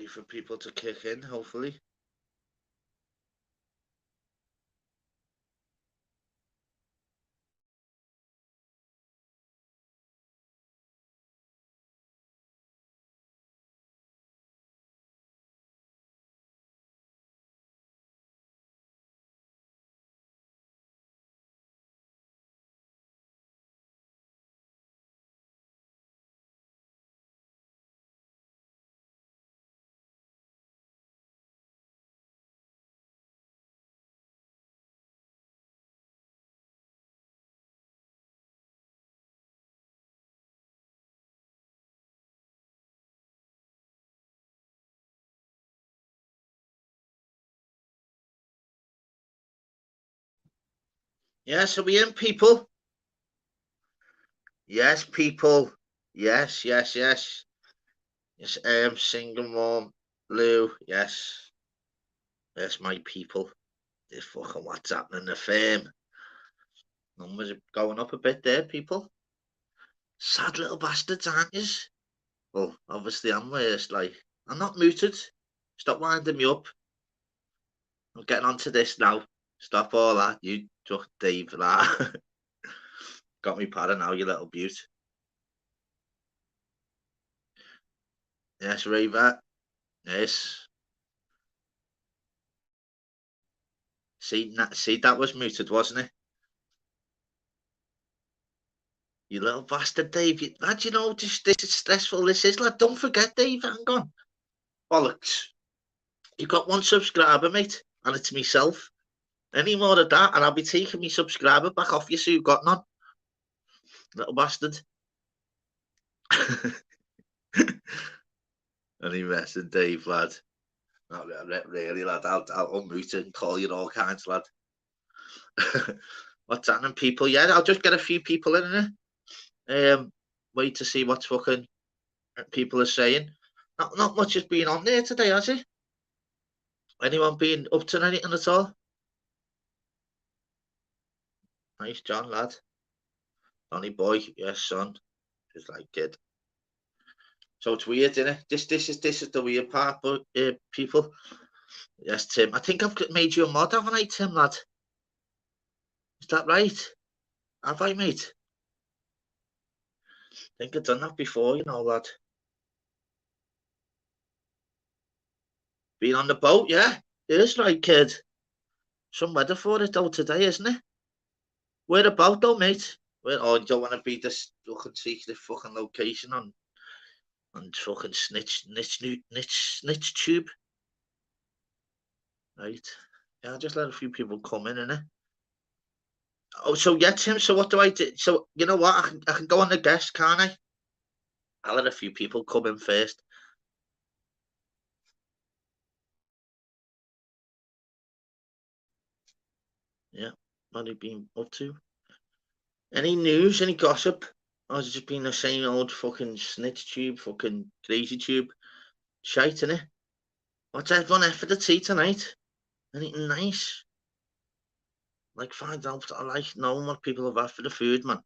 Wait for people to kick in, hopefully. Yes, are we in, people? Yes, people. Yes, yes, yes. Yes, single mom, Lou. Yes, yes, my people. This fucking what's happening in the firm. Numbers are going up a bit there, people. Sad little bastards, aren't you? Well, obviously I'm worst. Like, I'm not muted. Stop winding me up. I'm getting onto this now. Stop all that. You took Dave for that. Got me padding now, you little beaut. Yes, Raver. Yes. See, that was muted, wasn't it? You little bastard, Dave. Lad, you know, this is stressful. This is, lad. Don't forget, Dave. Hang on. Bollocks. You got one subscriber, mate, and it's myself. Any more of that, and I'll be taking my subscriber back off you, so you've got none. Little bastard. Any messing, Dave, lad. Not really, lad. I'll unmute it and call you all kinds, lad. What's happening, people? Yeah, I'll just get a few people in there. Wait to see what's fucking people are saying. Not much has been on there today, has it? Anyone been up to anything at all? Nice, John, lad. Donny boy, yes, son. Just like kid. So it's weird, isn't it? This is the weird part, but people. Yes, Tim. I think I've made you a mod, haven't I, Tim, lad? Is that right? Have I, mate? I think I've done that before, you know, lad. Been on the boat, yeah. It is right, kid. Some weather for it though today, isn't it? Where about though, mate? Where? Oh, you don't want to be this fucking secret fucking location on fucking snitch tube, right? Yeah, I just let a few people come in, innit? Oh, so yeah, Tim. So what do I do? So you know what? I can go on the guest, can't I? I'll let a few people come in first. Yeah, what have you been up to? Any news? Any gossip? Or has it just been the same old fucking snitch tube, fucking crazy tube? Shite, innit? What's everyone had for the tea tonight? Anything nice? Like find out, I like knowing what people have had for the food, man.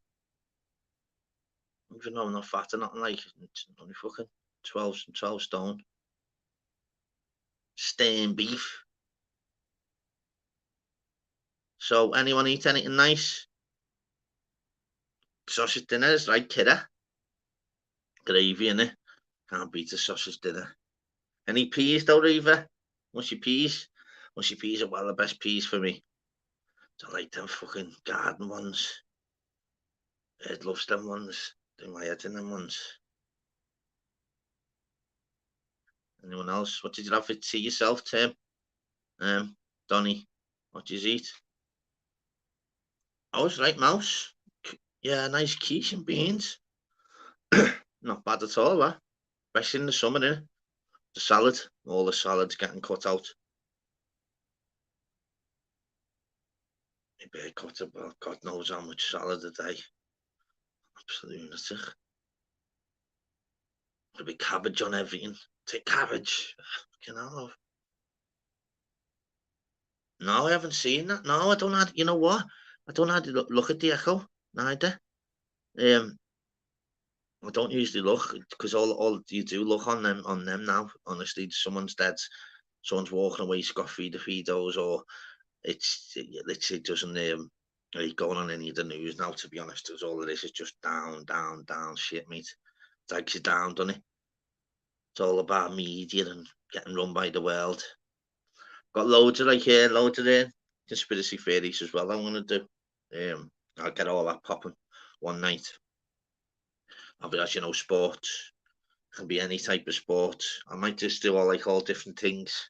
Even though I'm not fat or nothing, like it's only fucking 12 stone. Steamed beef. So anyone eat anything nice? Sausage dinner is right, kidder. Gravy in it. Can't beat a sausage dinner. Any peas though, Reva? Mushy peas? Mushy peas are one of the best peas for me. I like them fucking garden ones. Ed loves them ones. Do my head in them ones. Anyone else? What did you have for tea yourself, Tim? Donny, what did you eat? I was right, mouse. Yeah, nice quiche and beans. Not bad at all, that. Especially in the summer, innit? The salad, all the salads getting cut out. Maybe I cut about God knows how much salad a day. Absolute lunatic. There'll be cabbage on everything. Take cabbage. You know. No, I haven't seen that. No, I don't have. You know what? I don't have to look at the Echo neither. Um, I don't usually look because all you do look on them now. Honestly, someone's dead, someone's walking away scot-free defeatos, or it literally doesn't really going on any of the news now. To be honest, it's all it is. It's just down, down, down shit, mate. Takes you down, doesn't it? It's all about media and getting run by the world. Got loads of loads of conspiracy theories as well. I'm gonna do. I'll get all that popping one night. I'll be, as you know, sports can be any type of sport. I might just do all different things.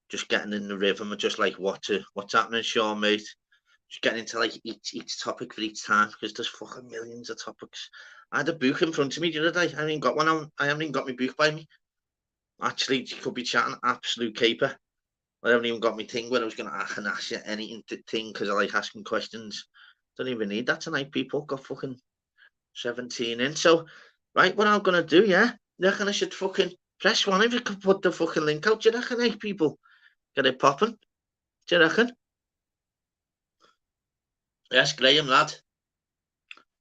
Just getting in the rhythm of just like what's happening, Sean, mate. Just getting into like each topic for each time because there's fucking millions of topics. I had a book in front of me the other day. I haven't even got one on. I haven't even got my book by me. Actually, you could be chatting absolute caper. I haven't even got my thing where I was going to ask you anything because I like asking questions. Don't even need that tonight, people. Got fucking 17 in. So, right, what I'm going to do, yeah? You reckon I should fucking press one if you could put the fucking link out? Do you reckon, hey, people? Get it popping? Do you reckon? Yes, Graham, lad.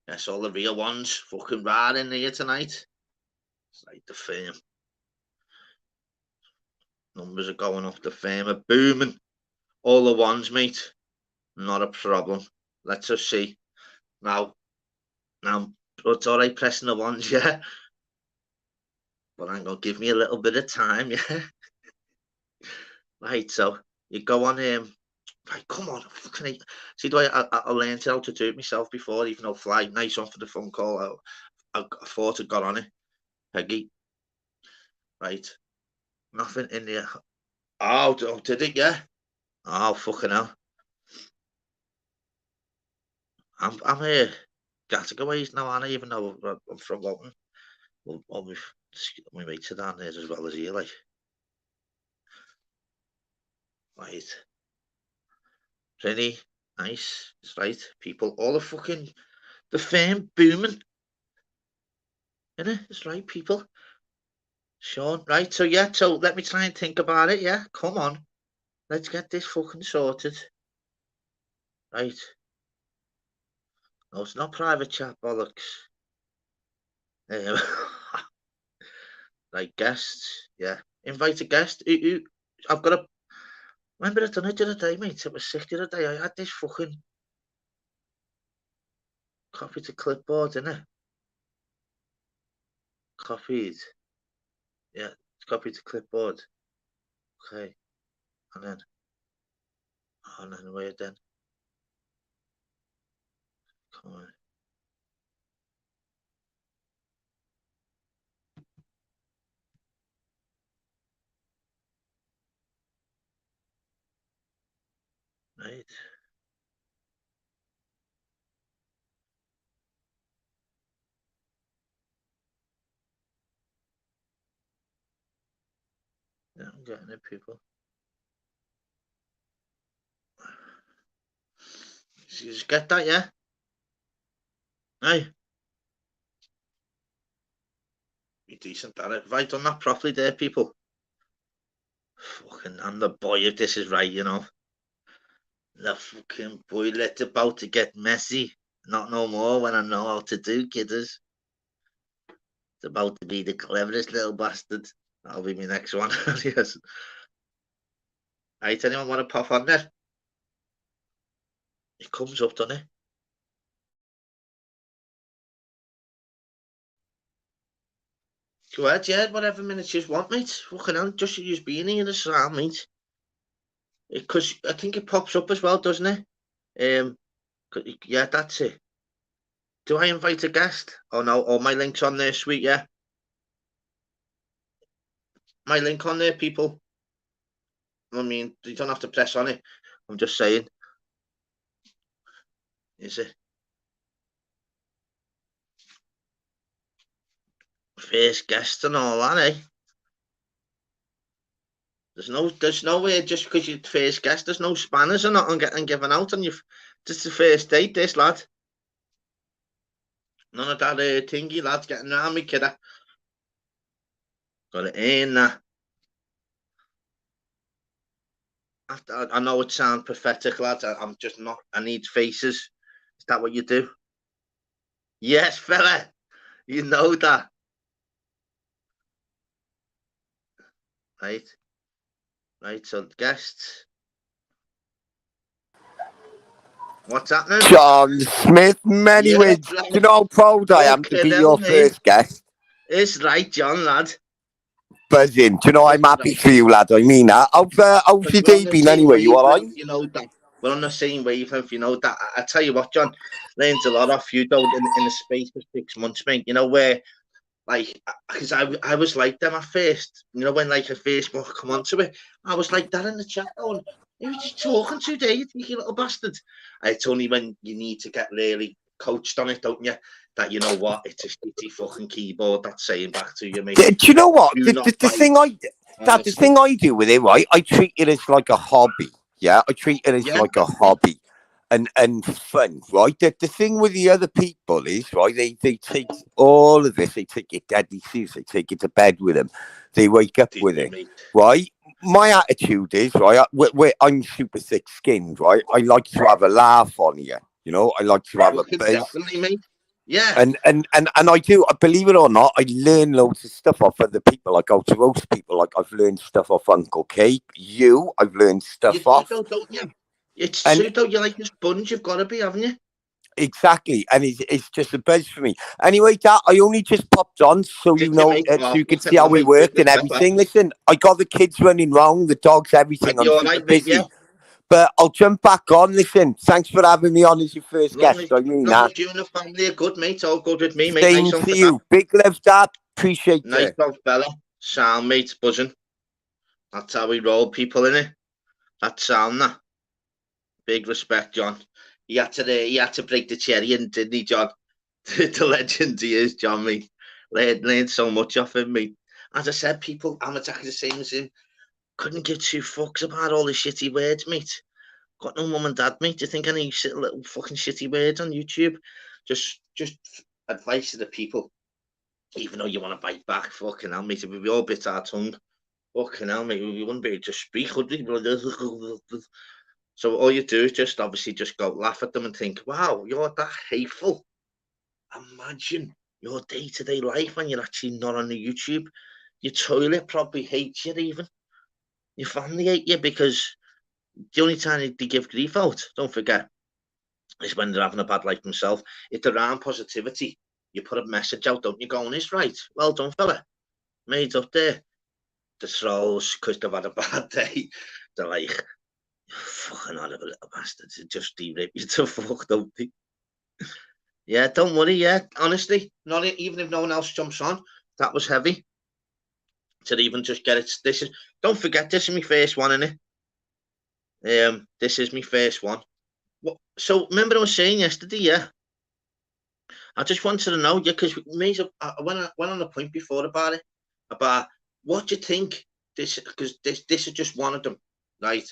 Yes, all the real ones fucking rad in here tonight. It's like the firm. Numbers are going up. The firm are booming. All the ones, mate. Not a problem. Let's just see. Now, it's all right pressing the ones, yeah. But I'm going to give me a little bit of time, yeah. Right, so you go on right, come on, fucking see, I learned how to do it myself before, even though Fly, nice one for the phone call. I thought I got on it. Peggy, right, nothing in there. Oh, did it? Yeah. Oh, fucking hell. I'm here. Categories now, Anna, even though I'm from Walton. Well, all my mates are down there as well as you, like. Right. Pretty nice. It's right. People, all the fame booming. Innit? It's right, people. Sean, right, so yeah, so let me try and think about it, yeah? Come on. Let's get this fucking sorted. Right. No, it's not private chat, bollocks. Um, right, guests, yeah. Invite a guest. I've got a... Remember I done it the other day, mate? It was sick the other day. I had this fucking copy to clipboard, innit? Copied. Yeah, copy to clipboard. Okay. And then where then? Come on. Right. Yeah, I'm getting it, people. So you just get that, yeah? Hey, be decent at it. Have I done that properly there, people? Fucking, I'm the boy if this is right, you know. The fucking boylet about to get messy. Not no more when I know how to do, kidders. It's about to be the cleverest little bastard. That'll be my next one. Yes. Right, anyone want to pop on there? It comes up, doesn't it? Go ahead, yeah, whatever minutes you want, mate. Fucking hell, just use being here as well, mate. Because I think it pops up as well, doesn't it? Yeah, that's it. Do I invite a guest? Oh no, oh my link's on there, sweet, yeah. My link on there, people. I mean, you don't have to press on it. I'm just saying. Is it first guest and all that, eh? There's no way just because you're first guest, there's no spanners or nothing getting given out on you. Just the first date, this lad. None of that thingy, lads, getting around me, kidder. Got it in that. I know it sounds pathetic, lads. I'm just not. I need faces. Is that what you do? Yes, fella. You know that, right? Right. So guests, what's happening? John Smith, many Yeah, wins. Do you right. know how proud I am to Fucking be hell, your mate. first guest? It's right, John, lad. Buzzing. Do you know I'm It's happy right. for you, lad? I mean that. How's Because your we're on day the been same anyway? You alright? wavelength, you know that. We're on the same wavelength, you know that. I tell you what, John, learned a lot off you though in the space of 6 months, mate. You know where, like, because I was like them at first. You know when like I first come onto it, I was like that in the chat going, "Who's you talking to, there, you little bastard?" It's only when you need to get really coached on it, don't you? That you know what, it's a shitty fucking keyboard that's saying back to you, mate. Do you know what? Do The, not the, the bite, thing I Dad, the honestly. thing I do with it, right? I treat it as like a hobby. Yeah, I treat it as Yeah, like a hobby and fun, right? The thing with the other people is, right? They take all of this. They take it deadly serious. They take it to bed with them. They wake up did with you, it, mate? right? My attitude is, right? I'm super thick-skinned, right? I like to have a laugh on you. You know, I like to have a Fucking buzz. definitely, mate. Yeah. And I do, believe it or not, I learn loads of stuff off other people. I go to roast people, like I've learned stuff off Uncle Cake. I've learned You stuff do off. though, don't you? It's And true though. You're like a sponge. You've got to be, haven't you? exactly, and it's just a buzz for me. Anyway, Dad, I only just popped on so Did you you, know, mate? so Oh, you can fucking see hell, how it mate. You're a worked good and pepper. everything. Listen, I got the kids running round, the dogs, Are everything. I'm you all super right, mate? Yeah. busy. But I'll jump back on. Listen, thanks for having me on as your first guest. I mean Long that. as you and the family are good, mate. All good with me, mate. Same Nice one to for that. you. Big love, Dad. Appreciate Nice it. old fella. Sound, mate. Buzzing. That's how we roll people, innit? That's sound, that. Big respect, John. He had to break the cherry, in, didn't he, John? The legend he is, John, mate. Learned so much off him, mate. As I said, people, I'm exactly the same as him. Couldn't give two fucks about all the shitty words, mate. Got no mum and dad, mate. Do you think any little fucking shitty words on YouTube? Just advice to the people. Even though you want to bite back, fucking hell, mate. If we all bit our tongue, fucking hell, mate, we wouldn't be able to speak, would we? So all you do is just obviously just go laugh at them and think, wow, you're that hateful. Imagine your day-to-day life when you're actually not on the YouTube. Your toilet probably hates you even. Your family hate you because the only time they give grief out, don't forget, is when they're having a bad life themselves. If they're around positivity, you put a message out, don't you? Going, it's right. Well done, fella. Made up there. The trolls, because they've had a bad day, they're like, fucking horrible little bastards. They just de-rip you to fuck, don't they? Yeah, don't worry. Yeah, honestly, not even if no one else jumps on, that was heavy to even just get it. This is. Don't forget, this is my first one, innit? This is my first one. What? So remember I was saying yesterday, yeah. I just wanted to know, yeah, because me, I went on a point before about it, about what do you think this, because this is just one of them, right?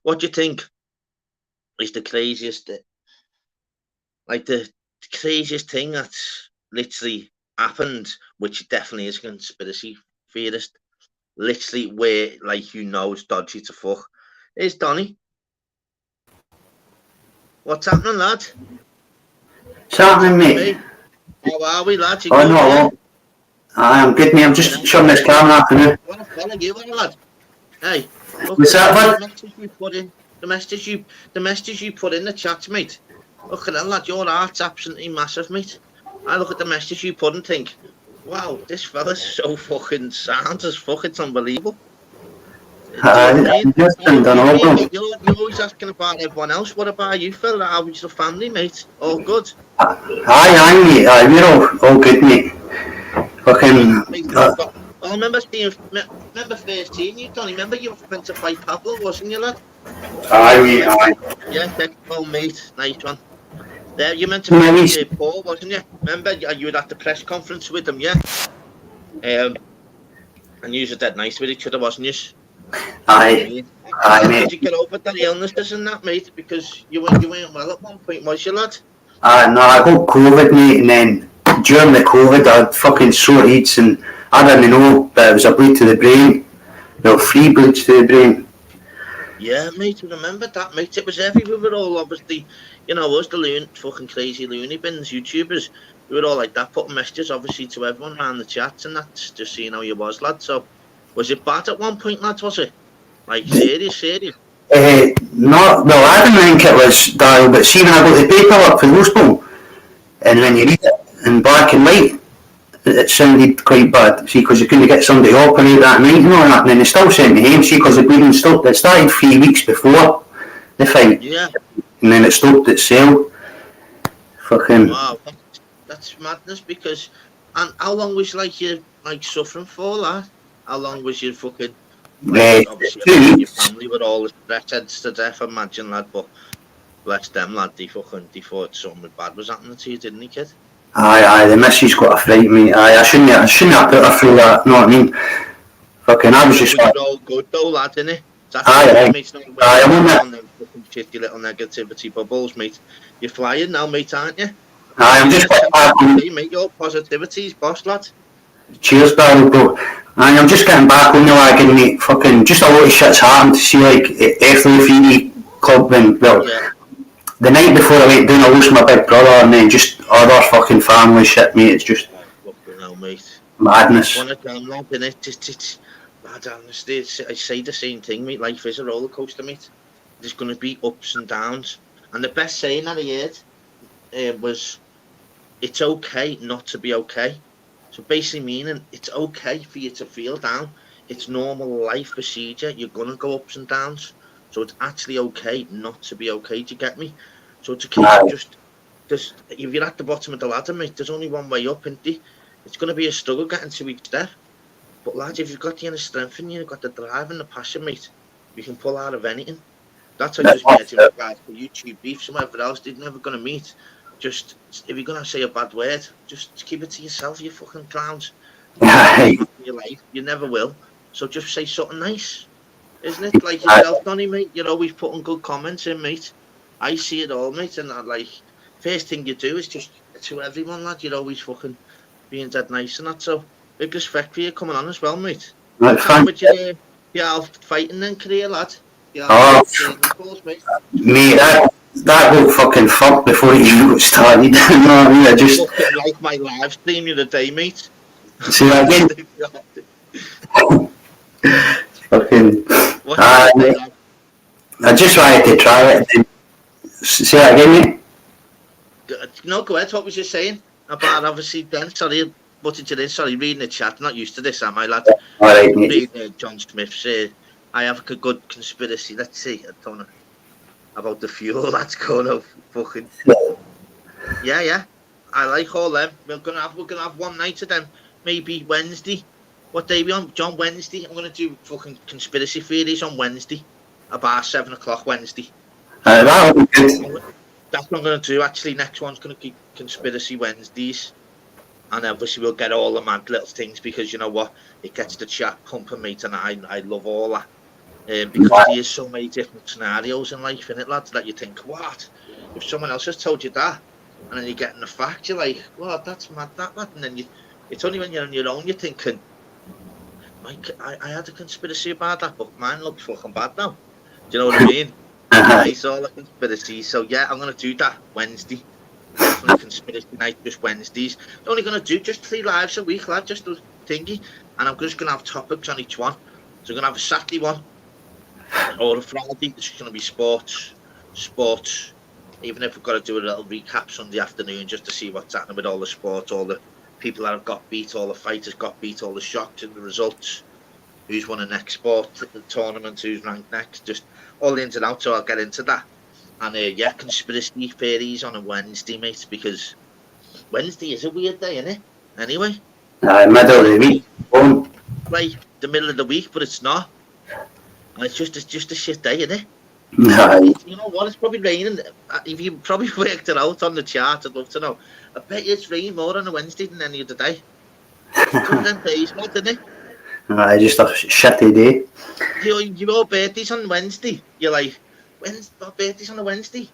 What do you think is the craziest, like the craziest thing that's literally happened, which definitely is a conspiracy theorist, literally where like it's dodgy to fuck, is Donny. What's happening, lad? What's What's happening, happening, mate? mate? How are we, lads? You Oh, good, yeah? no, I'm good, mate. I'm Fucking just hell, shutting this camera off now. what a fella you are, lad. Hey, What's fucking hell, that, the bud? message we put in, the message you put in the chat, mate. Fucking hell, lad, your art's absolutely massive, mate. I look at the message you put and think, wow, this fella's so fucking sound as fuck, it's unbelievable. Do you know what I mean? I'm just How have done you all been, them. mate? You're always asking about everyone else. What about you, fella? How's your family, mate? All good? Aye, mate. Aye, we're all good, mate. Mate, Fucking, mate, I remember first seeing you, Tony. Remember you were meant to fight Pablo, wasn't you, lad? aye, You mate, meant to, aye. yeah, oh, mate, nice one. There, you meant to fight Maybe, Paul, wasn't you? Remember, you were at the press conference with him, yeah? And you were dead nice with each other, wasn't you? You know what I aye, mean? aye, How did mate. you get over that illnesses and that, mate? Because you weren't well at one point, was you, lad? Aye, no, I got COVID, mate, and then during the COVID, I had fucking sore heats, and I didn't know that it was a bleed to the brain. No, free bleeds to the brain. Yeah, mate, I remember that, mate. It was everywhere. We were all obviously, us, the fucking crazy loony bins, YouTubers. we were all like that, putting messages obviously to everyone around the chats and that, just seeing how you was, lad. So, was it bad at one point, lads? Was it like serious? Not well. I didn't think it was dial, but see when I got the paperwork for the gospel, and when you read it in black and white, it sounded quite bad. See, because you couldn't get somebody to operate that night and all that, and then they still sent me home. See, because the bleeding stopped. It started 3 weeks before the fight, Yeah. and then it stopped itself. Fucking. Wow, that's madness. Because, and how long was like you like suffering for that? How long was you fucking like obviously 2 your weeks. family were all the stress heads to death, imagine, lad. But bless them, lad. They thought something bad was happening to you, didn't they, kid? Aye, the missus got a fright, mate. Aye, I shouldn't have put her through that. Know what I mean? Fucking, I was just. But you're all good though, lad, innit? That's Aye, the aye. mate. Not Aye, I'm on on them fucking shitty little negativity bubbles, mate. You're flying now, mate, aren't you? Aye, I'm just getting back on. Mate, your positivity's boss, lad. Cheers, Barrow, bro. Aye, I'm just getting back on the wagon, mate. Fucking, just a lot of shit's happened. See, like, F3 club, and, well, Yeah. the night before I went down, I lost my big brother, and then just other fucking family shit, mate. It's just Fucking hell, mate. madness. One of them, lad, innit? Lad, honestly, I say the same thing, mate. Life is a roller coaster, mate. There's going to be ups and downs. And the best saying that I heard was, it's okay not to be okay. So basically meaning it's okay for you to feel down. It's normal life procedure. You're going to go ups and downs. So it's actually okay not to be okay. Do you get me? So it's a case of just if you're at the bottom of the ladder, mate, there's only one way up, isn't there? It's going to be a struggle getting to each step. But lads, if you've got the inner strength in you, you've got the drive and the passion, mate, you can pull out of anything. That's how just getting guys for YouTube beefs and whatever else they're never going to meet. Just, if you're going to say a bad word, just keep it to yourself, you fucking clowns. Your life, you never will. So just say something nice. Isn't it? Like yourself, Donny, mate, you're always putting good comments in, mate. I see it all, mate, and that, like, first thing you do is just, to everyone, lad, you're always fucking being dead nice and that, so big respect for you coming on as well, mate. Right, What's on with your fighting then, career, lad? Mate, that got fucking fucked before it even got started. You know what I mean? I just fucking like my live stream the other day, mate. see that again. Fucking. I just wanted to try it. Say that again, mate. No, go ahead. What was you saying about obviously then? Sorry, butted you in. Sorry, reading the chat. Not used to this, am I, lad? All right, mate. Reading John Smith's. I have a good conspiracy. Let's see. I don't know about the fuel that's going to fucking. Yeah. I like all them. We're gonna have one night of them. Maybe Wednesday. What day we on? John, Wednesday. I'm gonna do fucking conspiracy theories on Wednesday. About 7 o'clock Wednesday. That'll be good. That's what I'm gonna do. Actually, next one's gonna keep conspiracy Wednesdays. And obviously we'll get all the mad little things because you know what? It gets the chat pumping, mate, and I love all that. Because there's so many different scenarios in life, innit, lads, that you think, what? If someone else has told you that, and then you're getting the fact, you're like, well, that's mad, that, and then it's only when you're on your own, you're thinking, like, I had a conspiracy about that, but mine looks fucking bad now. Do you know what I mean? It's all a conspiracy, so yeah, I'm going to do that Wednesday. Definitely conspiracy night, just Wednesdays. I'm only going to do just 3 lives a week, lad, just a thingy, and I'm just going to have topics on each one. So I'm going to have a Saturday one, or a Friday, it's going to be sports, even if we've got to do a little recap Sunday afternoon just to see what's happening with all the sports, all the people that have got beat, all the fighters got beat, all the shocks and the results, who's won the next sport the tournament, who's ranked next, just all the ins and outs, so I'll get into that. And yeah, conspiracy theories on a Wednesday, mate, because Wednesday is a weird day, isn't it? Anyway. Middle of the week. Right, the middle of the week, but it's not. And it's just a shit day, isn't it? You know what? It's probably raining. If you probably worked it out on the chart, I'd love to know. I bet you it's raining more on a Wednesday than any other day. Some of them days, not, isn't it? Just a shitty day. Your birthday's on Wednesday. You're like, when's my birthday's on a Wednesday?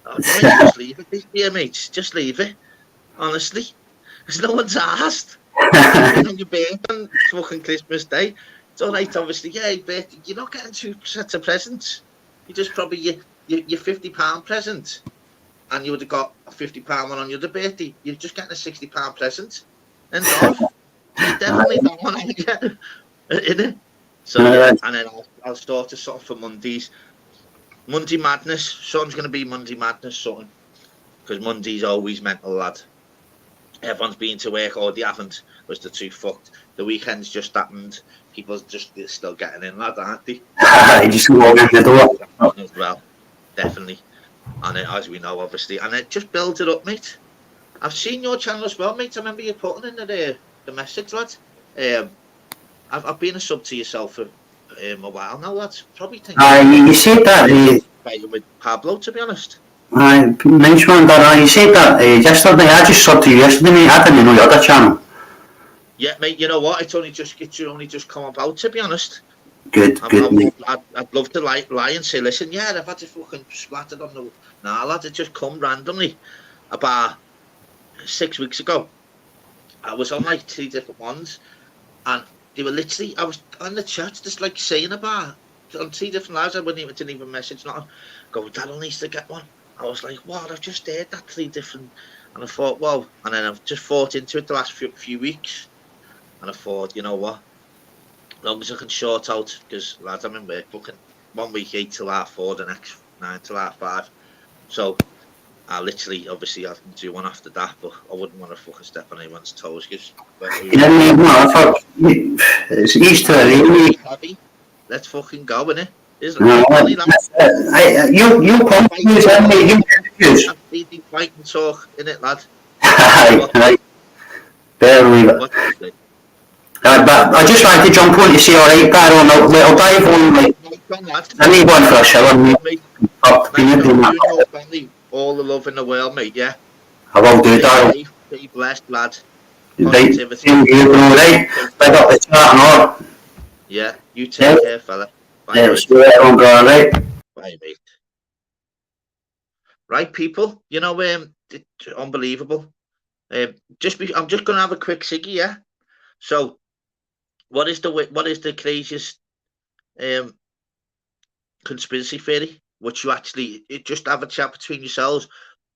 Oh, just leave it this year, mate. Just leave it. Honestly. Because no one's asked. On your birthday on fucking Christmas Day. It's all right, obviously. Yeah, but you're not getting 2 sets of presents. You just probably your £50 present. and you would have got a £50 one on your birthday, you're just getting a £60 present. End of. You definitely don't want to get in it. So yeah, and then I'll start to sort of for Mondays. Monday Madness. Something's going to be Monday Madness, something. Because Monday's always mental, lad. Everyone's been to work or they haven't because they're too fucked. The weekend's just happened. People's just still getting in, lad, aren't they? I just walk in the door. As well, definitely. And as we know, obviously, and it just builds it up, mate. I've seen your channel as well, mate. I remember you putting in the message, lad. I've been a sub to yourself for a while now, lad. Probably thinking You said that. fighting with Pablo, to be honest. Nice one, Dad. You said that yesterday. I just saw to you yesterday, mate. I didn't know your other channel. Yeah, mate. You know what? It's only just come about, to be honest. Good, mate. I'd love to lie and say, listen, yeah, I've had it fucking splattered on the. Nah, lad, it just come randomly. About 6 weeks ago, I was on like 3 different ones, and they were literally. I was on the chat, just like saying about on 3 different lives. I didn't even message nothing. Go, Dad needs to get one. I was like, what? I've just heard that 3 different, and I thought, well, and then I've just thought into it the last few weeks, and I thought, you know what? As long as I can short out, because lads, I'm in work booking 1 week 8 till 4:30, the next 9 till 5:30. So I literally, obviously, I can do one after that, but I wouldn't want to fucking step on anyone's toes. Because Yeah, mate, no, I thought it's Easter, mate. Let's fucking go, innit? Isn't it? Funny, lad. You confuse, mate. You Easy fight and talk, innit, lad? Right. Bear with it. What do you say? But I just wanted to jump on to say, alright, Darren, I'll dive on, like, I need one for a shower, mate. All the love in the world, mate, yeah? I will do, Darren. Be blessed, lad. Right, Positivity. you bro, right? Big up the chat and all. Yeah, you take care, fella. Bye, Yeah, mate. see you later on, bro, right? Bye, mate. Right, people. You know, it's unbelievable. I'm just gonna have a quick ciggy, yeah. So, what is the craziest conspiracy theory? Which you actually just have a chat between yourselves.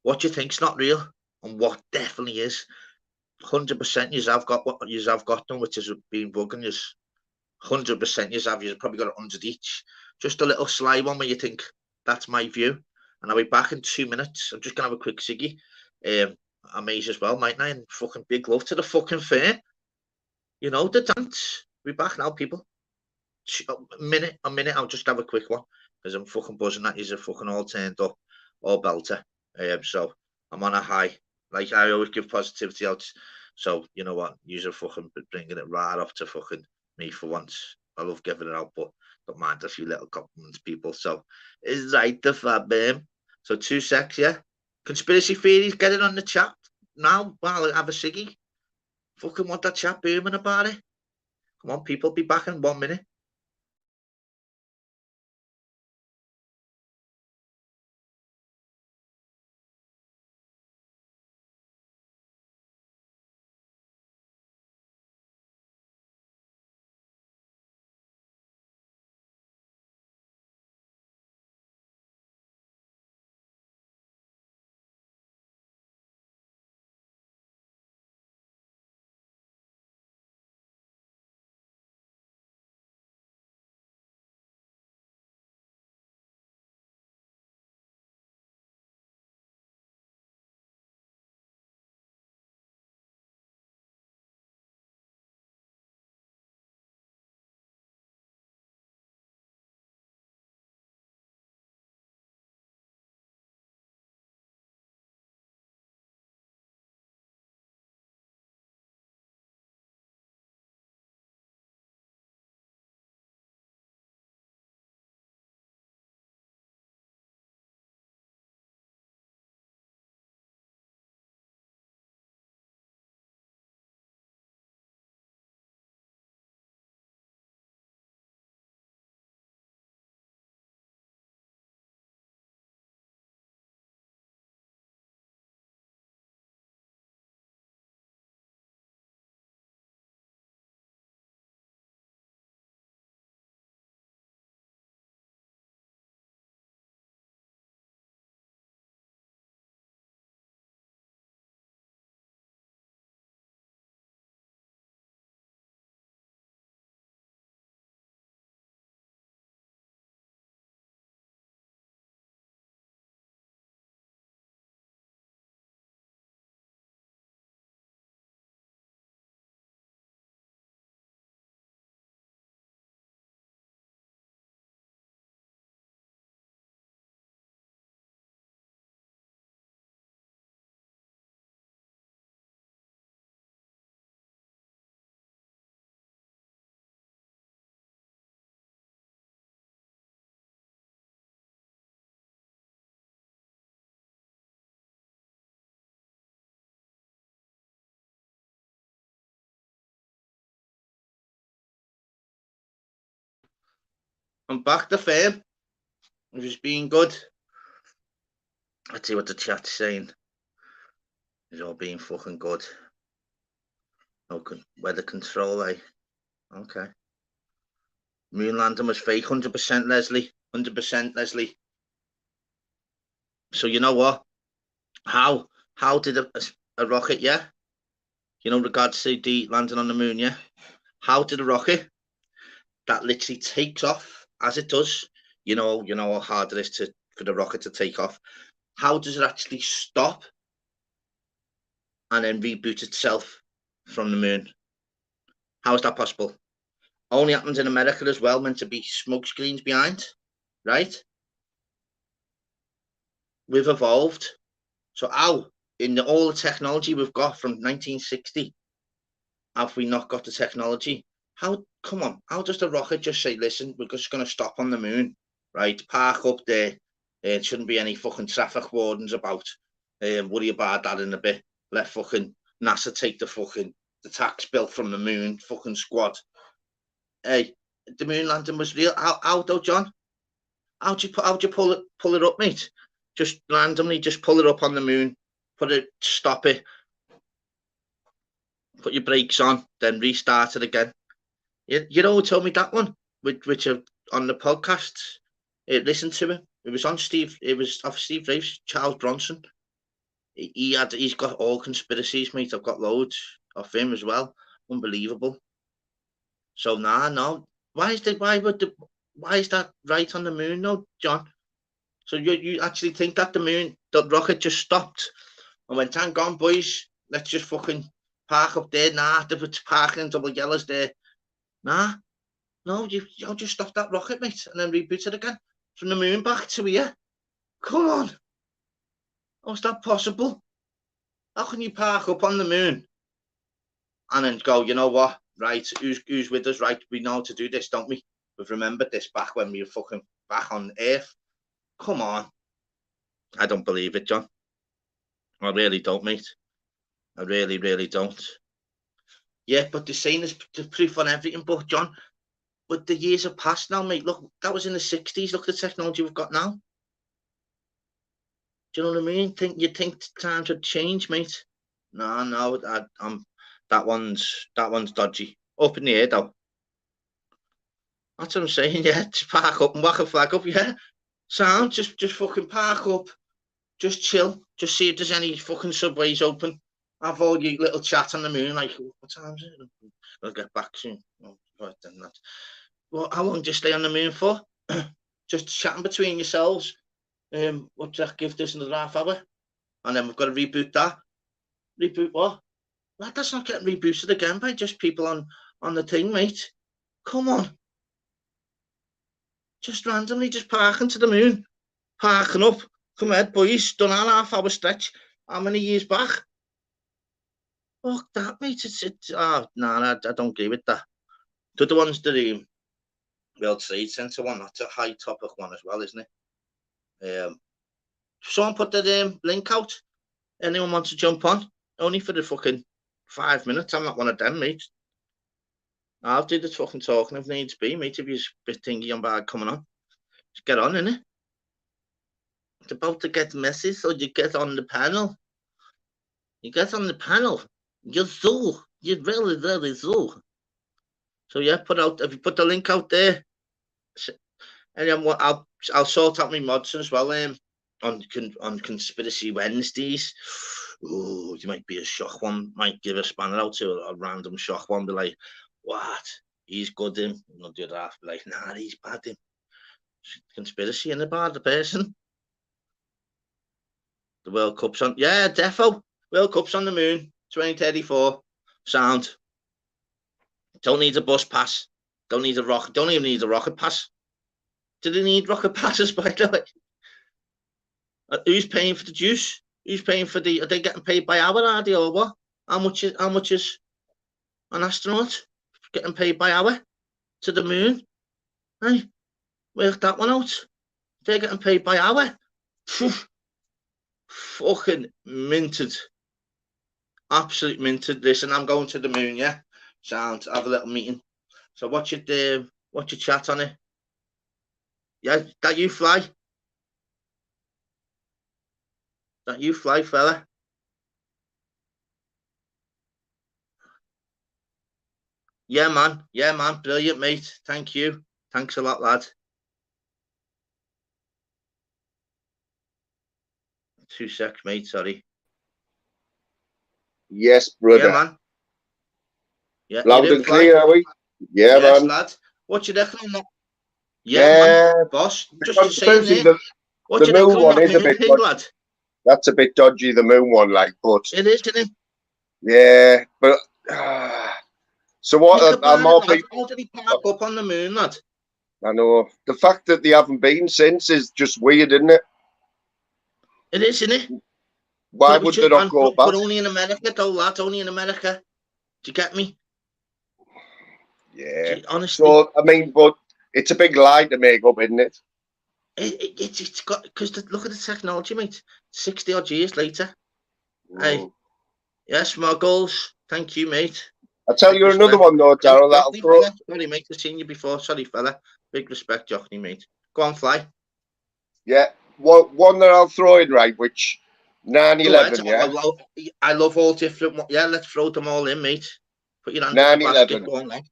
What you think's not real, and what definitely is. 100% you have got what you have got done, which has been bugging you. 100% you've probably got 100 each. Just a little sly one where you think that's my view. And I'll be back in 2 minutes. I'm just gonna have a quick ciggy. I may as well, mightn't I? And fucking big love to the fucking fair. You know the dance. We're back now, people. A minute. I'll just have a quick one because I'm fucking buzzing that you're fucking all turned up, all belter. So I'm on a high. Like I always give positivity out. So you know what? You're fucking bringing it right up to fucking me for once. I love giving it out, but don't mind a few little compliments, people. So it's right the fab, man. So 2 secs, yeah. Conspiracy theories, get it on the chat now. While I have a ciggy. Fucking want that chat booming about it. Come on, people, be back in 1 minute. I'm back to fame. It was being good. Let's see what the chat's saying. It's all being fucking good. No weather control, eh? Okay. Moon landing was fake, 100% Leslie. 100% Leslie. So you know what? How did a rocket, yeah? You know, regards to the landing on the moon, yeah? How did a rocket that literally takes off as it does, you know how hard it is for the rocket to take off. How does it actually stop and then reboot itself from the moon? How is that possible? Only happens in America as well, meant to be smoke screens behind, right? We've evolved. So how, in all the technology we've got from 1960, have we not got the technology? How, come on, how does the rocket just say, listen, we're just going to stop on the moon, right? Park up there. There shouldn't be any fucking traffic wardens about. Worry about that in a bit. Let fucking NASA take the tax bill from the moon fucking squad. Hey, the moon landing was real. How though, John? How'd you pull it up, mate? Just randomly, just pull it up on the moon, stop it, put your brakes on, then restart it again. You know who told me that one? Which on the podcast. Listen to it. It was on Steve. It was off Steve Raves, Charles Bronson. He's got all conspiracies, mate. I've got loads of him as well. Unbelievable. So no. Why is that right on the moon, though, John? So you actually think that the rocket just stopped and went, hang on, boys, let's just fucking park up there. Nah, it's parking double yellows there. Nah, no, you'll just stop that rocket, mate, and then reboot it again from the moon back to here. Come on. How's that possible? How can you park up on the moon and then go, you know what, right, who's with us, right, we know how to do this, don't we? We've remembered this back when we were fucking back on Earth. Come on. I don't believe it, John. I really don't, mate. I really, really don't. Yeah, but they're saying there's proof on everything, but John, but the years have passed now, mate. Look, that was in the 60s. Look at the technology we've got now. Do you know what I mean? You think times would change, mate? No, that one's dodgy. Up in the air, though. That's what I'm saying, yeah. Just park up and whack a flag up, yeah. Sound, just fucking park up. Just chill. Just see if there's any fucking subways open. Have all your little chat on the moon, like, what time is it? I'll get back soon. Oh, right then, that. Well, how long do you stay on the moon for? Just chatting between yourselves. What's that give this another half hour? And then we've got to reboot that. Reboot what? That's not getting rebooted again by just people on the thing, mate. Come on. Just randomly, just parking to the moon. Parking up. Come ahead, boys. Done our half-hour stretch. How many years back? Fuck that, mate. I don't agree with that. The other one's the World Trade Center one. That's a high topic one as well, isn't it? Someone put the link out. Anyone wants to jump on? Only for the fucking 5 minutes. I'm not one of them, mate. I'll do the fucking talking if needs be, mate. If you're a bit thingy on bad coming on, just get on, innit? It's about to get messy, so you get on the panel. You get on the panel. You're so. You're really, really so. So yeah, if you put the link out there, and then I'll sort out my mods as well. On Conspiracy Wednesdays. Oh, you might be a shock one. Might give a spanner out to a random shock one. Be like, what? He's good him. And I'll do that. Be like, nah, he's bad him. Conspiracy in the bad the person. The World Cup's on. Yeah, defo. World Cup's on the moon. 2034. Sound. Don't need a bus pass. Don't need a rocket. Don't even need a rocket pass. Do they need rocket passes, by the way? Who's paying for the juice? Who's paying for are they getting paid by hour, are they, or what? How much is an astronaut getting paid by hour to the moon? Hey, work that one out. They're getting paid by hour. Fucking minted. Absolute minted. Listen, I'm going to the moon, yeah? Sound, have a little meeting. So what's your chat on it? Yeah, that you fly? That you fly, fella? Yeah, man. Yeah, man. Brilliant, mate. Thank you. Thanks a lot, lad. 2 secs, mate. Sorry. Yes, Yeah, brother. man. Yeah, you Loud didn't and fly? clear, are we? Yeah, Yes, man. lad. What you reckon on that? Yeah, man. Yeah. Boss, just saying Controversy, there. What the you moon reckon on one that is a moon bit thing, dodgy. lad? That's a bit dodgy, the moon one, like, but It is, isn't it? yeah, but so Think what are about it, more lad. people? How did he park up on the moon, lad? I know the fact that they haven't been since is just weird, isn't it? It is, isn't it? But Why it was would they just, not go back? but only in America, though, lad. Only in America. Do you get me? Yeah. Honestly, So I mean, but it's a big lie to make up, isn't it? it's got because look at the technology, mate. 60 odd years later. Hey, Mm. yes, my goals. Thank you, mate. I tell Big you another respect. one though, Yes, Daryl. That'll Jockney, throw. fella. Sorry, mate. I've seen you before. Sorry, fella. Big respect, Jockney, mate. Go on, fly. Yeah, one that I'll throw in, right, which Go ahead. 9/11, yeah, I love all different. Yeah, let's throw them all in, mate. Put your hand in the basket. 9/11, Go on, now.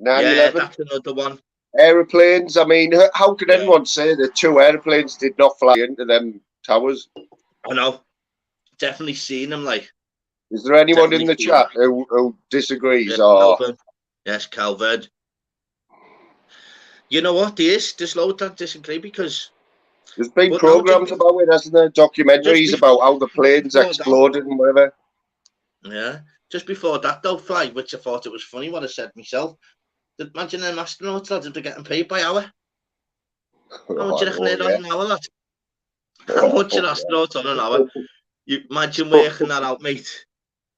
9/11. Yeah, that's another one. Aeroplanes. I mean, how could Yeah, anyone say that 2 airplanes did not fly into them towers? I know. Definitely seen them. Like, Is there anyone in definitely the seen them. chat who disagrees? Yeah, Or Calvin. Yes, Calvin. You know what? There's loads that disagree because, there's been but no, programs about it, hasn't there? just Documentaries about how the planes before that, exploded and whatever. yeah, just before that though, fly, which I thought it was funny what I said myself. Imagine them astronauts, lads, if they're getting paid by hour. How much Oh, you reckon they're on yeah. an hour, lad? How much Oh, an astronaut on an hour? You imagine yeah. working that out, mate.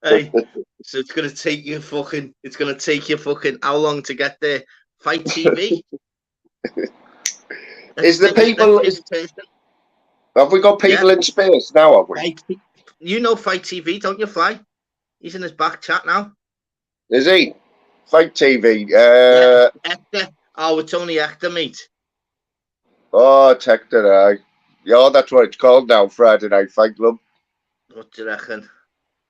Hey, so it's gonna take you fucking how long to get there? Fight TV? Let's Is the take let's people? take a person. Have we got Yeah, people in space now? Have we? Fight. You know Fight TV, don't you, Fly? He's in his back chat now. Is he? Fight TV. Yeah, Hector. Oh, it's only Hector, mate. Oh, Hector. Yeah, that's what it's called now. Friday Night Fight Club. What do you reckon?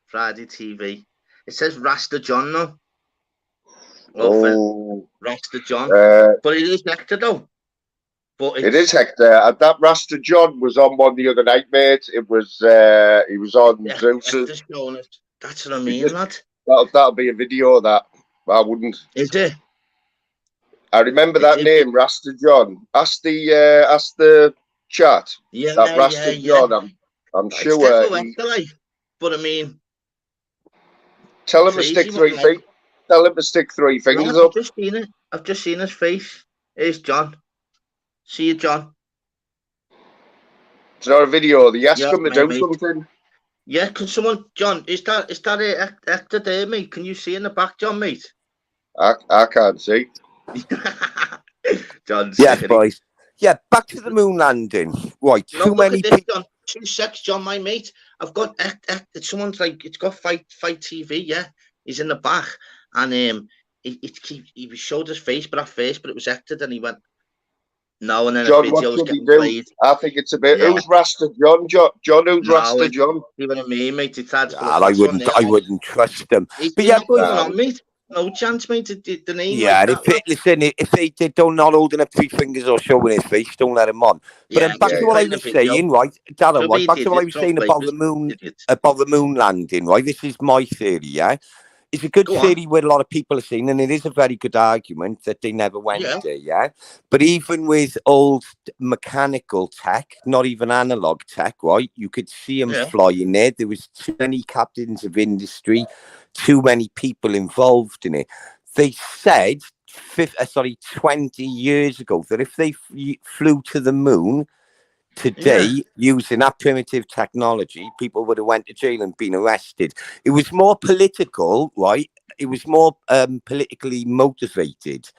Friday TV. It says Rasta John now. Oh, Rasta John. uh, But it is Hector though. But it is it's Hector. That Rasta John was on one the other night, mate. It was. He was on Zeus's. Hector's showing it. That's what I mean, lad. That'll be a video of that. I wouldn't. Is it? I remember that It name, Rasta John. Ask the chat. yeah, That yeah, Rasta yeah. John. I'm It's sure. definitely Hector, like. But I mean, Tell him to crazy stick one, three like. feet. Tell him to stick 3 No, fingers I've up. just seen it. I've just seen his face. Here's John. See you, John. It's not a video. They ask Yeah, him to my do mate. something. Yeah, can someone, John? Is that Hector there, mate? Can you see in the back, John, mate? I can't see. John, Yes, sick. boys. Yeah, back to the moon landing. Right, No, too look many at this, people. John. 2 secs, John, my mate. I've got someone's like it's got fight TV. Yeah, he's in the back, and he showed his face, but it was acted, and he went no, and then a John, what video was should he getting do? played. I think it's a bit. Yeah, Who's Rasta John? John, who's no, Rasta John? see what I mean, mate. It's hard to put a Ah, I face on wouldn't. there. I Like, wouldn't trust them. But you're yeah, not boys. going on, mate. No chance, mate. The name Yeah, like and that, if it, lad. listen, if they don't not holding up 3 fingers or showing his face, don't let him on. But Yeah, then back yeah, to just what I playing a was video. saying, right, Darren, Don't right, be back to what I idiot. was Don't saying play this idiot. about the moon landing, right? This is my theory, yeah. It's a good Go on. theory where a lot of people are saying, and it is a very good argument that they never went Yeah. there, yeah. But even with old mechanical tech, not even analog tech, right? You could see them Yeah. flying there. There was too many captains of industry, too many people involved in it. They said 20 years ago that if they flew to the moon today using that primitive technology, people would have went to jail and been arrested. It was more political, right? It was more politically motivated,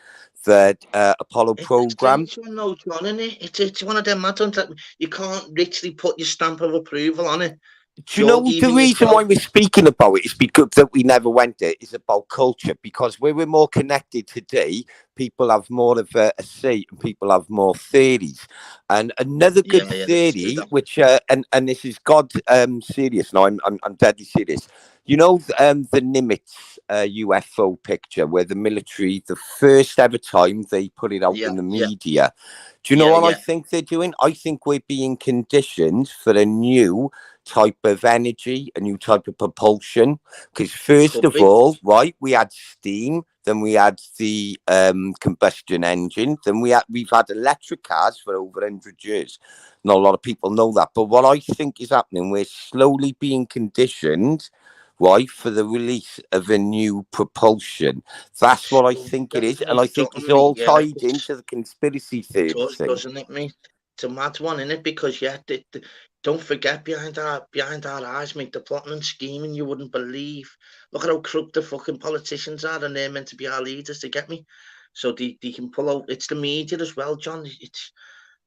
that Apollo It's a program. strange one, though, John, isn't it? It's one of them mad ones that you can't literally put your stamp of approval on it. Do you know the even reason why yourself. we're speaking about it is because that we never went there is about culture. Because where we're more connected today, people have more of a say and people have more theories. And another good Yeah, that's true. theory, which and this is God serious. No, I'm deadly serious. You know the Nimitz UFO picture where the military, the first ever time they put it out Yeah, in the yeah, media. Do you know yeah, what I yeah. think they're doing? I think we're being conditioned for a new type of energy, a new type of propulsion. Because first Could of be. all, right, we had steam, then we had the combustion engine, then we've had electric cars for over 100 years. Not a lot of people know that, but what I think is happening, we're slowly being conditioned. Right, for the release of a new propulsion. That's what I So think it is. And I definitely, do you think know it's what I mean? all Yeah, tied into the conspiracy it theory does, thing. doesn't it, mate? It's a mad one, isn't it? Because yeah, don't forget behind our eyes, mate, the plotting and scheming you wouldn't believe. Look at how crooked the fucking politicians are, and they're meant to be our leaders. To get me, so they can pull out. It's the media as well, John.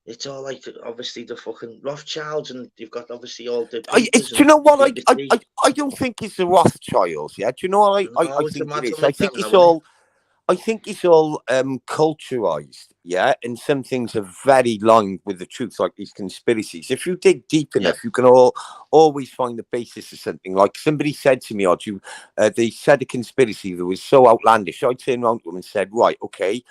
It's all like obviously the fucking Rothschilds, and you've got obviously all the papers Do you and know what? BBC. I don't think it's the Rothschilds. Yeah, do you know what I No, it's a think it mad is? one with them now, isn't it? I think it's all culturalized. Yeah, and some things are very lined with the truth, like these conspiracies. If you dig deep Yeah, enough, you can always find the basis of something. Like somebody said to me, "Odd, they said a conspiracy that was so outlandish." I turned around to them and said, "Right, okay."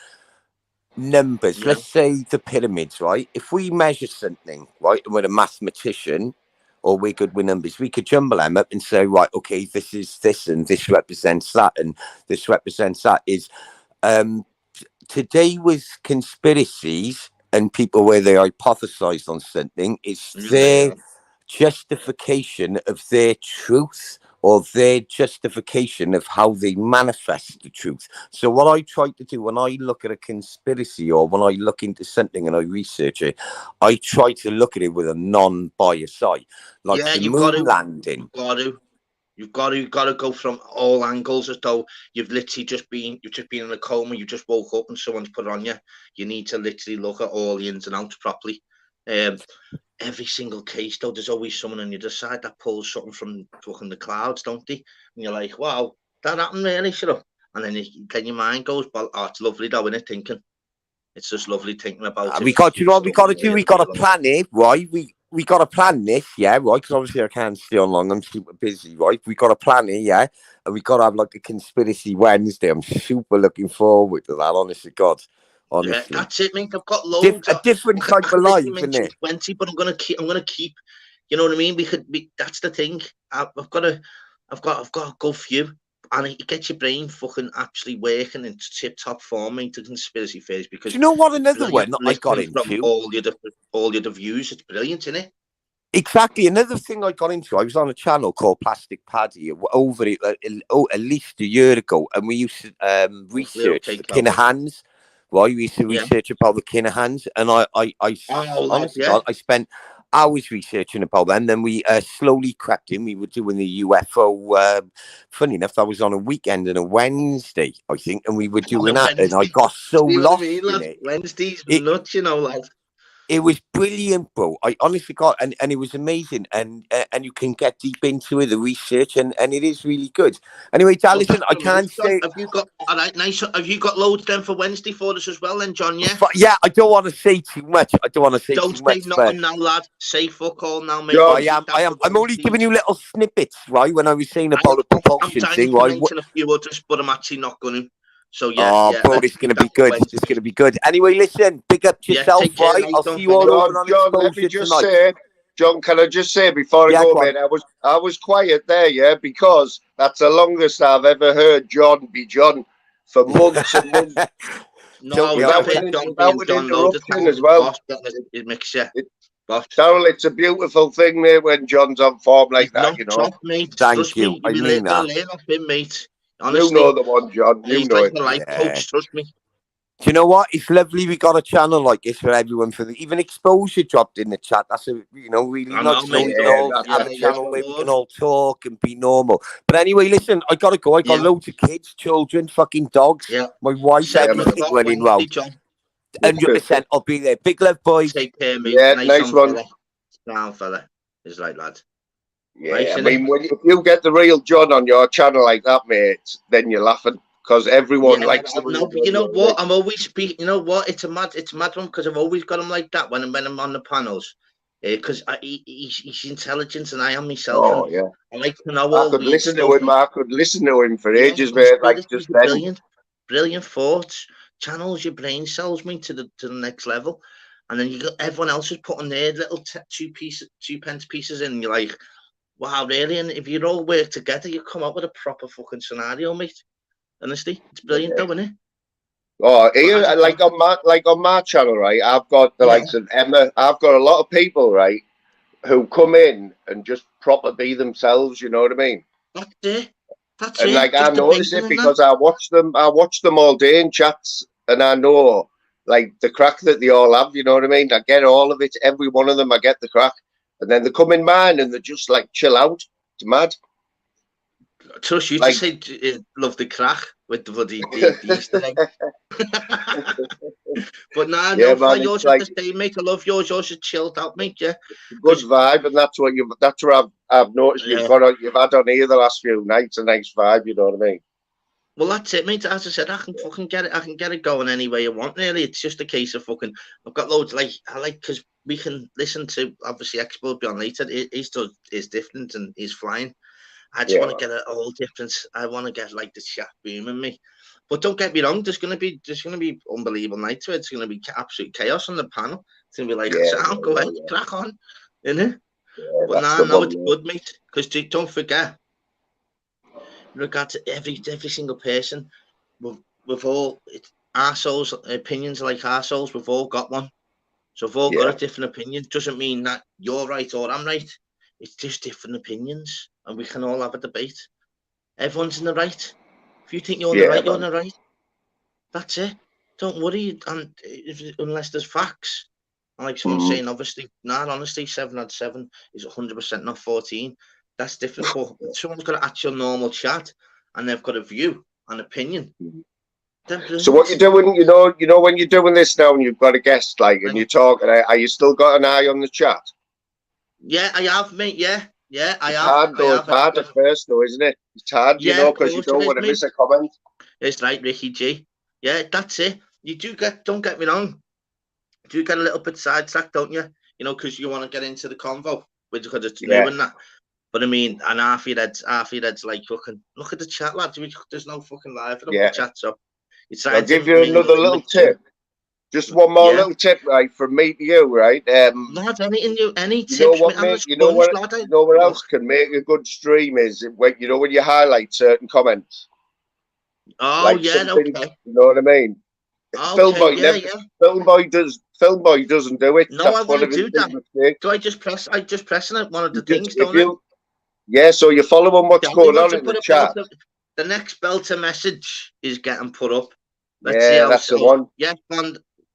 Numbers, yeah, let's say the pyramids, right? If we measure something, right, and we're a mathematician or we're good with numbers, we could jumble them up and say, right, okay, this is this and this represents that and this represents that. Is um today with conspiracies and people where they hypothesize on something, it's yeah, their yeah. justification of their truth or their justification of how they manifest the truth. So what I try to do when I look at a conspiracy or when I look into something and I research it, I try to look at it with a non-biased eye, like Yeah, the you've got moon to. landing. You've got to. You've got to go from all angles as though you've just been in a coma. You just woke up and someone's put it on you. You need to literally look at all the ins and outs properly. Um, every single case though, there's always someone on the other side that pulls something from fucking the clouds, don't they? And you're like, wow, that happened really, shut up. And then your mind goes, well, oh, it's lovely though, isn't it? Thinking it's just lovely thinking about We if got, you know it's what we so got to do? weird We and got to real. plan it, right? We got to plan this, yeah, right? Because obviously I can't stay on long. I'm super busy, right? We got to plan it, yeah, and we got to have like a conspiracy Wednesday. I'm super looking forward to that. Honestly, God, Yeah, honestly, that's it, mate. I've got loads. A different I type of could life, literally isn't mention it? 20, but I'm gonna keep. You know what I mean? That's the thing. I've got to. I've got a good few, and it gets your brain fucking actually working in tip top form, mate. The conspiracy phase Do because you know what? it's Another one brilliant that I got listening from into. all the other views. It's brilliant, isn't it? Exactly. Another thing I got into, I was on a channel called Plastic Paddy over it at least a year ago, and we used to Hopefully, it'll research the take off. Kinahans. Right, we used to Yeah. research about the Kinahans, and Oh, lad, honestly, yeah. God, I spent hours researching about them. Then we slowly crept in. We were doing the UFO. Funny enough, that was on a weekend and a Wednesday, I think, and we were On a doing that, and I Wednesday. got so See what I lost mean, in lad? it. Wednesday's It nuts, lad. it was brilliant, bro. I honestly got, and it was amazing, and you can get deep into it, the research, and it is really good. Anyway, Dad, Well, listen, that's I the move, can't John. say. Have you got all right? Nice. Have you got loads then for Wednesday for us as well, then, John? Yeah. Yeah, I don't want to say too much. I don't want to say Don't too say much, but nothing now, lad. Say fuck all now, mate. We'll John, keep that for I'm only Wednesday. giving you little snippets, right? When I was saying I, about the I'm propulsion trying thing, to right? mention a few others, but I'm actually not going to. So yeah, Oh, yeah. bro, Let's this is keep gonna that be for good. This is Wednesday. gonna be good. Anyway, listen, big up to Yeah. yourself, Take care, right? nice I'll one, see you all fella. over John, on John, let me exposure just tonight. say, John, can I just say before I Yeah, go, go on. mate, I was quiet there, yeah, because that's the longest I've ever heard John be John for months and months No, Yeah, I've without heard an, John without being an John loads of interruption times. as It's well. boss, it makes you It, boss. Daryl, it's a beautiful thing, mate, when John's on form He's like that, not you know. top, mate. thank Trust you. me, I you'll be mean gonna that. learn off him, mate. You know Honestly, the one, John. You he's know like it. a life Yeah. coach. Trust me. Do you know what? It's lovely we got a channel like this for everyone. Even exposure dropped in the chat. That's really I know, nice. mate. We It can does. Yeah, all that's have Yeah, a yeah, channel it where we can does. all talk and be normal. But anyway, listen, I gotta go. I got Yeah, loads of kids, children, fucking dogs, yeah. my wife, yeah, 7 man. everything o'clock running Wednesday, round. John. 100%. I'll be there. Big love, boys. Take care, mate. Yeah, Nice nice on, one. fella. Down, fella. Is right, lad. Right, Yeah, I innit? mean, if you get the real John on your channel like that, mate, then you're laughing because everyone Yeah, likes the real no, but John. you know You know what I mean? what? I'm always you know what? It's a mad one because I've always got him like that when I'm on the panels. Because he's intelligent and I am myself, and Oh yeah, I like to know I all could weird listen to stuff. him. I could listen to him for Yeah, ages, he's mate. Like brilliant. just He's then. brilliant. Brilliant thoughts, channels your brain cells, me to the next level, and then you got everyone else is putting their little two pence pieces in. And you're like, wow, really? And if you all work together, you come up with a proper fucking scenario, mate. Honestly, it's brilliant, though, isn't it? Oh, But here, as I like on my channel, right? I've got the yeah, likes of Emma. I've got a lot of people, right, who come in and just proper be themselves. You know what I mean? that's it. That's And like it. I Just notice debating it and that. because I watch them. I watch them all day in chats, and I know like the crack that they all have. You know what I mean? I get all of it. Every one of them, I get the crack. And then they come in mine, and they just like chill out. It's mad. Trust you to Like, say love the crack with the bloody the Easter egg. But nah, yeah, no, fly man. It's yours is like the same, mate. I love yours. Yours is chilled out, mate. Yeah, a good because vibe, and that's what you. That's what I've noticed. You've yeah. got. You've had on here the last few nights a nice vibe. You know what I mean? Well, that's it, mate. As I said, I can fucking get it. I can get it going any way you want. Really, it's just a case of fucking. I've got loads like I like because we can listen to obviously Expo Beyond later. He's does is different and he's flying. I just Yeah, want to get a whole difference. I want to get like the chat booming me. But don't get me wrong. There's gonna be unbelievable nights where it's gonna be absolute chaos on the panel. It's gonna be like yeah, sound go ahead, yeah. crack on, innit? Yeah, But that's nah, the no, one. it's Yeah. good, mate. Because don't forget, in regard to every single person, we've all assholes opinions are like assholes. We've all got one, so we've all got a Yeah. different opinion. Doesn't mean that you're right or I'm right. It's just different opinions, and we can all have a debate. Everyone's in the right. If you think you're in the Yeah, right, you're in man. the right. That's it. Don't worry, and unless there's facts. And like someone's Mm. saying, obviously, not honestly, 7 out of 7 is 100% not 14. That's different. But if someone's got an actual normal chat and they've got a view, an opinion, then So what brilliant. you're doing, when you're doing this now and you've got a guest, like, and you're talking, are you still got an eye on the chat? Yeah, I have, mate. Yeah, yeah, I It's have. hard I though. It's have. hard at first though, isn't it? It's hard, Yeah, of because you course it don't is, want to mate. miss a comment. It's right, Ricky G. Yeah, that's it. You don't get me wrong. You do get a little bit sidetracked, don't you? Because you want to get into the convo, because it's new Yeah, and that. But I mean, and half your head's like, look at the chat, lads. There's no fucking live up the yeah. chat, so it's I'll trying to give you another little mix in. tip. Just one more Yeah, little tip, right, from me to you, right? lad, any You know tips, mate? what, I'm a mate? sponge, lad. You know what Look, else can make a good stream is when you highlight certain comments, oh like yeah, something. okay, You know what I mean? okay, yeah, yeah. Filmboy doesn't do it. No, I That's one won't of his do big that. mistakes. So I just pressing it one of the You just things, if don't I? you Yeah, so you're following what's Tell me going what on to in the put a chat. the next belter message is getting put up. Let's see Yeah, how that's the one. yeah,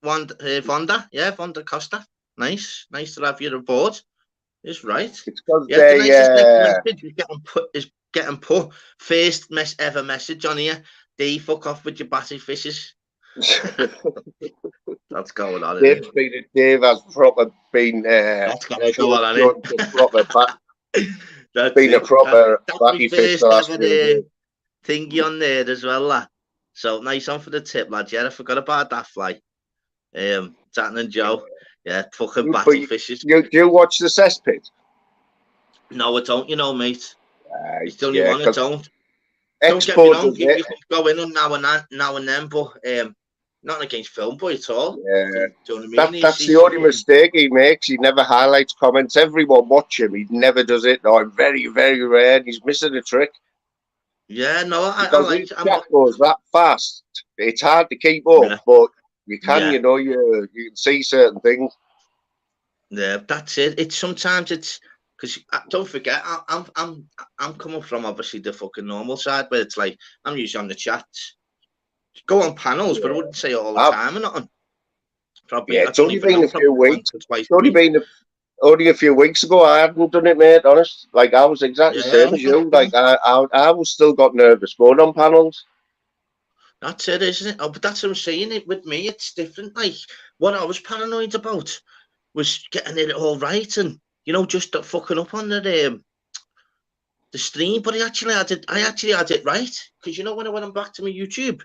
Vonda, yeah, Vonda Costa. Nice to have you aboard. Is right. It's because Yeah, the they nicest next message is getting put. First ever message on here. They fuck off with your batty fishes. That's going on, isn't it? Dave has proper been That's gotta go shown on, isn't shown to proper back it? That's been a it. proper That's my batty fish the first last ever few days. thingy on there as well, lad. So nice one for the tip, lad. Yeah, I forgot about that fly. Tatton and Joe. Yeah, fucking But batty fishes. do you watch the cesspit? No, I don't, mate. It's the only Yeah, one I because don't. Don't get me Expo wrong, does you it. can go in on now and then, but not against Film Boy at all. Yeah. Do you know what I mean? That's the only mistake he makes. He never highlights comments. Everyone watch him. He never does it. No, very, very rare. He's missing a trick. yeah, no, I Because like. his chat goes that fast. It's hard to keep up, Yeah, but you can, yeah, you can see certain things. yeah. That's it. It's sometimes it's because don't forget, I'm coming from obviously the fucking normal side, where it's like I'm usually on the chats, go on panels, but I Yeah, wouldn't say all the I've, time or nothing. yeah. Probably I It's don't only even been know, a few probably once weeks. or twice It's a only week. been only a few weeks ago. I hadn't done it, mate. Honest, like I was exactly the Yeah, same as you. Like I was still got nervous going on panels. that's it, isn't it? Oh, but that's what I'm saying. It with me, it's different. Like what I was paranoid about was getting it all right, and just fucking up on the the stream, but I actually had it right, because you know when I went back to my YouTube,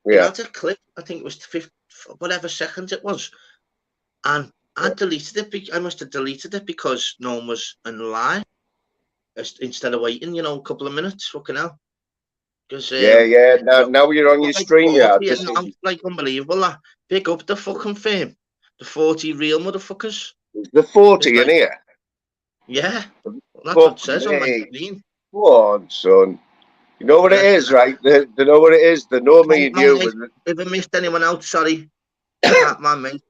it Yeah. had a clip. I think it was 50, whatever seconds it was, and I deleted it. I must have deleted it because no one was in line. Instead of waiting, a couple of minutes, fucking hell. Because Yeah. Now you're on your like stream, yeah. 40 and I'm like unbelievable. That pick up the fucking fame, the 40 real motherfuckers. The 40 like, in here. Yeah, that's what it says on my Me. screen. Come on, son. You know what it is, right? They know what it is. They know me and you. Mate, if I missed anyone out, sorry. My mate.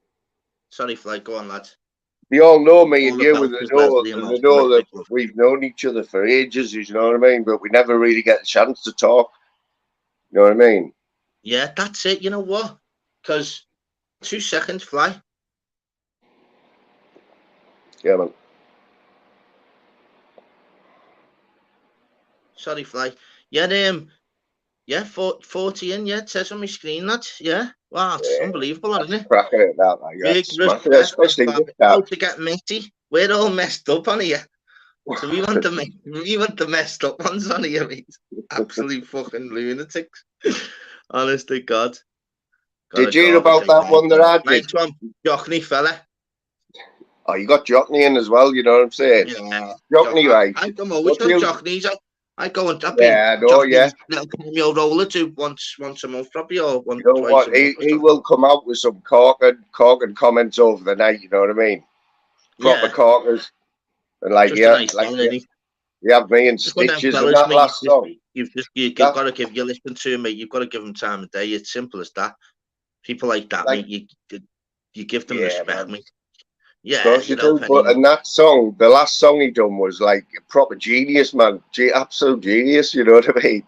Sorry, Fly. Go on, lad. They all know me All and the you, and Belters, Leslie and they Malcolm, know that big love. we've known each other for ages, you know what I mean? But we never really get a chance to talk. You know what I mean? Yeah, that's it. You know what? Because 2 seconds, Fly. Yeah, man. Sorry, Fly. Yeah, yeah, 40 in. Yeah, it says on my screen, lad. Yeah. Wow, it's unbelievable, isn't it? Cracker at that, like Big that's massive, respect. especially with How that. to get messy? We're all messed up on here. So we want the messed up ones on here, mate. Absolute fucking lunatics. Honest to God. Got a Did you hear garbage about like that one that I did? Nice one, Jockney fella. Oh, you got Jockney in as well, you know what I'm saying? Yeah. Jockney, right? I'm always What do on you... Jockneys. I go and I've been Yeah, I know, yeah. Jockney's little cameo roller too once a month, probably, or You know twice a what? month. He will come out with some corking comments over the night, you know what I mean? Proper Yeah. corkers. And like, Just a yeah, nice like, fella, yeah, isn't he? you have me in Just one of them stitches and fellas, that mate. last song. You've got to give, you listen to him, mate. You've got to give him time of day. It's simple as that. People like that, Like, mate. You give them yeah, respect, man. mate. Of Yeah, course you do. But in that song, the last song he done was like a proper genius, man. Absolute genius, you know what I mean?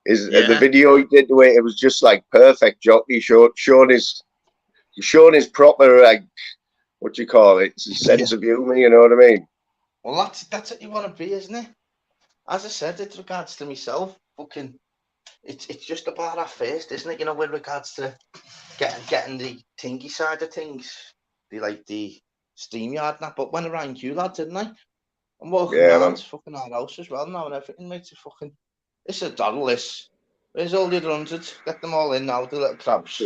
And the Yeah, video he did the way it was just like perfect. Jockey showing his proper, like, what do you call it? It's a sense of humor, you know what I mean? well, that's what you want to be, isn't it? As I said, with regards to myself, fucking, it's just about that first, isn't it? With regards to getting the tingy side of things, the steam yard and that. But went around you, lad, didn't I? I'm walking Yeah, around man. fucking our house as well now and everything, mate. It's a doddle, this. Where's all the other 100? Get them all in now, the little crabs.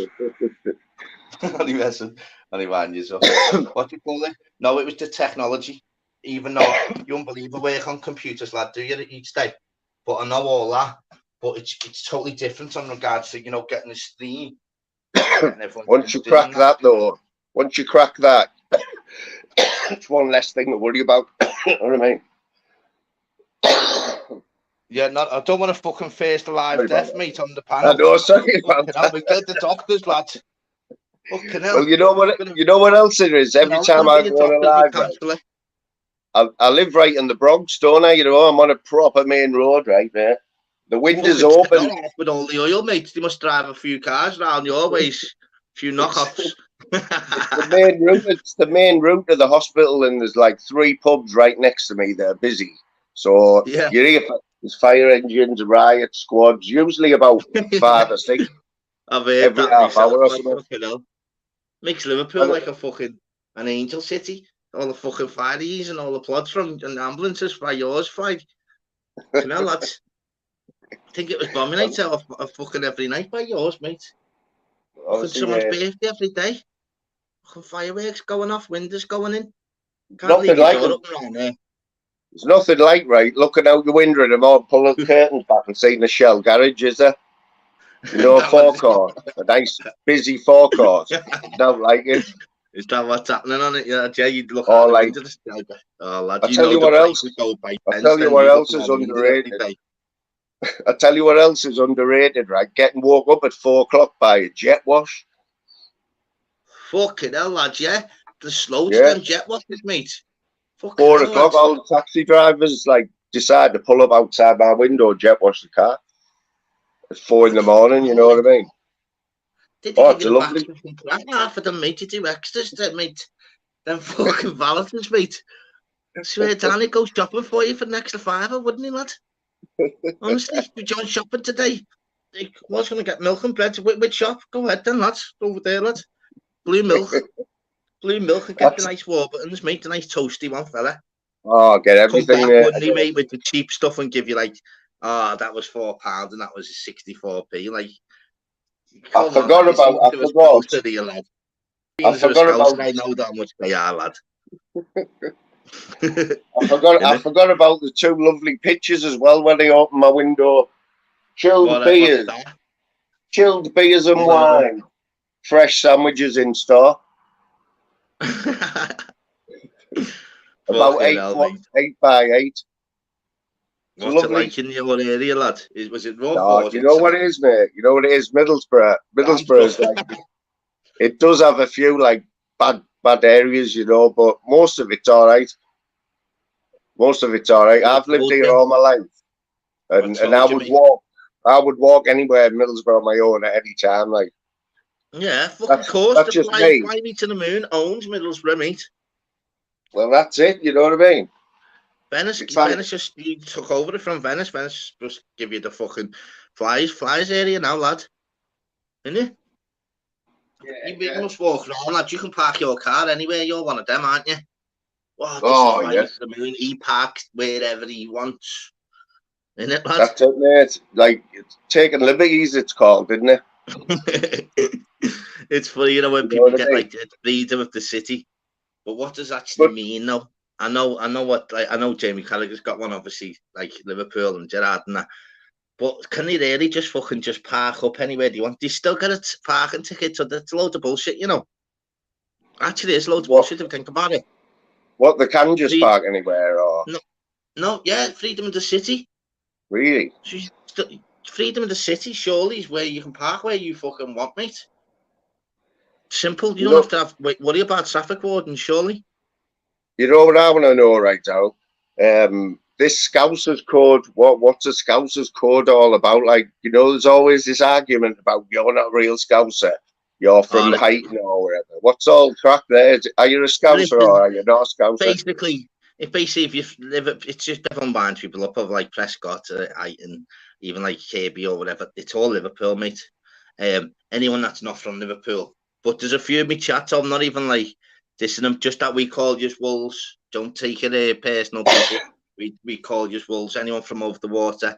Only messing. Only mind you, so. What do you call it? No, it was the technology. Even though you don't believe I work on computers, lad, do you, each day? But I know all that. But it's totally different on regards to, getting the stream. Once you crack that, though, once you crack that, it's one less thing to worry about. You know what I mean? Yeah, I don't want to fucking face the live death, mate, on the panel. I know, sorry about that. We get the doctors, lad. Fucking hell. Well, you know what else there is? Every time I go on a live, right, I live right in the Bronx, don't I? I'm on a proper main road right there. The windows open. With all the oil, mate. You must drive a few cars round your ways. A few knockoffs. It's the main route to the hospital, and there's like 3 pubs right next to me that are busy. So yeah, you hear there's fire engines, riot squads, usually about 5 or 6. I've heard every that half myself. hour or something. Makes Liverpool like an angel city. All the fucking fireys and all the plots from and ambulances by yours, fight. You know, lads. I think it was bombing night of fucking every night by yours, mate. Fucking someone's birthday every day. Fucking fireworks going off, windows going in. Can't leave your door open around there. There's nothing like, right, looking out the window and them all pulling the curtains back and seeing the Shell garage, is there? Forecourt. A nice, busy forecourt. Don't like it. Is that what's happening on it? Yeah, you'd look out the window. Lad, I tell you what else. I tell you what else is underrated. I tell you what else is underrated, right? Getting woke up at 4 o'clock by a jet wash. Fucking hell, lad, yeah. The slow them jet washes, mate. Fucking 4 o'clock, all the taxi drivers decide to pull up outside my window and jet wash the car. At 4 in the morning, you know what I mean? Did they give you the lovely back half of them, mate? You do extras, mate. Them fucking valentines, mate. I swear Danny go shopping for you for an extra £5, wouldn't he, lad? Honestly, we John shopping today. I was going to get milk and bread. Which shop? Go ahead then, lads. Over there, lad. Blue milk. Blue milk and get the nice Warburtons, mate. The nice toasty one, fella. Oh, get Come everything, back mate. Monday, mate, with the cheap stuff and give you like, that was £4 and that was 64p. Like, I come on, lad. forgot You're about. speaking I to a forgot. scouser, here, lad. I Speaking to a forgot about. scouser, I know that much they are, lad. I forgot. I Innit? forgot about the two lovely pictures as well when I opened my window. What's that? Chilled beers and You got it on. wine, fresh sandwiches in store. About Fucking hell, mate. 8 by 8. It's What's it lovely. like in your area, lad? Was it rough No, or was you it know what soft? it is, mate. You know what it is. Middlesbrough. Sounds Middlesbrough is rough. like it does have a few like bad areas, you know, but most of it's all right. Most of it's all right. What I've lived told here you? all my life, What and I told you, would mate? walk. I would walk anywhere in Middlesbrough on my own at any time. Like Yeah, fucking course. that's The just me. fly me to the moon owns Middlesbrough, mate. Well, that's it. You know what I mean? Venice, It's like Venice just you took over it from Venice. Venice just give you the fucking flies area now, lad. Isn't it? You must walk around, lad. You can park your car anywhere. You're one of them, aren't you? Wow, this is oh fly me yes, to the moon. He parks wherever he wants. Isn't it, lad? that's it, mate. Like it's taking liberties, it's called, isn't it? It's funny, when You know people what I get mean? like the freedom of the city. But what does actually But mean, though? I know what, like, I know Jamie Carragher's got one, obviously, like Liverpool and Gerrard and that. But can they really just fucking just park up anywhere they want? They still get a parking ticket, so that's a load of bullshit, Actually, it's loads of what bullshit if you think about it. they can just Free, park anywhere, or no, no, yeah, freedom of the city. really? So freedom of the city, surely, is where you can park where you fucking want, mate. Simple. You You don't have know, to worry about traffic wardens, surely. you know what I want to know right now? This Scousers code. What's a Scousers code all about? Like, there's always this argument about you're not a real Scouser. You're Or from Highton or wherever. What's all crack there? Are you a Scouser or are you not a Scouser? basically, if you live, it's just everyone binds people up of like Prescott, Aiton, even like Kirby or whatever. It's all Liverpool, mate. Anyone that's not from Liverpool, but there's a few of me chats. I'm not even like dissing them. Just that we call you Wolves. Don't take it personal, people. We call you Wolves. Anyone from over the water,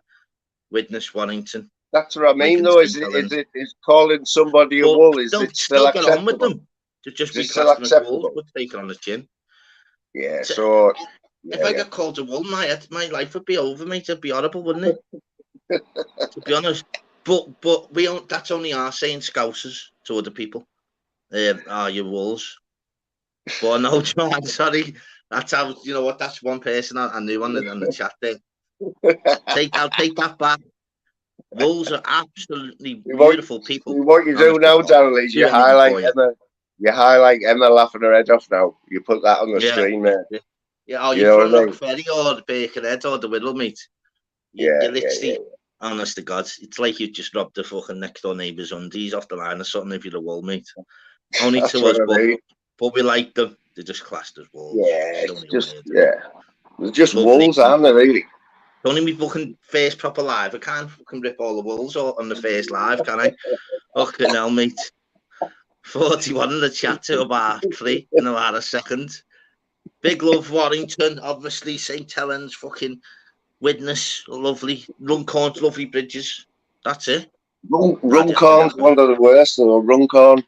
Widnes, Warrington, That's what I mean, Lincoln, though. St Helens. Is calling somebody a But wool? Is don't it still still get on with acceptable? them. To just Is it be still classed them as Wolves, acceptable? but take it on the chin. Yeah. So, So if yeah, I yeah. got called a wool, my life would be over, mate. It'd be horrible, wouldn't it? To be honest. But we don't. That's only our saying Scousers to other people. Are you wolves? But no, Joe, I'm sorry. That's how, you know what? That's one person I knew on the chat there. I'll take that back. Wolves are absolutely What, beautiful people. what you do Honest to now, God, Daryl, is do anything for you. You highlight Emma laughing her head off now. You put that on the Yeah, screen, mate. yeah. Oh, You you're know what from I Rock mean? Ferry or the Birkenhead or the Whittle, mate. Yeah, You yeah, yeah. literally, honest to God, it's like you just robbed the fucking next door neighbour's undies off the line or something if you're a wool, mate. Only That's to what us, I mean. but we like them. They're just classed as wolves. Yeah, It's the it's only just, word. yeah. They're just Lovely wolves, aren't they, people. really? Only me fucking first proper live. I can't fucking rip all the wolves out on the first live, can I? Fucking hell, mate. 41 in the chat to about 3 in about a second. Big love, Warrington, obviously. St. Helens, fucking Widnes, lovely. Runcorn's lovely bridges. That's it. I'd forget Runcorn's one. one of the worst, though. Runcorn.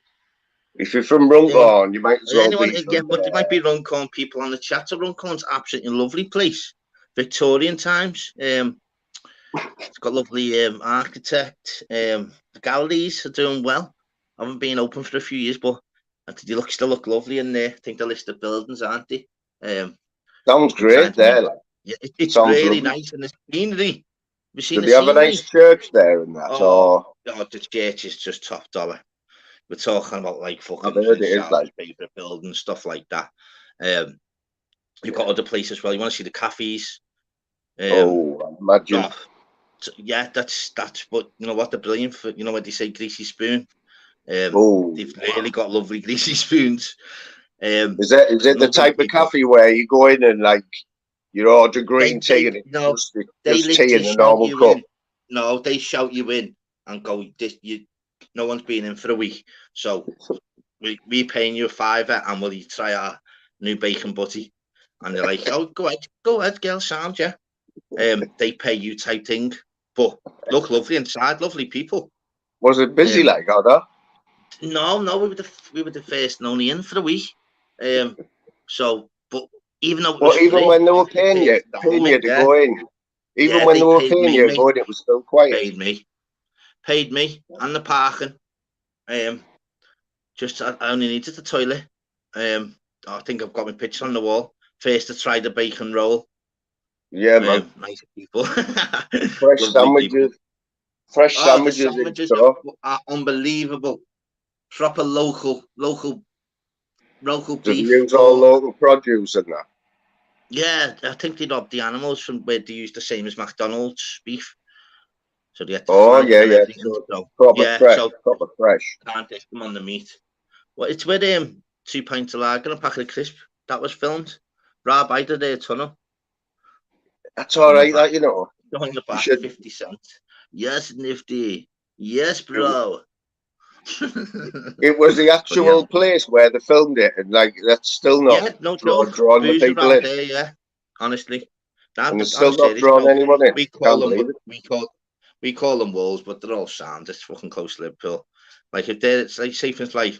If you're from Yeah. Runcorn, you might as well Anyone, be yeah, from but there might be Runcorn people on the chat. So Runcorn's absolutely lovely place. Victorian times. It's got lovely architect. The galleries are doing well. I haven't been open for a few years, but they still look lovely in there. I think the list of buildings, aren't they? Sounds Been trying great to make. there. Like. Yeah, it's Sounds really lovely. nice and the scenery. Have you Do seen the they have a scenery? nice church there and that? Oh, Or the church is just top dollar. We're talking about like I've fucking heard Prince it is Charles' like, favourite building, stuff like that. You've got yeah. other places as well. You want to see the cafes. Oh, imagine. Oh, yeah, that's but you know what, they're brilliant for, what they say, greasy spoon. Oh, They've really got lovely greasy spoons. is it the Lovely type of people. cafe where you go in and like you order green tea They and it's no, they just tea literally in a shout normal you cup? in. No, they shout you in and go, no one's been in for a week, so we paying you a fiver and will you try our new bacon butty? and they're like, "Oh, go ahead, girl, sound, yeah." They pay you type thing, but look lovely inside, lovely people. Was it busy like or not? No, we were the first and only in for a week. So, but even though it was But even free, when they were they paid paying you to yeah, go in, even yeah, when they they were paid paying me, you to mate, go in, it was still quiet. paid me, and the parking. Just I only needed the toilet. I think I've got my picture on the wall. First to try the bacon roll. Yeah, man. Nice people, Fresh lovely people. sandwiches, fresh Oh, the sandwiches in sandwiches store. are unbelievable. Proper local Did beef, you use all pork. local produce and that? Yeah, I think they robbed the animals from where they used the same as McDonald's beef. So they had to Oh, flank yeah, and yeah. everything. So So proper yeah, fresh, so proper fresh. can't dish them on the meat. Well, it's with 2 pints of lager and a packet of crisp. That was filmed right by the tunnel. That's all On the right, back, that, you know. on the You back, should. 50 cents. Yes, nifty. Yes, It, bro. it was the But yeah, actual place where they filmed it, and like that's still not yeah, no joke. drawn the Booze people around in, there, yeah. Honestly, and it's I'm still not serious. drawn No, anyone in. we call Can't them believe it. we call them wolves, but they're all sound. It's fucking close to Liverpool. Like if they're, it's like say things like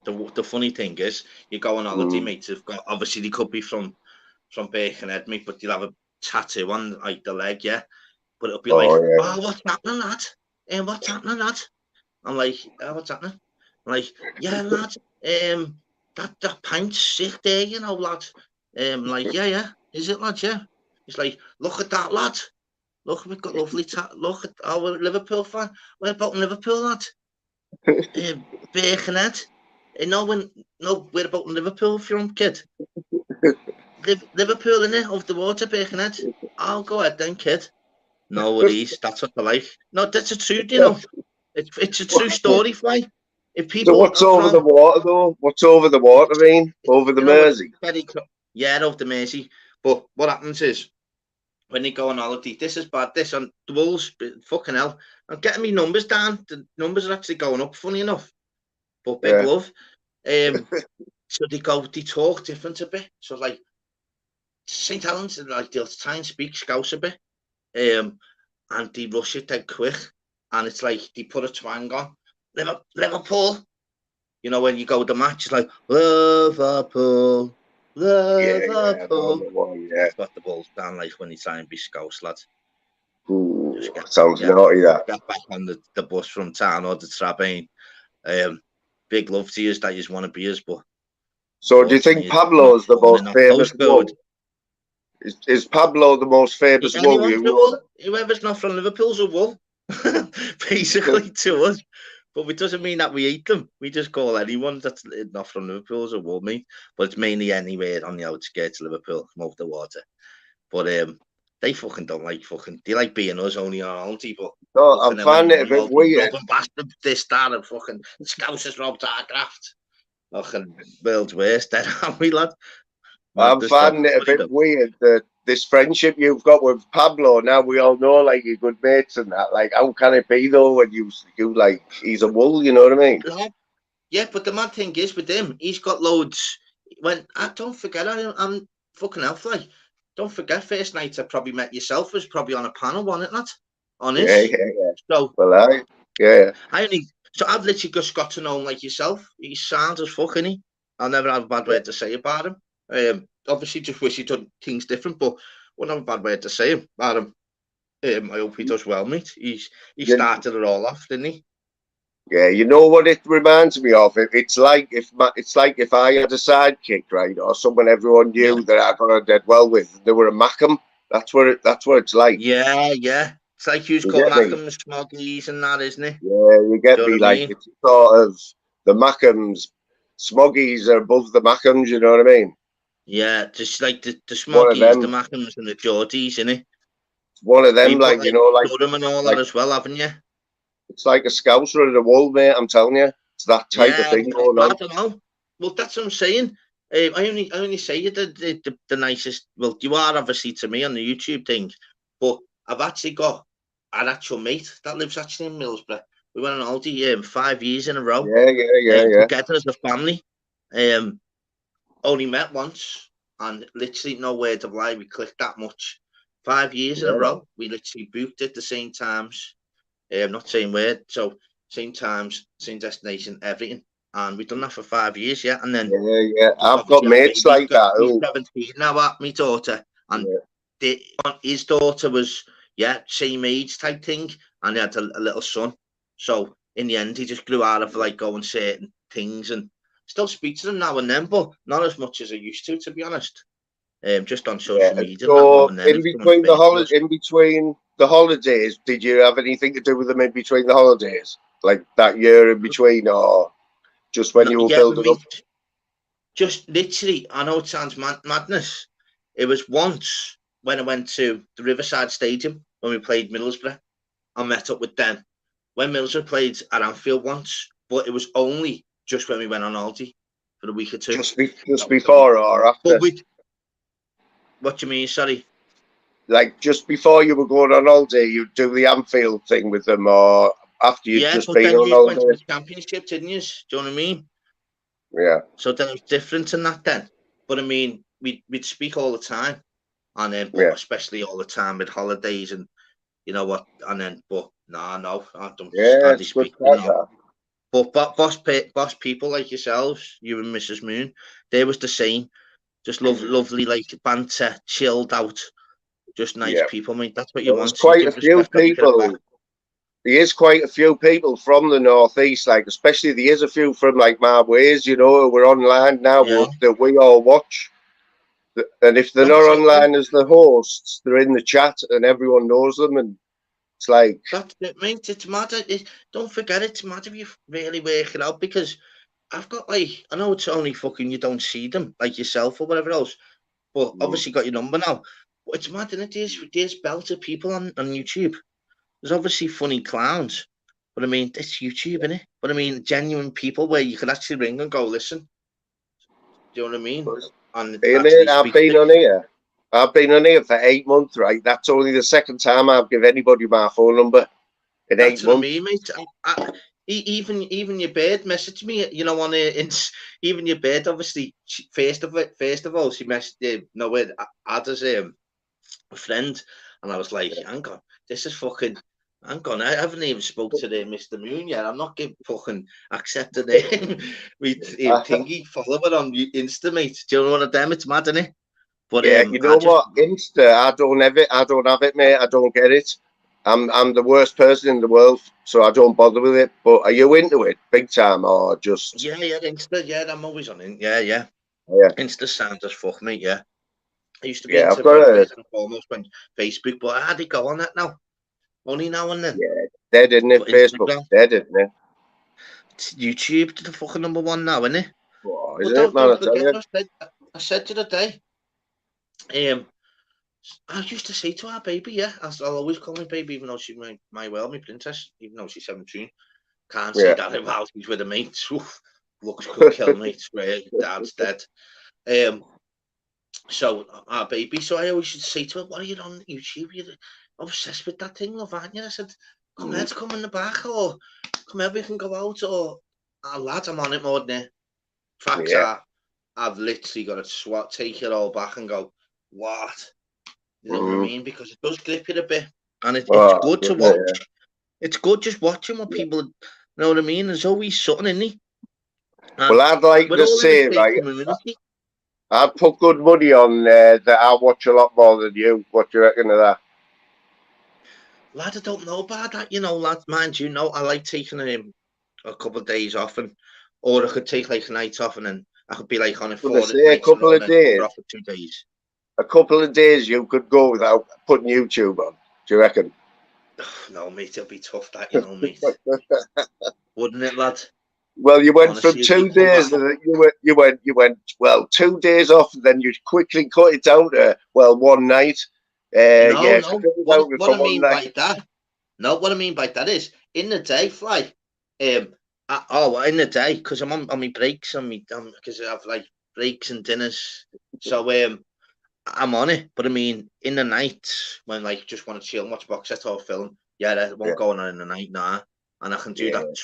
the funny thing is, you go on holiday, Mm. mates have got obviously they could be from Birkenhead, mate, but they'll have a tattoo on like the leg, yeah. But it'll be like, Oh yeah. oh, what's happening, lad? And what's happening, lad? I'm like, oh, what's happening? I'm like, yeah, lad. That pint's sick there, you know, lad. Like, yeah. Is it, lad? Yeah. He's like, look at that, lad. Look, we've got lovely look at our Liverpool fan. Where about Liverpool, lad? Birkenhead. No, we're about Liverpool from kid. Liverpool in it, of the water, Birkenhead. I'll go ahead then, kid. No worries, that's what I like. No, that's a true, you know. It's a true story, Fly. If So people what's are over the from, water though? What's over the water, I mean? Over the you know, it's Mersey? very, yeah, over the Mersey. But what happens is, when they go on holiday, this is bad, this on the Wolves, fucking hell. I'm getting me numbers down. The numbers are actually going up, funny enough. But big Yeah. love. So they talk different a bit. So like St. Helens, like they'll try and speak Scouse a bit. And they rush it dead quick. And it's like they put a twang on. Liverpool. You know, when you go to the match, it's like Liverpool, Yeah, I know Liverpool. the one, yeah. That's what the Bulls sound like when they try and be Scouse, lads. Ooh, Just sounds naughty, that. get back on the bus from town or the train. Big love to you that you want to be us, but So do you think unfortunately, it's not Pablo's the falling in most that famous postcode. Wool? Is Pablo the most famous Wool Anyone's you a know? wool. Whoever's not from Liverpool's a wool, basically to us. But it doesn't mean that we hate them. We just call anyone that's not from Liverpool as a wool, mate. But it's mainly anywhere on the outskirts of Liverpool, from over the water. But they fucking don't like fucking. They like being us only on holiday, but No, I'm fucking hell, when finding we're it on a bit holiday, weird. robbing bastard. They started fucking Scousers robbed our graft. Fucking world's worst, then, aren't we, lad? I'm Madness, though. finding it a Funny bit though. weird that this friendship you've got with Pablo, now we all know like you're good mates and that. Like, how can it be though when you like he's a Wool, you know what I mean? Yeah, but the mad thing is with him, he's got loads. When I don't forget, I'm fucking healthy. Don't forget, first night I probably met yourself was probably on a panel, wasn't it? Not Yeah, honest. yeah. So Well, yeah. I've literally just got to know him like yourself. He sounds as fucking he. I'll never have a bad word to say about him. Obviously, just wish he'd done things different, but wouldn't have a bad word to say about him. I hope he does well, mate. He You, started it all off, didn't he? yeah, you know what it reminds me of? It's like if I had a sidekick, right, or someone everyone Yeah. knew that I got on dead well with. They were a Mackem. That's what it's like. Yeah. It's like you You call get me? Mackham Smoggies and that, isn't it? Yeah, you get Do you know me. what I Like mean? it's sort of the Mackems, Smoggies are above the Mackems. You know what I mean? Yeah, just like the One of Smoggies, the them. Mackhams and the Geordies, innit? One of But them. you put Like like like Durham and all that like as well, haven't you? it's like a Scouser and a Wool, mate. I'm telling you, it's that type of Yeah, thing going I on. don't know. Well, that's what I'm saying. I only say you're the nicest. Well, you are obviously to me on the YouTube thing, but I've actually got an actual mate that lives actually in Middlesbrough. We went on holiday 5 years in a row, Yeah. together as a family. Only met once. and literally no word of lie, we clicked that much. 5 years in a Yeah. row, we literally booked at the same times. Not same word, so same times, same destination, everything. And we've done that for 5 years, yeah. And then Yeah. just I've got obviously our mates baby's like got that he's who, 17 now, my daughter, and yeah, his daughter was same age type thing, and he had a little son. So in the end, he just grew out of like going certain things, and still speak to them now and then, but not as much as I used to be honest. Just on yeah. social media and that now So and then if someone's in between the holidays, did you have anything to do with them in between the holidays, like that year in between, or just when no, you were yeah, we building up? mean just literally. I know it sounds madness. It was once when I went to the Riverside Stadium when we played Middlesbrough. I met up with them when Middlesbrough played at Anfield once, but it was only just when we went on holiday for a week or two. Just That was only. before or But after? what do you mean? Sorry. Like just before you were going on holiday, you'd do the Anfield thing with them, or after you'd Yeah, just but been then on you went to the holiday? championship, didn't you? Do you know what I mean? Yeah, So then it was different in that then. But I mean, we'd speak all the time, and then, but yeah, especially all the time with holidays and you know what, and then, but nah, no, I don't yeah. hardly It's good speak to them crack, now. that. But boss people like yourselves, you and Mrs. Moon, they was the same. Just lovely, like banter, chilled out, just nice Yeah. people, mate. That's what you Well, there's want. You quite a give few respect, got to get it back. people. There is quite a few people from the northeast, like especially there is a few from like my ways, who we're online now Yeah, that we all watch. And if they're not that's it, mate. online as the hosts, they're in the chat and everyone knows them. And it's like, That's it, mate. It's mad. Don't forget, it's mad if you really work it out because I've got like, I know it's only fucking you don't see them like yourself or whatever else, but obviously got your number now. But it's mad, isn't it? There's belter people on YouTube. There's obviously funny clowns, but I mean, it's YouTube, innit? But I mean, genuine people where you could actually ring and go, listen, do you know what I mean? And in actually it, I've speak to been them. on here. I've been on here for 8 months, right? That's only the second time I've given anybody my phone number in eight That's what I months. mean, mate. Even your bird messaged me, on even your bird, obviously, first of all, she messaged, no, wait, add as a friend, and I was like, hang on, this is fucking. Hang on, I haven't even spoke to the Mr. Moon yet. I'm not getting fucking accepted him. We thingy follower on Insta, mate. Do you know one of them? It's mad, isn't it? But Yeah, you I know just what? Insta, I don't have it. I don't have it, mate. I don't get it. I'm the worst person in the world, so I don't bother with it. But are you into it big time or just? yeah, Insta, yeah, I'm always on it. Yeah. Yeah, Insta sound as fuck, mate. Yeah, I used to be yeah. I've into got like a first and foremost when Facebook, but I hardly go on that now. Only now and then. yeah. Dead, isn't it? But Facebook's Instagram, dead, isn't it? YouTube, the fucking number one now, isn't it? Oh, But isn't it, man? don't I tell forget, you. I said to the day, I used to say to our baby, yeah, I'll always call my baby, even though she's my princess, even though she's 17. Can't say Yeah. that while she's with a mate. Oof, looks could kill me. Swear, dad's dead. Um, so our baby, so I always used to say to her, "What are you on YouTube? You're obsessed with that thing, love, aren't you?" I said, "Come here, come in the back, or come here, we can go out, or lad, I'm on it more than it." Facts Yeah. are, I've literally got to take it all back and go, "What?" You know what I Mm. mean? Because it does grip you a bit, and it's Oh, good to doesn't watch. it? It's good just watching what Yeah. people, you know what I mean? There's always something in it, Well, and I'd like we're to all in the say, same right, community. I'd put good money on that. I watch a lot more than you. What do you reckon of that? Lad, I don't know about that, lad. Mind you, I like taking a couple of days off, or I could take like a night off, and then I could be like on it Well, they four say nights in a row, and then cover off for 2 days. a couple of days you could go without putting YouTube on. Do you reckon? No, mate, it'll be tough, that, mate. Wouldn't it, lad? Well, you went from Honestly, it'd be 2 days. You went. Well, 2 days off, and then you quickly cut it down to one night. no, Yeah, cut no. it What down to what for I one mean night. by that, no, what I mean by that is in the day, fly. In the day, because I'm on my breaks, because I have like breaks and dinners. So I'm on it, but I mean, in the night when like just want to chill and watch a box set or film, yeah, that Yeah, won't go on in the night, nah, and I can do that yeah.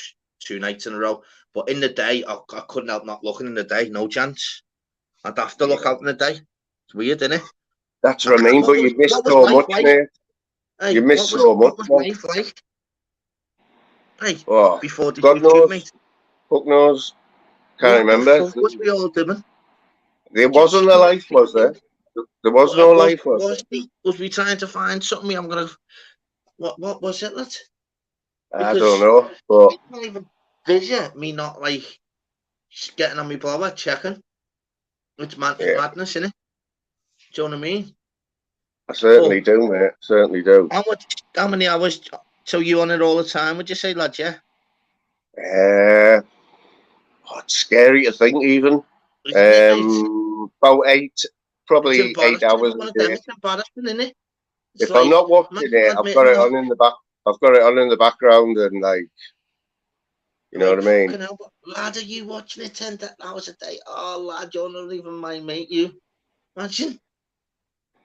2 nights in a row. But in the day, I couldn't help not looking in the day, no chance. I'd have to look Yeah. out in the day. It's weird, isn't it? That's what I mean. But you missed so much, mate. Hey, You missed so much. What was life like? Hey, Oh, before the God YouTube, knows. mate. Fuck knows. Can't What the remember. fuck was we all doing? There wasn't a life, was there? There was no life, was there? Was we trying to find something? I'm gonna. What was it, lad? I don't know, but I can't even vision me not like getting on my blower, checking. It's yeah, madness, isn't it? Do you know what I mean? I certainly do, mate. Certainly do. How many hours? So you on it all the time? Would you say, lad? Yeah. It's scary to think, even. Isn't it, mate? About 8, It's probably 8 embarrassing. hours One a of them. day. It's embarrassing, isn't it? It's If I'm like, not watching it, I've got admitting it that. on in the back. I've got it on in the background, and like, you know Like, what I mean. fucking hell, lad, are you watching it 10 hours a day? Oh, lad, you're not even my mate, you. Imagine.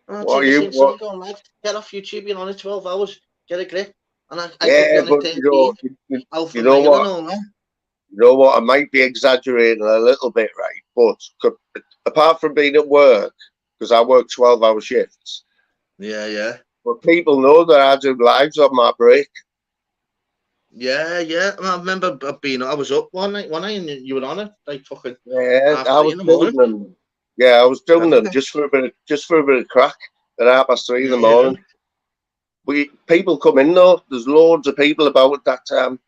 I'll What take are the you? same What? something going, lad. Get off YouTube, you're on it 12 hours. Get a grip. And I could be Yeah, on it but 13. you Alpha know male and what? all that. You know what? I might be exaggerating a little bit, right? But apart from being at work, because I work 12-hour shifts, Yeah. but people know that I do lives on my break. Yeah. I remember I was up one night, and you were on it, like fucking Yeah, half I 3 was in the doing morning. them. Yeah, I was doing them Remember? just for a bit of crack at 3:30 in the Yeah. morning. People come in though. There's loads of people about at that time.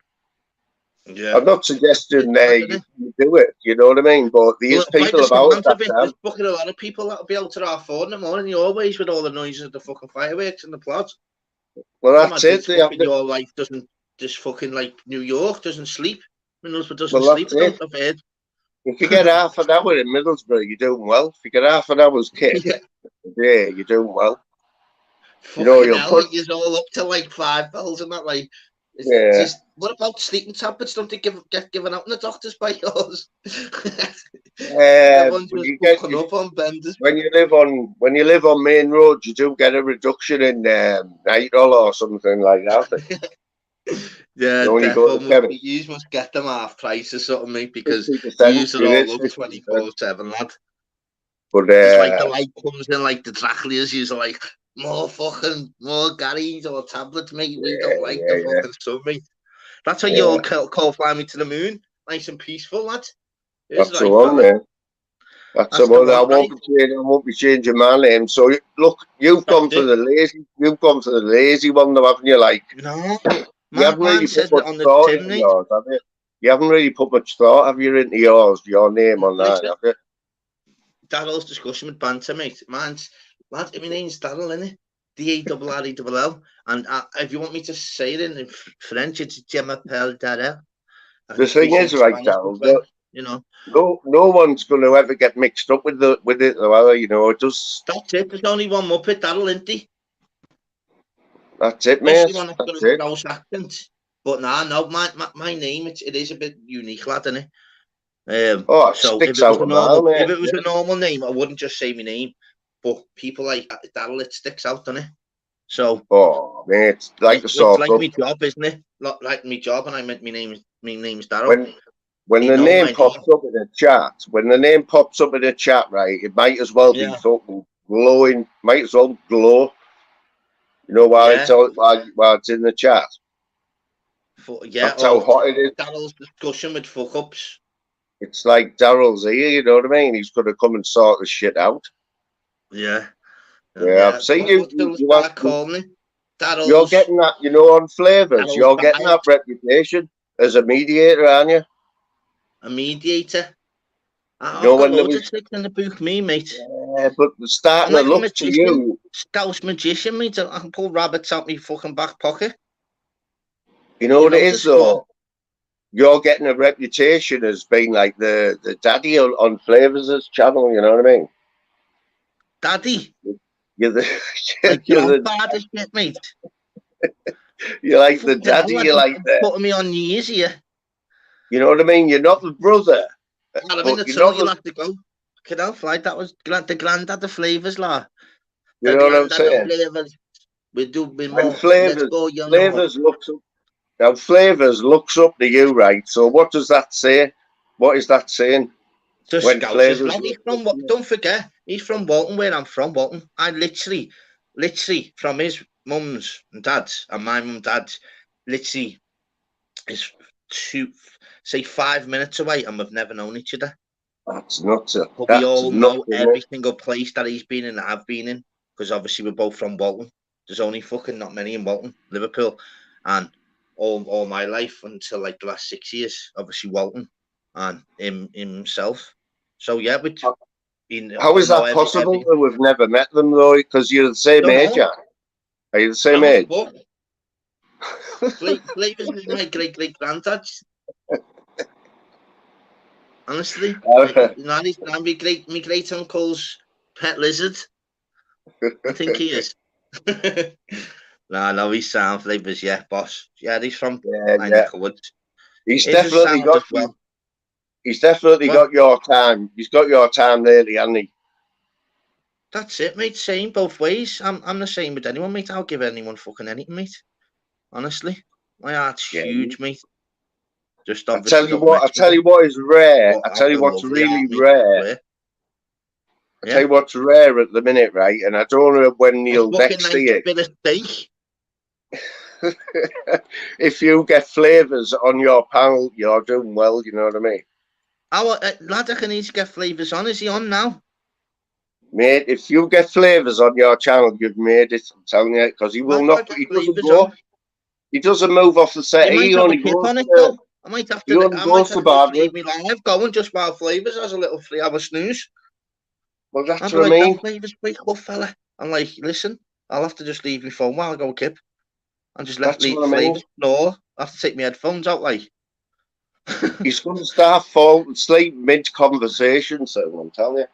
Yeah. I'm not suggesting It's mad, isn't it? you do it. You know what I mean? But Well, there's it'll fight people the about at storms a that bit. time. There's fucking a lot of people that'll be out to our 4 in the morning. You're always with all the noises of the fucking fireworks and the plot. Well, I that's imagine it. it's fucking your life doesn't just fucking like New York doesn't sleep. Middlesbrough doesn't Well, sleep. that's I it. don't have heard. If you get half an hour in Middlesbrough, you're doing well. If you get half an hour's kit, Yeah. yeah, you're doing well. You know, Fucking you'll hell, put like, you're all up to like 5 bells and that. Like, it's yeah. just what about sleeping tablets? Don't they get given out in the doctors by yours? Everyone's When just you get fucking up on benders. when you live on main roads, you do get a reduction in night roll or something like that. Yeah, When you go to Kevin, you must get them half price or something, mate, because 50%. yous are It all is up 50%. 24/7, lad. But It's like the light comes in, like the Drachlias, yous are like more Garys or tablets, mate. We don't like the yeah. fucking sun, mate. That's how Yeah, you'll call fly me to the moon, nice and peaceful, lad. It's that's the right, one, fella. man. That's the That's the one. one, right? I won't be changing my name. So look, That's it. you've gone for the lazy one, though, haven't you? Like No, you haven't man really put says it much on the thought tin, into mate. yours, have you? You haven't really put much thought, have you, into your name on that, Listen, have you? Daryl's discussion with banter, mate. Man's lad, my name's Daryl, innit? Darrell. And if you want me to say it in French, it's Je m'appelle Darrell. I The can thing speak is, right, Spanish as Darryl, well, you know. no one's going to ever get mixed up with it, though, you know. It just That's it. There's only one Muppet, Daryl, isn't he? that's it, Especially mate. one that's got That's a it. Scouse accent. But no, my name, it is a bit unique, lad, isn't it? Oh, it So sticks out a mile, if mate. it was a normal name, I wouldn't just say my name. But people like Daryl, it sticks out, doesn't it? So Oh, mate, it's like a it's sore like thumb. my job, isn't it? Like my job, and I meant my name's Daryl. When They the know name my pops name. up in a chat, right, it might as well be Yeah, fucking glowing. Might as well glow. You know why yeah, it's in the chat. yeah. That's how Or hot it is. Daryl's discussion with fuck ups. It's like Daryl's here. You know what I mean? He's going to come and sort the shit out. Yeah, Yeah, I've seen What you. will start calling me? You're Daryl's getting that. You know, on flavors, Daryl's you're getting that biased, reputation as a mediator, aren't you? a mediator. You I've know got when there loads of was. tricks in the book, me, mate. Yeah, but they're I'm starting to like a look to magician, you. Scouse magician, mate. I can pull rabbits out my fucking back pocket. You know You what it know the is score. though. You're getting a reputation as being like the daddy on Flavors' channel. You know what I mean? Daddy, You're the like you're the grandfather shit, mate. you're like the Fucking hell, daddy. lad, You're like the. putting me on knees here. You know what I mean? You're not the brother, I'm in but the you're tunnel, not you'll the. have to go. Fucking hell, like that was the granddad of flavours, la. You The know what I'm granddad of saying? flavours. We do be When more. Let's go, you know. Flavors looks up to you, right? So what does that say? What is that saying? The When Scousers, Flavors lad, he's looks up from to what? you? Don't forget, He's from Walton, where I'm from, Walton. I literally from his mums and dads and my mum and dad's, literally is say 5 minutes away, and we've never known each other. That's nuts. But we all know isn't every it? single place that he's been in that I've been in, because obviously we're both from Walton. There's only fucking not many in Walton, Liverpool, and all my life until like the last 6 years, obviously Walton and him himself. So yeah, we How is know that possible every that we've never met them though? Because you're the same don't age, know. are you the same Am I? age? What? Flavors is my great granddad. Honestly, he's my great uncle's pet lizard. I think he is. No, he's sound Flavors, yeah, boss. Yeah, he's from Yeah, my yeah. neck of woods. He's His is definitely sound as got well. He's definitely What? got your time. He's got your time lately, hasn't he? That's it, mate. Same both ways. I'm the same with anyone, mate. I'll give anyone fucking anything, mate. Honestly, my heart's Yeah. huge, mate. Just I tell obviously you don't what. I mess with tell them. you what is rare. But I I've tell you got a what's lovely heart, really mate. rare. Swear. I Yeah. tell you what's rare at the minute, right? And I don't know when A you'll fucking next nice see bit of steak. it. If you get flavours on your panel, you're doing well. You know what I mean? Our lad, I can easily get flavours on. Is he on now? Mate, if you get flavours on your channel, you've made it. I'm telling you, because he will Why do I not. get He doesn't flavours on? go. He doesn't move off the set. He might He have a only kip goes on it to. though. I might have He only goes to to just leave Barbara. me live going just while flavours has a little 3 hour snooze. Well, I'll that's be what I like, that mean. flavours quick, good fella. I'm like, listen, I'll have to just leave my phone while I go kip and just let That's what I mean. flavours snore. I have to take my headphones out, like. He's going to start falling asleep mid-conversation, so I'm telling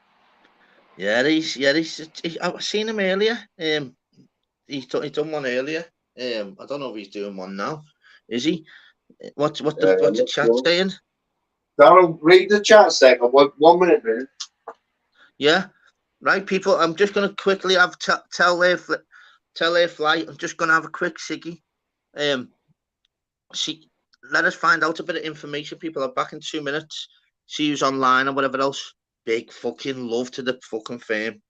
you. I've seen him earlier. He done one earlier. I don't know if he's doing one now. Is he? What's the chat saying? Darren, read the chat second. 1 minute, man. Yeah, right, people. I'm just gonna quickly have tell their flight. I'm just gonna have a quick ciggy. Let us find out a bit of information. People are back in 2 minutes. See who's online or whatever else. Big fucking love to the fucking fame.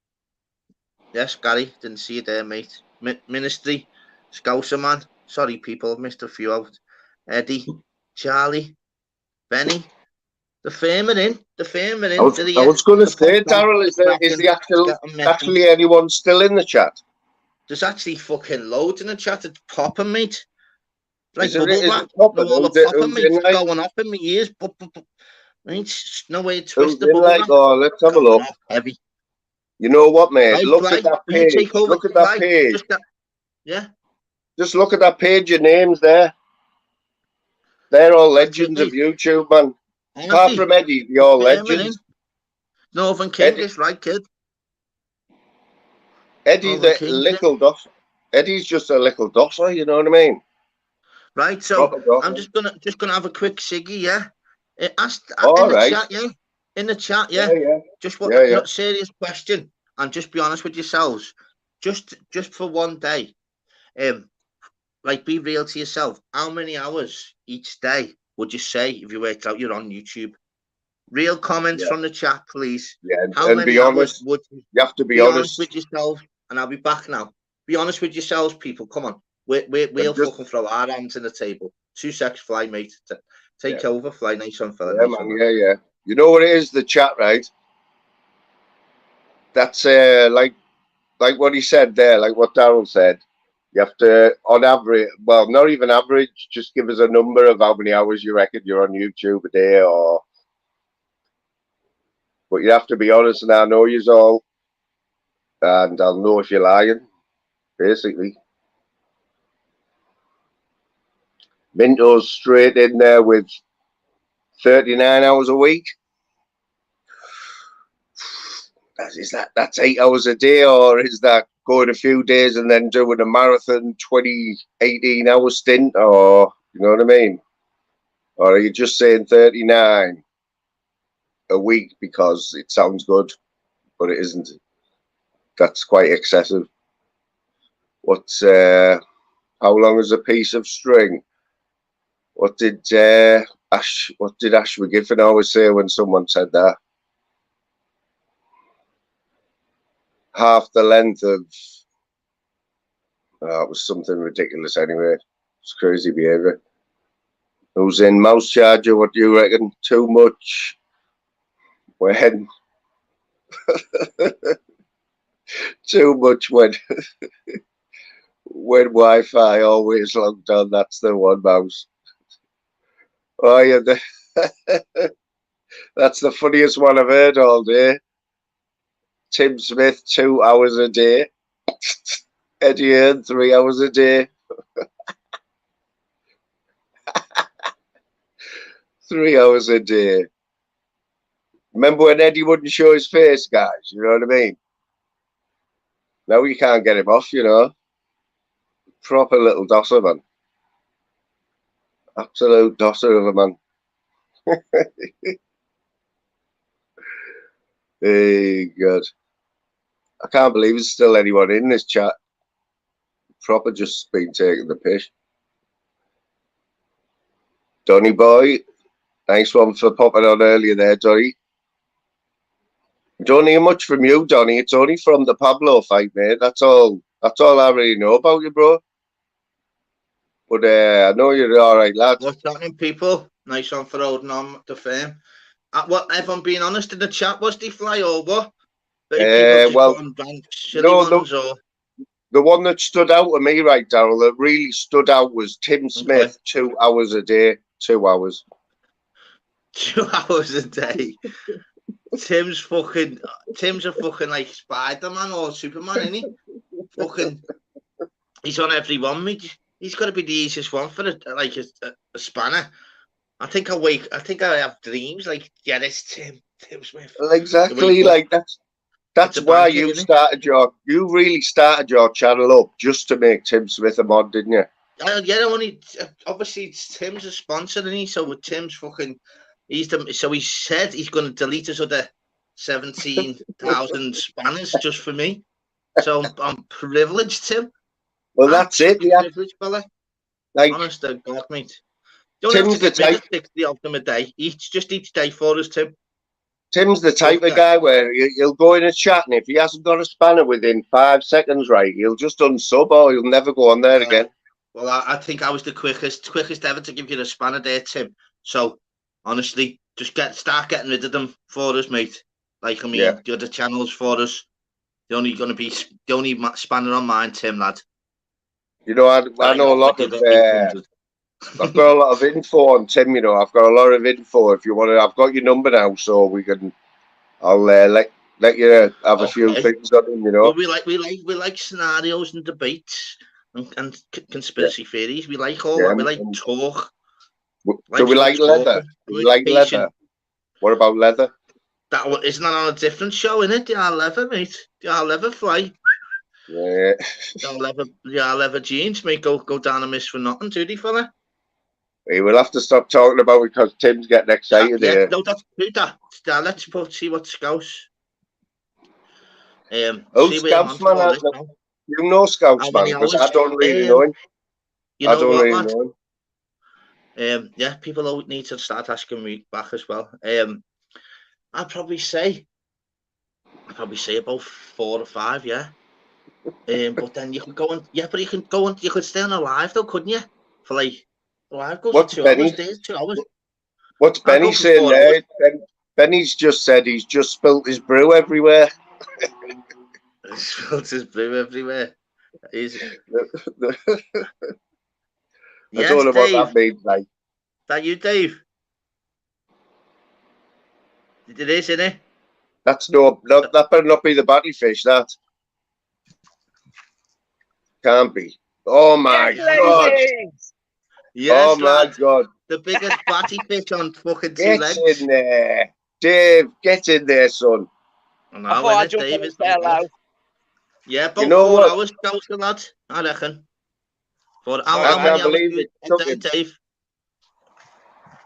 Yes, Gary, didn't see you there, mate. Ministry, Scouser man. Sorry, people, I've missed a few out. Eddie, Charlie, Benny. The fame are in. The fame are I in. was going to The say, podcast Darrell, is cracking, the getting messy. actually anyone still in the chat? There's actually fucking loads in the chat. It's popping, mate. Like Is it bubble wrap. popping? No, all the popping, Who's mate. in, It's like? going off in my ears. Mate, no way to Who's twist the in, bubble like? wrap. Oh, let's have a Going look. off heavy. You know what, mate? Right, Look Fly, at that will you page. take over? Look at that Fly? page. Yeah. Just look at that page. Your names there. They're all legends of YouTube, man. Apart from Eddie, they're all legends. Northern King is right, kid. Eddie's a little dosser. Eddie's just a little dosser, you know what I mean? Right, so I'm just gonna have a quick ciggy, yeah. Ask in the chat, yeah. In the chat, yeah. Just what? Not serious question, and just be honest with yourselves. Just for one day, like be real to yourself. How many hours each day would you say if you worked out you're on YouTube? Real comments from the chat, please. Yeah, how and many be hours honest. would you have to be honest with yourselves? And I'll be back now. Be honest with yourselves, people. Come on. We'll fucking throw our hands in the table. 2 seconds, Fly, mate. Take over, Fly. Nice one, fella. Yeah, nice man. Yeah. You know what it is, the chat, right? That's like what he said there, like what Darrell said. You have to, on average, well, not even average, just give us a number of how many hours you reckon you're on YouTube a day, or. But you have to be honest, and I know you's all, and I'll know if you're lying, basically. Minto's straight in there with 39 hours a week. That's 8 hours a day, or is that going a few days and then doing a marathon 18 hour stint, or you know what I mean? Or are you just saying 39 a week because it sounds good, but it isn't? That's quite excessive. What's how long is a piece of string? What did Ashby Giffen always say when someone said that? half the length of. It was something ridiculous anyway. It's crazy behaviour. Who's in mouse charger? What do you reckon? Too much. When? Too much when Wi-Fi always logged on. That's the one, mouse. Oh yeah, that's the funniest one I've heard all day. Tim Smith, 2 hours a day. Eddie Hearn, 3 hours a day. 3 hours a day. Remember when Eddie wouldn't show his face, guys? You know what I mean? Now you can't get him off, you know. Proper little dosser, man. Absolute dosser of a man. Hey, God. I can't believe there's still anyone in this chat. Proper just been taking the piss. Donny boy. Nice one for popping on earlier there, Donny. Don't hear much from you, Donny. It's only from the Pablo fight, mate. That's all I really know about you, bro. But I know you're all right, lad. What's happening, people? Nice one for holding on the firm. What, everyone being honest in the chat, was they fly or what? Well, silly ones, or the one that stood out to me, right, Daryl, that really stood out was Tim Smith, 2 hours a day. 2 hours. 2 hours a day. Tim's a fucking like Spider-Man or Superman, isn't he? Fucking, he's on every one, mate. He's got to be the easiest one for a spanner. I think I have dreams like, yeah, it's Tim Smith. Well, exactly, like that's why you really started your channel up just to make Tim Smith a mod, didn't you? Yeah, obviously Tim's a sponsor, isn't he? So with Tim's fucking, he said he's going to delete his other 17,000 spanners just for me. So I'm privileged, Tim. Well, that's it, yeah. Privileged, fella. Like, honest to God, mate. You don't have to get rid of 60 of them a day. Each day for us, Tim. Tim's the type of guy where he'll go in a chat, and if he hasn't got a spanner within 5 seconds, right, he'll just unsub or he'll never go on there again. Well, I think I was the quickest ever to give you the spanner there, Tim. So honestly, just start getting rid of them for us, mate. Like, I mean, the other channels for us. The only spanner on mine, Tim, lad. You know, I know a lot of. I've got a lot of info on Tim. You know, I've got a lot of info. If you want to, I've got your number now, so we can. I'll let you have a few things on him. You know, well, we like scenarios and debates and conspiracy theories. We like all that. We like talk. Do we like leather? Do we like leather? What about leather? Isn't that on a different show, innit? The leather, mate. The leather fly. Yeah. The leather jeans, mate, go down a miss for nothing, do they, fella? Hey, we'll have to stop talking about it because Tim's getting excited here. No, that's that. Let's see what Scouts. Scouts, man. You know Scouts, man, because I don't really know him. I don't really know him. Yeah, people need to start asking me back as well. I'd probably say about 4 or 5, yeah. But then you can go on, you could stay on a live though, couldn't you? For like, live goes for 2 hours, 2 hours. What's Benny saying there? Benny's just said he's just spilt his brew everywhere. Spilt his brew everywhere. I don't know what that means, like. Is that you, Dave? It is, isn't it? That better not be the batty fish, that. Can't be. Oh my God. Yes, oh my God. The biggest batty fish on fucking 2 legs. Get in there. Dave, get in there, son. I thought I'd jump in and say hello. Yeah, about 4 hours, lad, I reckon. I can't believe it took him. Dave?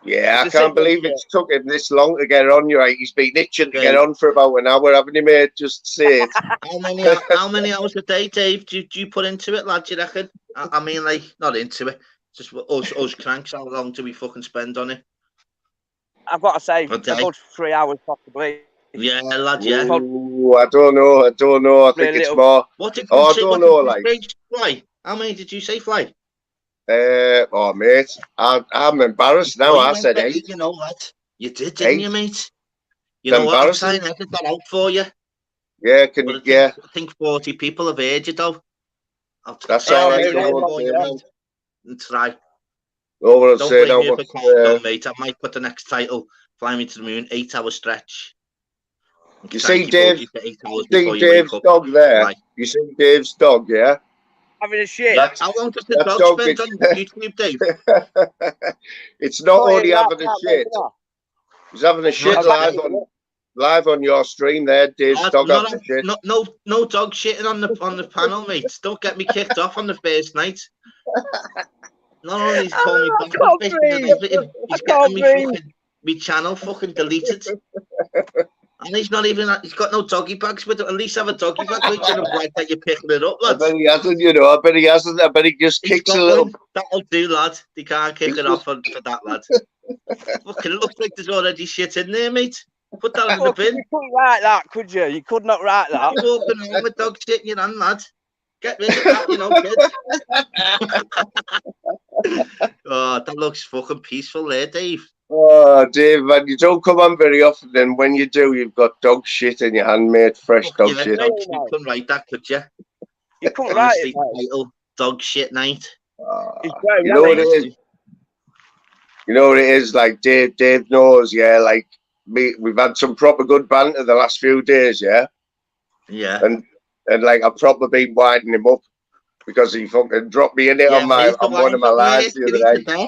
Yeah, I can't believe it's took him this long to get on. You're right. He's been itching to get on for about an hour, haven't he, mate? Just say it. How many hours a day, Dave, do you put into it, lad, do you reckon? I mean, like, not into it. Just us cranks, how long do we fucking spend on it? I've got to say, a good 3 hours possibly. Yeah, lad, yeah. Ooh, I don't know. I think it's more. What did Oh, you I say? don't What know. did you Like, say? Fly? How many did you say fly? oh, mate, I'm embarrassed now. Oh, you I went said for 8. eight, you know what? You did, didn't you, 8. mate? You It's know what? I'll try embarrassing. and edit that out for you. Yeah, can But you? Yeah, I think 40 people have heard you, though. I'll that's try all and right. edit it No, out what I'll for say you, now. mate. And try. No, what I'll Don't say blame now. me if I can't, though, mate. I might put the next title, Fly Me to the Moon, 8-hour stretch. And You try and see keep up Dave? you for 8 hours You see before you wake Dave's up. dog there? Fly. You see Dave's dog? Yeah. Having a shit. Yeah. How long does the That dog dog spend is. on YouTube, Dave? It's not Sorry, only having a that, shit. He's having a shit Not I'll dog, live on your stream there. Dave's lad, dog having a shit. no dog shitting on the panel, mate. Don't get me kicked off on the first night. Not only he's calling me I back can't and breathe. he's can't getting me breathe. fucking me channel fucking deleted. And he's not even he's got no doggy bags with him. At least have a doggy bag with you like that you're picking it up, I lad. bet he hasn't, I bet he hasn't. I bet he just He's kicks a got little. one. That'll do, lad. They can't kick it off for that, lad. Fucking it looks like there's already shit in there, mate. Put that in the bin. You couldn't write that, could you? You could not write that. You're walking around with dog shit in your hand, lad. Get rid of that, kids. Oh, that looks fucking peaceful there, Dave. Oh, Dave, man, you don't come on very often. And when you do, you've got dog shit in your hand, mate. Fresh dog Yeah, shit. you couldn't write that, could you? You couldn't write it. Title, dog shit night. You know what it is? You know what it is? Like Dave knows, yeah. Like we've had some proper good banter the last few days, yeah. Yeah. And like I've proper been winding him up because he fucking dropped me in it on one of my lives the other day.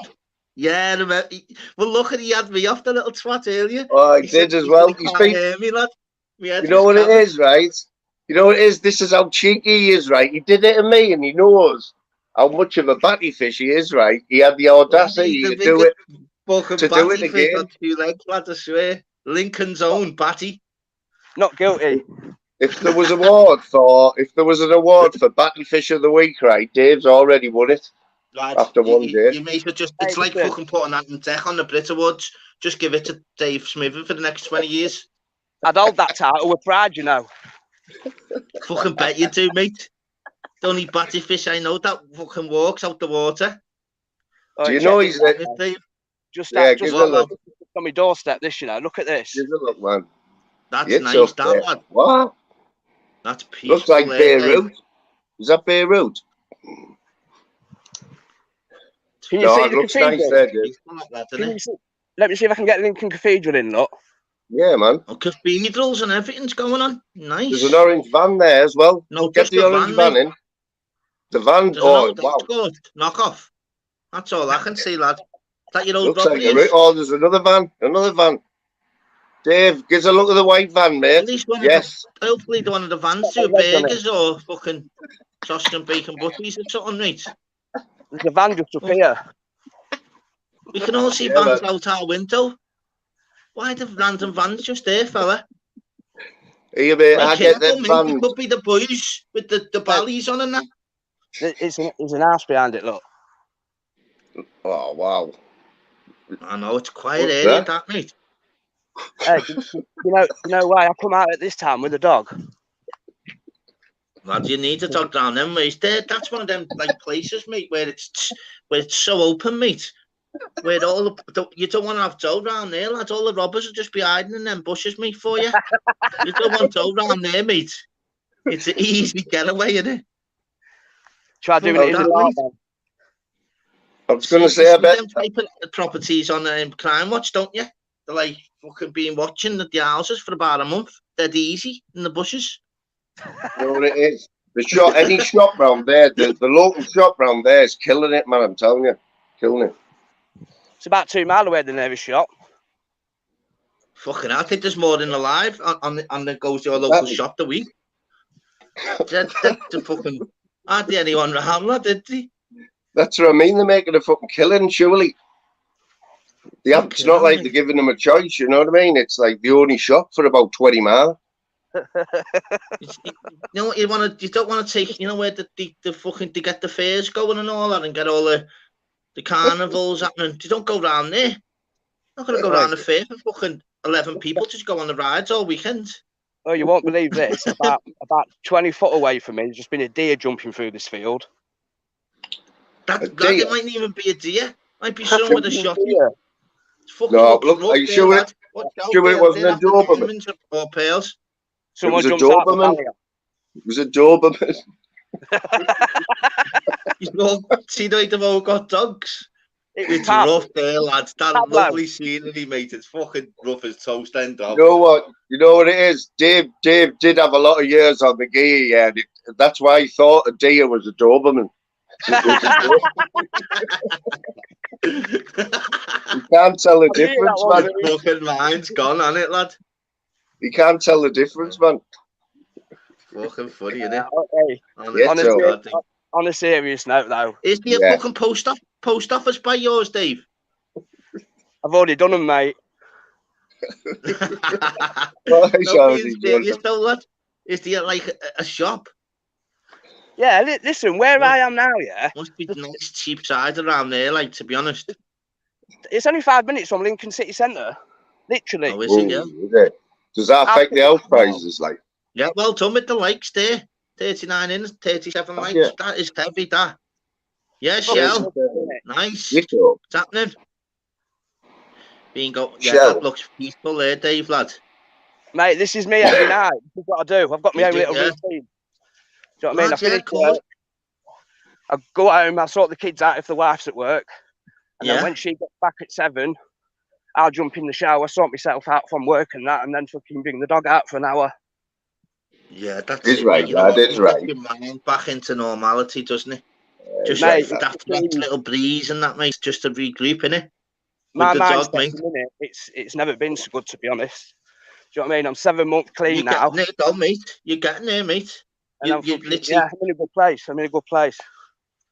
Yeah, well, look, he had me off the little twat earlier. Oh, he did as well. He's been. Me, lad. You know what it is, right? You know what it is? This is how cheeky he is, right? He did it to me, and he knows how much of a batty fish he is, right? He had the audacity to do it. To do it again. On 2 legs, lad, I swear. Lincoln's own Batty. Not guilty. If there was an award for Batty Fish of the Week, right? Dave's already won it. Lad, after one day. You may just, it's like fucking putting that in deck on the Brit Awards. Just give it to Dave Smithen for the next 20 years. I'd hold that title with pride, Fucking bet you do, mate. The only batty fish I know that fucking walks out the water. Do you know he's just on my doorstep? This, look at this. Give a look, man. That's nice, that lad. What? That's peaceful. Looks like Beirut. Is that Beirut? Can you see the cathedral? Nice there, let me see if I can get Lincoln Cathedral in, look. Yeah, man. Oh, cathedrals and everything's going on. Nice. There's an orange van there as well. No, get the orange van in. The van. Oh, wow. Good. Knock off. That's all I can see, lad. Is that your old Looks like there's another van. Another van. Dave, give us a look at the white van, mate. At least hopefully one of the vans do burgers or fucking sausage and bacon butties or something, mate. There's a van just up here. We can all see vans out our window. Why the random vans just there, fella? Here, mate, I get them vans. It could be the boys with the ballies on and that. There's an house behind it, look. Oh, wow. I know, it's quiet area, that, mate. Hey, you know why I come out at this time with a dog? Lad, you need a dog down them ways. That's one of them places, mate, where it's so open, mate. Where you don't want to have Joe round there, lad. All the robbers will just be hiding in them bushes, mate, for you. You don't want Joe round there, mate. It's an easy getaway, isn't it? Try doing it in the yard. I was going to say, I bet them type of properties on Crime Watch, don't you? They're like fucking been watching the houses for about a month. Dead easy in the bushes. You know what it is? Any shop round there, the local shop round there is killing it, man. I'm telling you, killing it. It's about 2 miles away the nearest shop. Fucking, I think there's more than alive on the goes to your local shop the week. The fucking hardly anyone around, lad, did they? That's what I mean. They're making a fucking killing, surely. It's not like they're giving them a choice, you know what I mean? It's like the only shop for about 20 miles. You know what you don't want to take, where the fucking they get the fairs going and all that and get all the carnivals happening. You don't go round there. Not gonna go round the fair for fucking 11 people to go on the rides all weekend. Oh, you won't believe this. About 20 foot away from me, there's just been a deer jumping through this field. That deer? it mightn't even be a deer. Might be someone with a shotty. Deer. It's fucking No, looking look, rough are you there, sure lad. Watch out, sure it wasn't a after Doberman? diamonds or pearls. Someone was a jumps out the Doberman. barrier. It was a Doberman. You know, see, they've all got dogs. It was It's Tab. rough there, lads. That Tab, lovely scenery, mate. It's fucking rough as toast end You up. know what? You know what it is? Dave did have a lot of years on the gear, yeah. And that's why he thought a deer was a Doberman. You can't tell the difference, man. Fucking mind's gone on it, lad. You can't tell the difference, man. Fucking funny, innit? Okay. Yeah, On a serious note, though, Is there a fucking post office by yours, Dave? I've already done them, mate. Well, No, being serious though, lad. Is there like a shop? Yeah, listen, where I am now, yeah, Must be nice cheap side around there, like, to be honest. it's only 5 minutes from Lincoln City Centre. Literally. Oh, is it, yeah? Is it? Does that affect the house prices, like? Yeah, well done with the likes there. 39 in, 37 likes. Yeah. That is heavy, that. Yeah, Oh, Shell. Nice. Yes, sir. What's happening? Yeah, Shell. that looks peaceful there, Dave, lad. Mate, this is me every night. This is what I do. I've got my own little routine. Do you know what I mean? Lad, I finish cool. work, I go home, I sort the kids out if the wife's at work. And then when she gets back at 7, I'll jump in the shower, sort myself out from work and that, and then fucking bring the dog out for an hour. Yeah, that's It's it, right, you know lad, what, it's right. Your mind back into normality, doesn't it? Just Mate, that little breeze and that, mate, just to regroup, innit? My With the mind's dog, mate. It's never been so good, to be honest. Do you know what I mean? I'm 7 months clean now. You're getting there, though, mate. You're getting there, mate. And I'm in a good place. I'm in a good place.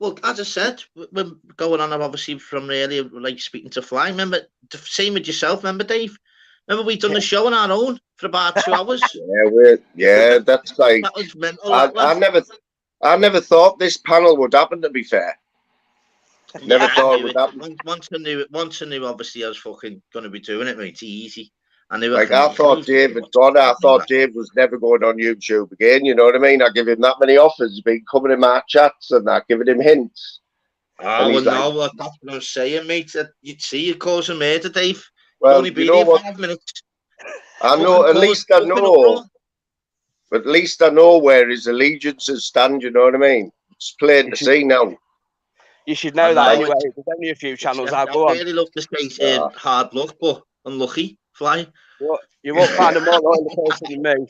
Well, as I said, we're going on, obviously, from really, like, speaking to Fly. Remember, the same with yourself, remember, Dave? Remember, we done the show on our own for about 2 hours? That's like... That was mental. I never thought this panel would happen, to be fair. Never thought it would happen. Once I knew, obviously, I was fucking going to be doing it, mate. Easy. I knew. Like, I thought Dave had gone. I thought Dave was never going on YouTube again. You know what I mean? I give him that many offers, been coming in my chats and that, giving him hints. Oh, well, no, well, that's what I was saying, mate. You'd see you're causing murder, Dave. Well, only been here 5 minutes. I know, at least I know. At least I know where his allegiances stand, you know what I mean? It's plain to see now. You should know that anyway. There's only a few channels I'll go on. I really love to say hard luck, but unlucky, Fly. You won't find a more loyal person than me.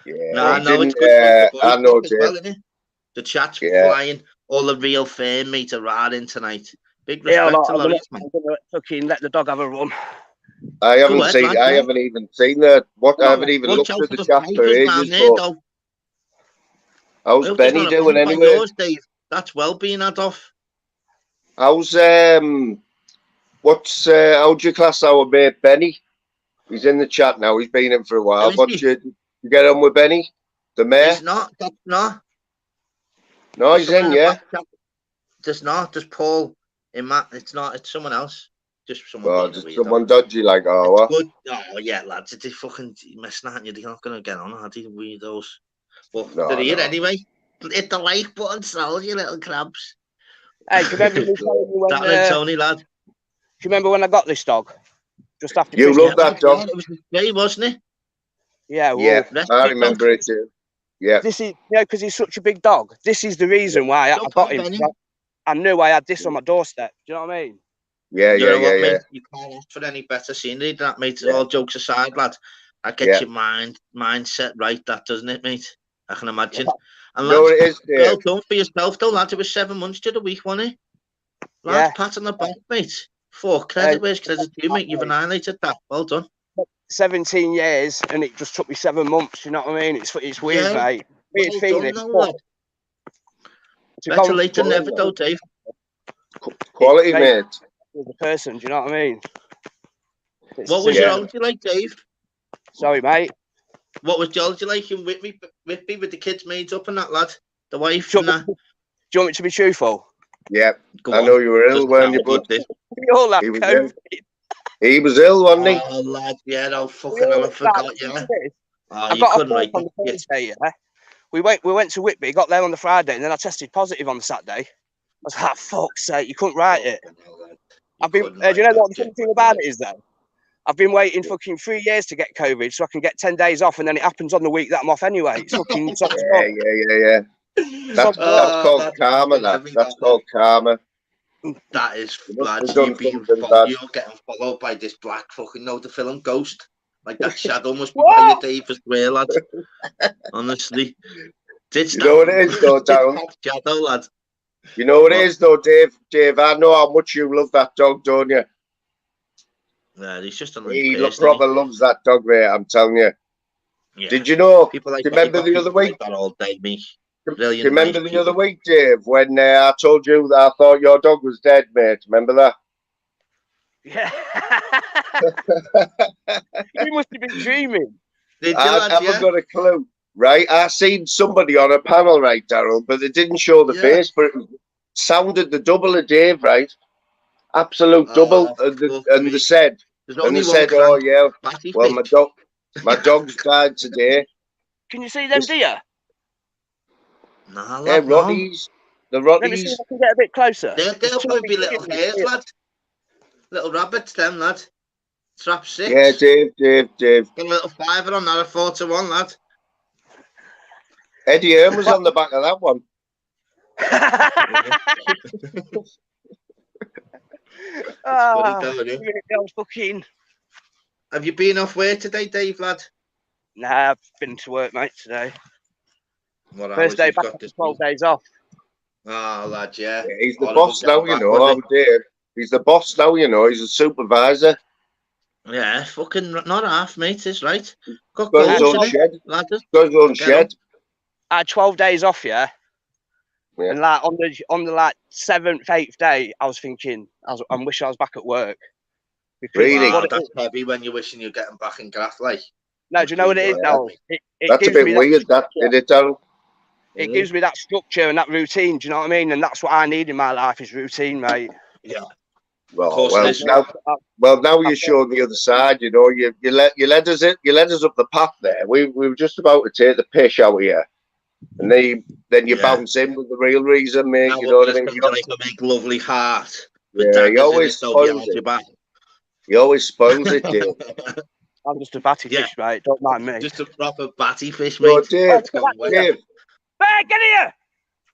Yeah, it's good. I know, Dave. Well, isn't it? The chat's flying. All the real fan mates are riding tonight. Big respect to Larry, man. I'm gonna fucking let the dog have a run. I haven't even seen that. I haven't even looked at the chat for ages. How's Benny doing anyway? Yours, Dave. That's well being had off. How's how'd you class our mate Benny? He's in the chat now. He's been in for a while. But you get on with Benny, the mayor? He's not. That's not. No, he's in. Yeah. There's not. There's Paul in Matt. It's not. It's someone else. Just someone. Oh, just someone dodgy like what? Oh yeah, lads. It's fucking messing at you. You're not gonna get on, are these weirdos? But they're here anyway. Hit the like button, so you little crabs. Hey, do you remember me telling you when, Tony, lad? Do you remember when I got this dog? Just after you love that dog. It was great, wasn't it? Yeah, well, yeah, I remember it too. Yeah, this is because he's such a big dog. This is the reason why I got him. I knew I had this on my doorstep. Do you know what I mean? Yeah. Mate, you can't ask for any better scenery than that, mate. All jokes aside, lad, that gets your mindset right. That doesn't it, mate? I can imagine. And lads, it is, well done for yourself, though, lads. It was 7 months to the week, wasn't it? Lads, pat on the back, mate. Where's credit to you, mate? You've annihilated that. Well done. 17 years, and it just took me 7 months. You know what I mean? It's weird, mate. Weird feeling. Better late than never, though, Dave. Quality, mate. The person, do you know what I mean? What was your holiday like, Dave? Sorry, mate. What was your holiday like in Whitby with the kids made up and that, lad? The wife and that? Do you want me to be truthful? Yeah, I know you were ill, weren't you, bud? We all had COVID. He was ill, wasn't he? Oh, lad, yeah, no, We fucking hell, I all, forgot, yeah. I Oh, you got off couldn't work write on that the shit. Thursday, yeah. We went to Whitby, got there on the Friday, and then I tested positive on the Saturday. I was like, fuck's sake, you couldn't write it. Fucking hell, lad. I've been, couldn't do you write know that what the shit, funny thing could you, about like? it is, though? I've been waiting fucking 3 years to get COVID so I can get 10 days off, and then it happens on the week that I'm off anyway. It's fucking sod's law. Yeah. That's Sod's called That's karma. fucking heavy, That's that, called karma. That is, You must lads, have done something bad. you're getting followed by this black fucking, know the film Ghost? Like that shadow must be by What? you, Dave, as well, lad. Honestly. You know what it is, though, Darren? That shadow, lad. You know what it What? is, though, Dave. Dave, I know how much you love that dog, don't you? Yeah, he's just a nice He person. proper loves that dog, mate. I'm telling you. Yeah. Did you know? People like Do you that, remember the other people week? like that all day, me. Do you Brilliant, remember nice the other people. week, Dave, when I told you that I thought your dog was dead, mate? Remember that? Yeah. You must have been dreaming. Did you, I lads, haven't yeah? got a clue. Right, I seen somebody on a panel, right, Daryl, but they didn't show the Yeah. face, but it sounded the double of Dave, right? Absolute double, and Fuck they me. said, There's only one oh crank. yeah, Batty well fish. my dog's died today. Can you see them This- deer? Nah, Yeah, lad, no. Roddies, the Let me see Roddies. if I can get a bit closer. They'll There's too probably many be little deer in hares, here. lad. Little rabbits, them, lad. Trap 6. Yeah, Dave. Get a little fiver on that, a 4-1, lad. Eddie Hearn was on the back of that one. Funny, don't you? Fucking... Have you been off work today, Dave, lad? Nah, I've been to work, mate, today. What First day hours you've back got after this 12 week? days off. Ah, lad, yeah. Yeah, he's the Horrible boss now, getting you back, know, wasn't Dave. He's the boss now, you know. He's a supervisor. it? Yeah, fucking not half, mate, is right. Got Got his goals own in it, shed. ladders. Got his own Get shed. I had 12 days off, yeah. Yeah. And like on the like 7th, 8th day, I was thinking, I wish I was back at work. Because Really? what Wow, it that's is- heavy when you're wishing you're getting back in graft, like. no, do you know what it is Yeah. now? It That's a gives bit me weird, that, structure. did it, Darryl? It gives me that structure and that routine. Do you know what I mean? And that's what I need in my life is routine, mate. Yeah. Well, course well, it is. now you're showing the other side. You know, you led us up the path there. We were just about to take the piss out of you, and then you Yeah. bounce in with the real reason, mate. Now You know we're what I gonna mean? say like a big lovely heart. With Yeah, daggers you in always it, so spoils behind your it. back. You always spoils it, Dave. I'm just a batty Yeah. fish, mate. Don't mind me. Just a proper batty fish, So, mate. Dave, Let's go away. Dave. Hey, get here!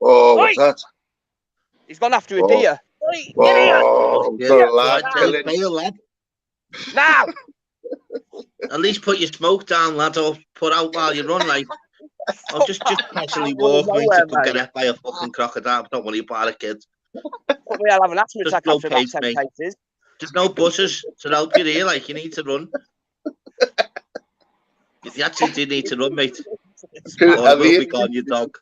Oh, Oi! what's that? He's gone after a Oh. deer. Oi, get here! Oh, Yeah, got a go lad on, killing. Dave, bail, lad. Now! At least put your smoke down, lad, or put out while you run, like. Or just casually Out of walk, mate. nowhere, You could get mate. hit by a fucking crocodile. Don't worry about it, kids. Probably I'll have an asthma Just attack go after about pace, 10 mate. paces. There's no buses to help you here, like, you need to run. You actually do need to run, mate. Or I it will be mean, gone, your dog.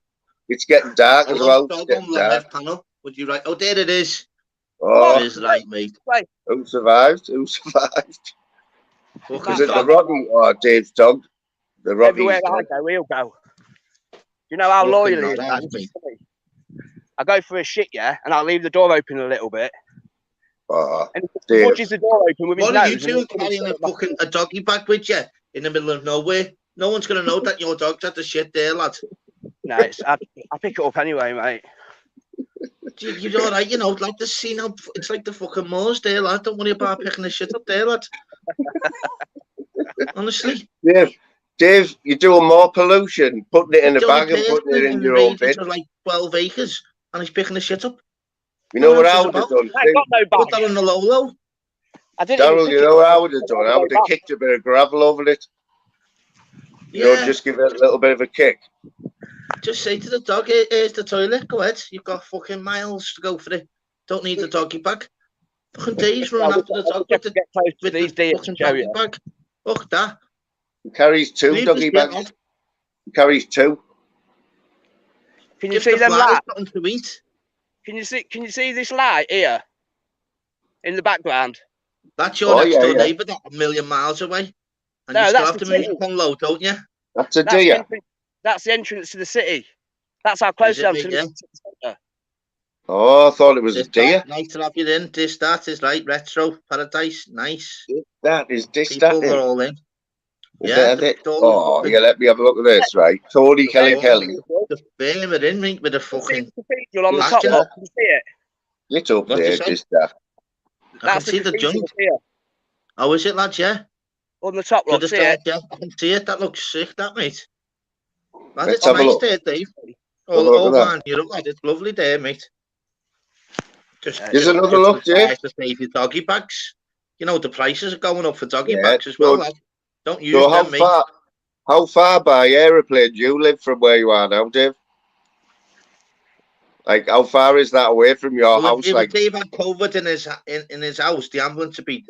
it's getting dark I as love well. It's dog getting on dark. live panel. Would you write? Oh, there it is. Oh, It is right, mate. who survived? Who survived? Fucking Is it the dog. Rodney or Dave's dog? The Everywhere Rodney's I dog. go, he'll go. You know how Fucking loyal he is, mad, man. hasn't he? I go for a shit, yeah, and I'll leave the door open a little bit. Oh, And he Dave. budges the door open with his What are you nose. and doing he'll carrying a sit on my fucking a doggy bag with you in the middle of nowhere? No one's gonna know that your dog's had the shit there, lad. No, I pick it up anyway, mate. You're all right, you know, like the scene. It's like the fucking moors there, lad. Don't worry about picking the shit up there, lad. Honestly, Dave, you're doing more pollution, putting it in a the only bag and putting it person in the your own radius bin. of like 12 acres, and he's picking the shit up. You know what else I is would have about? done? I ain't got no Put bag. that on the low. I didn't even Darryl, pick you it know what I up. would have done? I would have kicked a bit of gravel over it. You Yeah, know, just give it a little bit of a kick. just say to the dog, here's the toilet. Go ahead. You've got fucking miles to go for it. Don't need the doggy bag. Fucking days running after the dog with the Get close to these deer to fucking show doggy you. bag. Fuck that. He carries two Leave doggy the bags. shit, lad. He carries two. Can you Give see the them flowers light? something to eat. Can you see this light here in the background? That's your Oh, next yeah, door yeah. neighbour, that a million miles away. And No, you still that's have the the music city. on low, don't you? That's a That's the deer. entrance. That's the entrance to the city. That's how close Is I it am big, to yeah? the city centre. Oh, I thought it was a This deer. nice to have you in. This that is right. Retro paradise. Nice. That is this People that were in. all in. Is Yeah, that it? all Oh, fucking yeah, let me have a look at this, right? Tony the Kelly firm, Kelly. the firm are in, mate, with a You see fucking the cathedral on the top ladder. block? Can you see it? Get up What do you there, say? this that. I can That's the see the cathedral joint. here Oh, is it, lads? Yeah. on the top To block. the See it? start, yeah. I can see it. That looks sick, that, mate. Lad, Let's it's have a nice look. there, Dave. Have a look All at that. man, you're lad. It's lovely there, mate. Just, Yeah, Here's just, another just look, Dave. advise to save your doggy bags. You know, the prices are going up for doggy Yeah. bags as well, lad. Don't use So them, mate. how far by aeroplane do you live from where you are now, Dave? Like, how far is that away from your Well, house? if Like, Dave had COVID in his house, the ambulance would be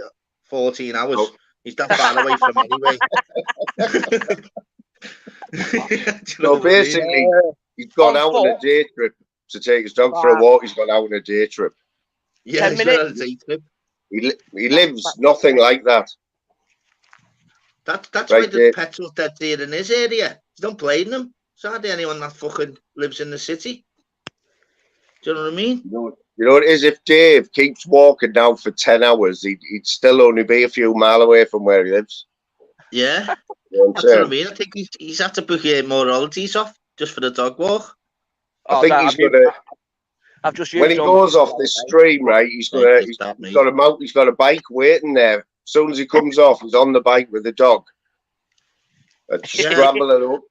14 hours. oh, He's that far away from anyway. Do you know so what I mean? basically, he's gone on out on a foot. day trip to take his dog for a Wow. walk. He's gone out on a day trip. Yeah, 10 he's got minutes. a day trip. He lives nothing like that. That's why Right, the Dave. petrol's dead dear in his area. You don't blame them. It's hardly anyone that fucking lives in the city. Do you know what I mean? You know what it is? If Dave keeps walking down for 10 hours, he'd still only be a few mile away from where he lives. Yeah, You know what I'm that's what I saying? mean. I think he's had to book more holidays off just for the dog walk. I Oh, think no, he's gonna I've just when used he all my goes off holiday. this stream, right? Don't give that, He's mate. got a mount. He's got a bike waiting there. As soon as he comes off, he's on the bike with the dog and Yeah. scrambling up.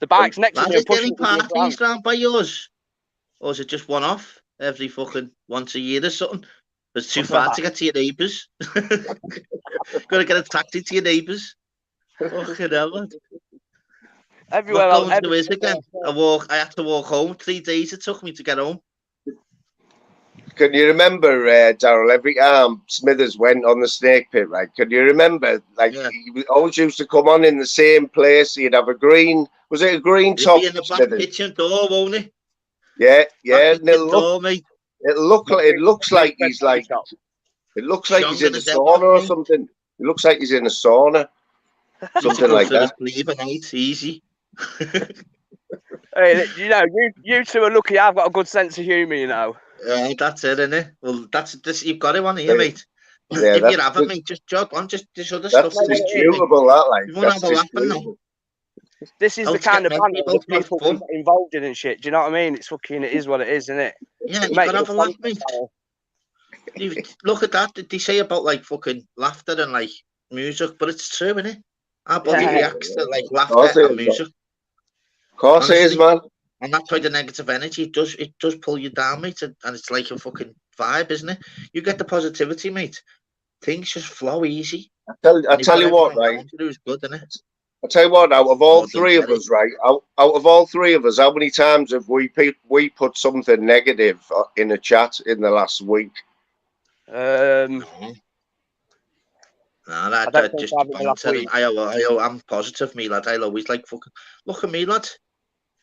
The bike's next to Lads, me is and there pushing any it with the ground. parties round by yours? Or is it just one off every fucking once a year or something? It's too far to get to your neighbours. Gotta get a taxi to your neighbours. Fucking hell, man. Everywhere Not going to everywhere his again. I had to walk home 3 days it took me to get home. Can you remember, Daryl? Every time Smithers went on the snake pit, right? Can you remember? Like Yeah. he always used to come on in the same place. He'd have a green. Was it a green He'll top, be in the back Smithers? kitchen door, won't he? Yeah, yeah. Back And kitchen door, mate. it looks like he's like. It looks like he's in Stronger a as ever, sauna or mate. something. It looks like he's in a sauna, Used to something go like for his that. sleep at night, easy. Hey, you know, you two are lucky. I've got a good sense of humour, you know. That's it, innit? Well, that's this. You've got it on here, Yeah, mate. yeah, If you have it, mate, just jog on. Just other stuff that's to do, mate. disputable. That like You want to that's have a laugh and that. disputable. This is How the to get kind of men banter people that to have people can fun. get involved in and shit. Do you know what I mean? It's fucking. It is what it is, isn't it? Yeah, you Make gotta it have a laugh, fun. mate. You look at that. They say about like fucking laughter and like music, but it's true, innit? Our body Yeah. reacts to like Of laughter course it and is, man. music, Of course it is, honestly. man. And that's why the negative energy it does pull you down, mate. And it's like a fucking vibe, isn't it? You get the positivity, mate. Things just flow easy. I And you've tell got you what, everyone right? around you who's good, innit? I tell you what. Out of all Oh, don't three get of it. us, right? Out of all three of us, how many times have we put something negative in a chat in the last week? No, I that don't think just I've in the last banter. week. I'm positive, me lad. I'll always like fucking look at me, lad.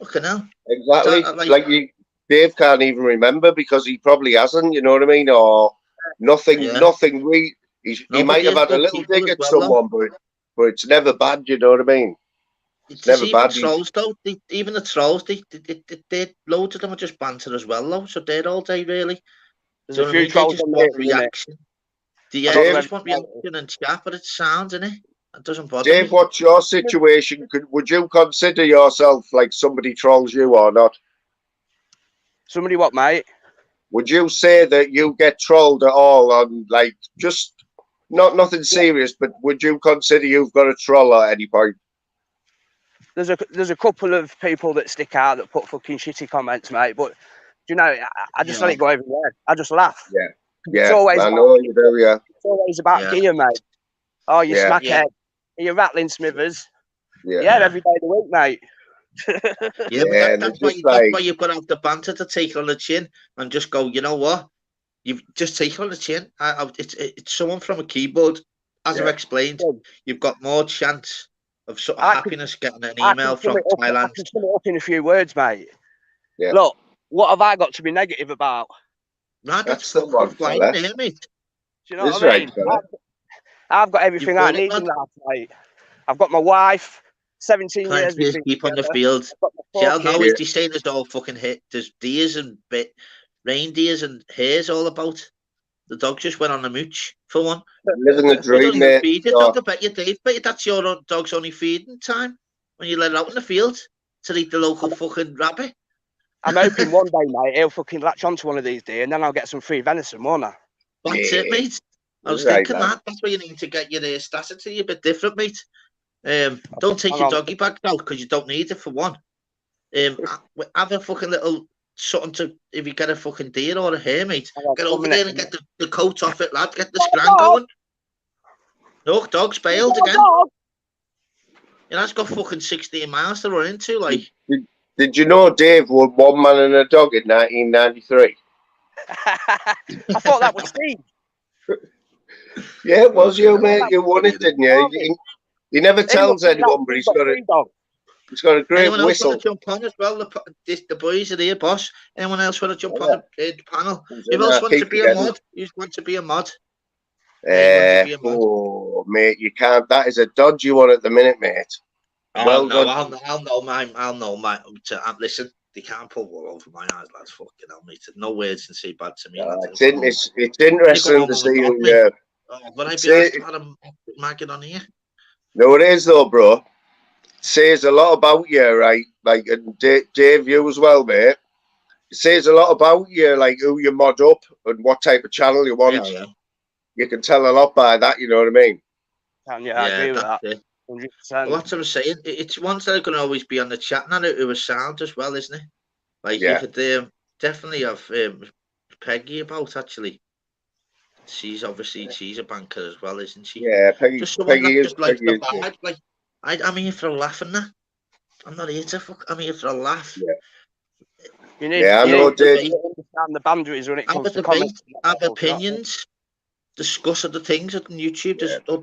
Fucking hell. Exactly. Like, Dave can't even remember because he probably hasn't. You know what I mean? Or nothing. yeah. Nothing. He No, but might have there's had a good little people dig as at well, though. someone, but it's never bad. You know what I mean? It's There's never even bad. trolls though. Even the trolls, they loads of them are just banter as well, though. So they're all day really. There's Do a you know what I few mean? They trolls just on want there, isn't it? reaction. I Yeah, don't they Dave, just want remember. reaction and chat, but it sounds, innit? That doesn't bother Dave, me. what's your situation? Would you consider yourself like somebody trolls you or not? Somebody what, mate? Would you say that you get trolled at all on like just nothing serious, but would you consider you've got a troll at any point? There's a couple of people that stick out that put fucking shitty comments, mate. But you know, I just Yeah, let it go over there. I just laugh. Yeah, It's yeah, always I about, know you do. Yeah, it's always about yeah, gear, mate. Oh, you Yeah. smackhead. Are you rattling Smithers? yeah, Yeah, every day of the week, mate. yeah. But yeah. And that's it's why just that's like, why you've got to have the banter to take on the chin and just go. You know what? You've just take on the chin. It's someone from a keyboard. As I've Yeah. explained, you've got more chance of sort of I happiness getting an I email can sum from it up. I Thailand. can sum it up in a few words, mate. Yeah. Look, what have I got to be negative about? Nah, that's that's the one, good flying fella. there, mate. Do you know This what I right, mean? fella. I've got You've everything I done it, need in lad. life, mate. I've got my wife. 17 years Plenty we've of been sheep on the together. field. I've got my See, 4 I know kids. he's saying there's all fucking hit. There's deers and reindeers and hares all about. The dog just went on a mooch for one. Living the They don't dream, even mate. feed it, So, don't they? Bet you, Dave. Bet you that's your dog's only feeding time when you let it out in the field to eat the local fucking rabbit. I'm hoping one day, mate, he'll fucking latch onto one of these deer, and then I'll get some free venison, won't I? That's it, mate. I was right, thinking man. that's where you need to get your stature a bit different, mate. Don't take Hang your on. doggy bag out because you don't need it for one. Have a fucking little something to if you get a fucking deer or a hare, mate. Hang on, Get 1 over minute. there and get the coat off it, lad. Get the Oh, scran dog. going. Look, dog's bailed Oh, again. dog. You know, it's got fucking 16 miles to run into, like. Did you know Dave won One Man and a Dog in 1993? I thought that was Steve. Yeah, it was you, mate. That You was won it, Steve. didn't you? He never He tells must have anyone, that but free dog. he's got a great Anyone else want whistle. to jump on as well? The boys are here, boss. Anyone else want to jump on the panel? He's Who in else there, wants to keep be a forgetting. mod? Who wants to be a mod? Anyone to be a mod? Oh, mate, you can't. That is a dodgy one at the minute, mate. Oh, Well no, done. I'll know mine. I'll know mine. Listen, they can't pull wool over my eyes, lads. Fucking hell, mate. No words can say bad to me, lads. It's interesting to see who you. Would I be Say- asked to have a maggot on here? No, it is though, bro. It says a lot about you, right? Like, and Dave, you as well, mate. It says a lot about you, like who you mod up and what type of channel you want. Yeah. You can tell a lot by that, you know what I mean? Yeah, I agree with that. That's it. 100%. Well, that's what I'm saying. It's ones that are going to always be on the chat now who are sound as well, isn't it? Like, Yeah. you could definitely have Peggy about, actually. She's a banker as well, isn't she? Yeah, Just someone that just likes the Peggy is, vibe. Like, I'm here for a laugh and that. I'm not here to fuck. I'm here for a laugh. Yeah. You need I know, to Dave. understand the boundaries when it Have comes a to debate, comments. have opinions, discuss other things on YouTube.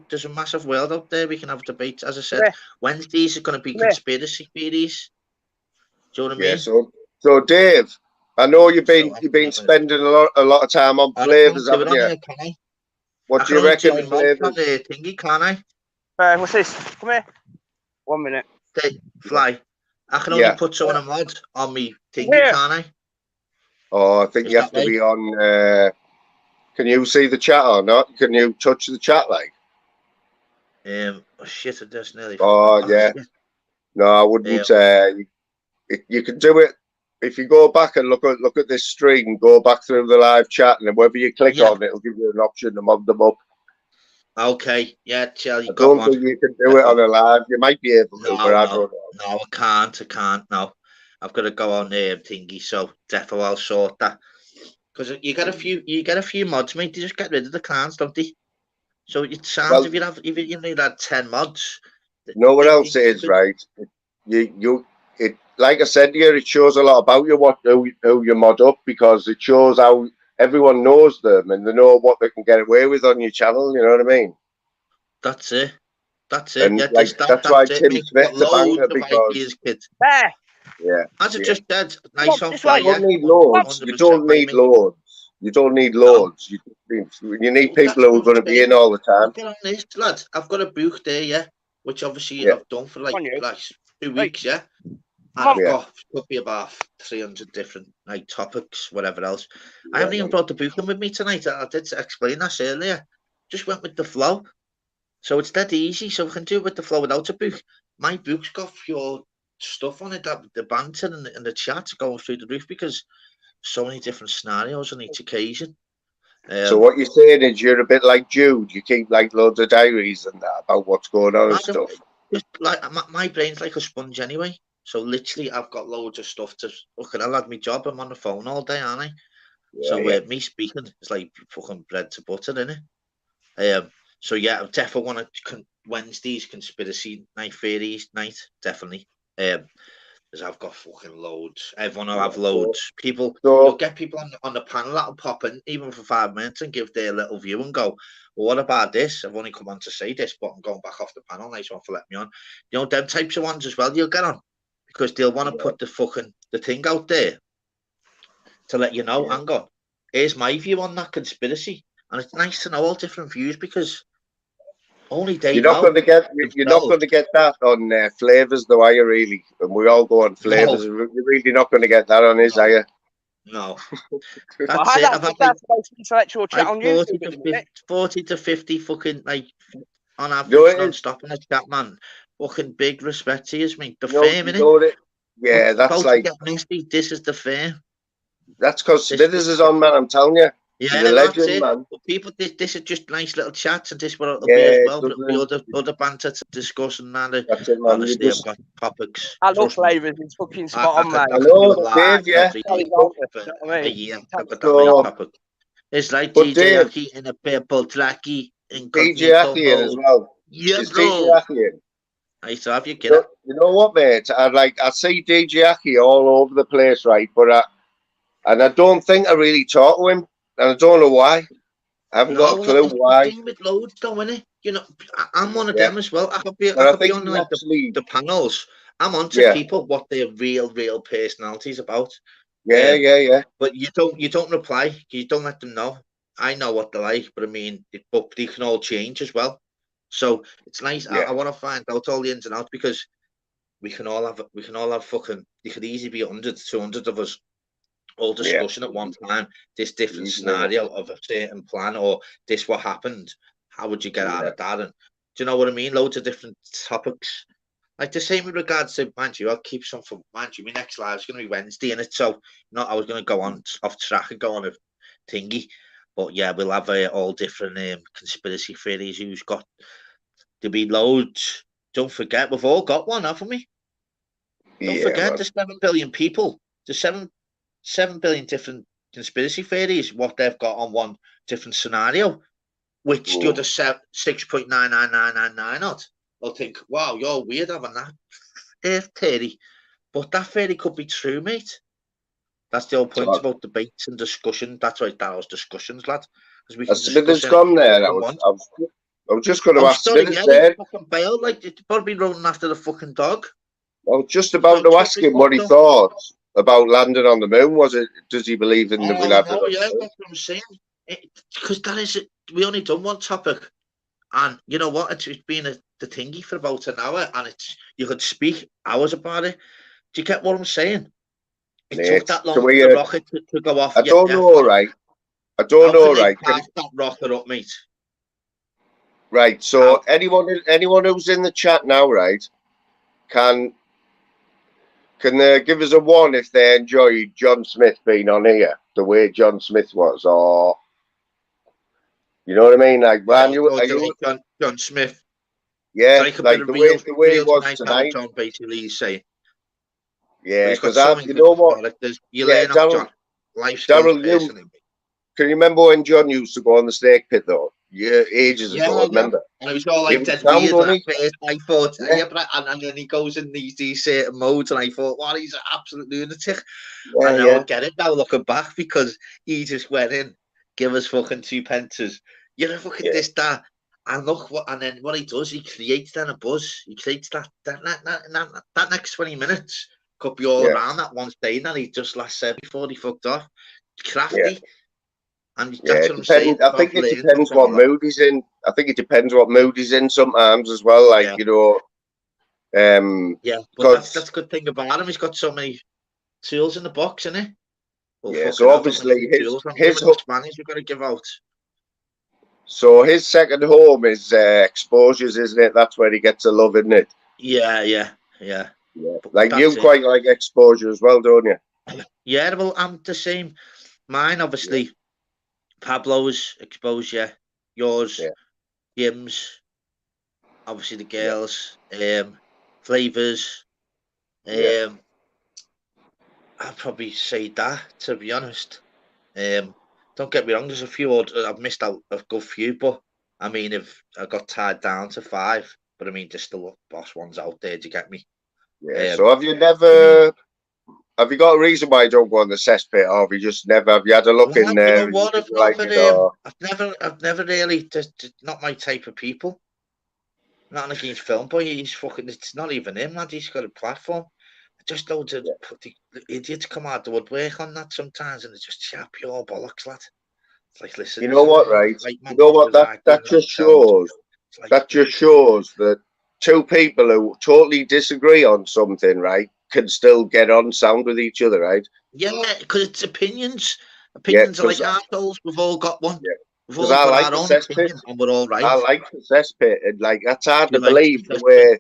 There's a massive world out there. We can have debates. As I said, Wednesdays are going to be conspiracy theories. Do you know what I mean? So Dave, I know you've been spending a lot of time on flavors, haven't you? What do you reckon of flavors? Thingy, can't I? What's this? Come here. 1 minute. Fly. I can only put someone a mod on me thingy, can't I? Oh, I think you have to be on. Can you see the chat or not? Can you touch the chat like? Oh shit! I just nearly. Oh yeah. No, I wouldn't. You can do it if you go back and look at this stream. Go back through the live chat, and wherever you click on, it'll give you an option to mod them up. Okay, yeah, Chell, you I got don't one. think you can do it on a live. You might be able to, but I don't know. No, I can't. No, I've got to go on thingy. So definitely I'll sort that because you get a few mods, mate. They just get rid of the clans, don't they? So it sounds if you need that 10 mods. No one else is right. It like I said here, it shows a lot about you who you mod up because it shows how everyone knows them and they know what they can get away with on your channel. You know what I mean? That's it. And yeah, that's why Tim Smith's a banker because yeah. As I just said, nice on fire. You don't need loads. You don't need loads. You don't need loads. You need people who are going to be in all the time. Get on this, lad. I've got a book there, yeah, which obviously I've done for like 2 weeks, yeah. And I've got could be about 300 different like topics, whatever else. I haven't even brought the book in with me tonight. I did explain that earlier. Just went with the flow. So it's that easy. So we can do it with the flow without a book. My book's got pure stuff on it, that the banter and the chat going through the roof because so many different scenarios on each occasion. So what you're saying is you're a bit like Jude. You keep like loads of diaries and that about what's going on and stuff. Just like my brain's like a sponge anyway. So literally, I've got loads of stuff to look at. I like my job. I'm on the phone all day, aren't I? So me speaking is like fucking bread to butter, isn't it? So yeah, I definitely want to Wednesday's conspiracy night, theories night, definitely. Because I've got fucking loads. Everyone will have loads. You'll get people on the panel that'll pop in even for 5 minutes and give their little view and go, well, what about this? I've only come on to say this, but I'm going back off the panel. Nice one for letting me on. You know, them types of ones as well, you'll get on. Because they'll want to put the thing out there to let you know, hang on, here's my view on that conspiracy. And it's nice to know all different views because Only they You're not know. going to get Themselves. that on Flavors, though, are you really? And we all go on Flavors. No, You're really not going to get that on his, are no, you? no. Well, That's it. I've had that's the most intellectual chat like on YouTube at the 50, minute. 40 to 50 fucking like on You know average it is. non-stop in a chat, man. Fucking big respect to you, mate. The fame, You innit? know it. Yeah, that's About to like get messy. This is the fame. that's because This, Smithers is on, man. I'm telling you, he's a yeah, that's legend, it. man. But people, this is just nice little chats, and this what it'll be as Yeah, it well. But it'll be doesn't. other banter to discuss, and that. That's it, man. You Honestly, I've just. got topics. I love Trust me. Flavors. It's fucking spot on, mate. I I could do a know, live Dave. Yeah. every Tell his for answer, you know what I a mean? year. I've got that many So, topics. It's like but DJ Dave, Aki in a purple tracky DJ incognito Aki in as mode. well. Yeah, Is DJ bro. Aki in? I used to have you get it. You know what, mate? I see DJ Aki all over the place, right? But I don't think I really talk to him, and I don't know why. I haven't got a No, clue it's the why. thing with loads, though, innit? You know, I'm one of Yeah, them as well. I but I could be think on he like actually, the panels. I'm onto yeah, people what their real personalities about. yeah, Um, yeah, yeah, but you don't reply. You don't let them know. I know what they like, but I mean, but they can all change as well. So it's nice. yeah, I want to find out all the ins and outs because we can all have fucking. You could easily be 100 to 200 of us all yeah. discussing at one time this different Easily enough. scenario of a certain plan or this what happened. How would you get out Yeah, of that? And do you know what I mean? Loads of different topics. Like the same with regards to, mind you, I'll keep some for, mind you, my next live is going to be Wednesday in it. So, not I was going to go on off track and go on a thingy. But yeah, we'll have all different conspiracy theories. Who's got to be loads. Don't forget, we've all got one, haven't we? Don't yeah, forget, man. there's 7 billion people. There's 7 billion different conspiracy theories. What they've got on one different scenario, which the other 6.99999 odd. They'll think, wow, you're weird having that theory, but that theory could be true, mate. That's the whole point So, about debates and discussion. That's why that was discussions, lad, because we can has discuss Smithers anything gone we there? fucking want. I was just going to Oh, ask sorry, Smithers yeah, he there. fucking bailed. Like, it's probably running after the fucking dog. I was just He's about gone to ask totally him what fucked he up. thought about landing on the moon. Was it? Does he believe in that we'll Oh have it no, on yeah, the moon? that's what I'm saying. Because that is it. We only done one topic, and you know what? It's been the thingy for about an hour, and it's you could speak hours about it. Do you get what I'm saying? It took Mate, that can long for we? the rocket to go off. I Yeah, don't yeah, know, fine. right? I don't How can know, they right? pass that rocket up, mate? Right. So How? anyone who's in the chat now, right, can give us a one if they enjoyed John Smith being on here, the way John Smith was, or you know what I mean? Like, man, Or are do you? like John Smith? Yeah, Like a bit like of the way he real was tonight out of tonight. John, basically, he's saying. But Yeah, he's got because so many you know different what? characters. You Yeah, learn off John. Life skills, Daryl, you personally. can you remember when John used to go on the snake pit though? Yeah, ages ago. Yeah, yeah. Remember? And it was all He like was dead sound, weird wasn't at he? first. I thought, Yeah, yeah, but and then he goes in these certain modes, and I thought, wow, he's an absolute lunatic. yeah, And now I yeah, get it now looking back because he just went in, give us fucking two pences. You know, fucking yeah, this, that. And look what, and then what he does, he creates then a buzz. He creates that next 20 minutes could be all yeah, around that one thing that he just last said before he fucked off. yeah. Crafty, and Yeah, that's it what I'm saying. depends. I Bob think it learned from depends some what of that. mood he's in. I think it depends what mood he's in sometimes as well. Like Yeah. you know, Yeah, but because that's a good thing about him. He's got so many tools in the box, isn't he? Well, yeah. fucking So hell, don't obviously mention tools. I'm his giving the Spanish we've got to give out. so his second home is exposures, isn't it? That's where he gets a love, isn't it? Yeah, yeah, yeah. Yeah. But Like you that's it. quite like exposure as well, don't you? Yeah, well, I'm the same. Mine, obviously, Pablo's exposure, yours, Yeah, Jim's, obviously the yeah, girls, flavors. yeah. I'd probably say that, to be honest. Don't get me wrong, there's a few odd, I've missed out a good few, but I mean, if I got tied down to 5, but I mean, there's still boss ones out there. Do you get me? Yeah. So Um, have you I mean, never? Have you got a reason why you don't go on the cesspit, or have you just never? Have you had a look in lad, you there know and you what? didn't I've like never, it, or I've never really, just not my type of people. Nothing against film, but he's fucking. It's not even him, lad. He's got a platform. Just loads of yeah. the idiots come out the woodwork on that sometimes, and it's just pure bollocks, lad. It's like, listen, You know there's what, right? like You know what Manchester's that arguing just about films. shows. It's Like, that just shows that two people who totally disagree on something, right, can still get on sound with each other, right? yeah, because it's opinions. Yeah, Opinions are like assholes. We've all got one. yeah, We've because all I got like our the own cesspit. opinion, and we're all right. I like the cesspit, and like that's hard You to like believe the the cesspit? way.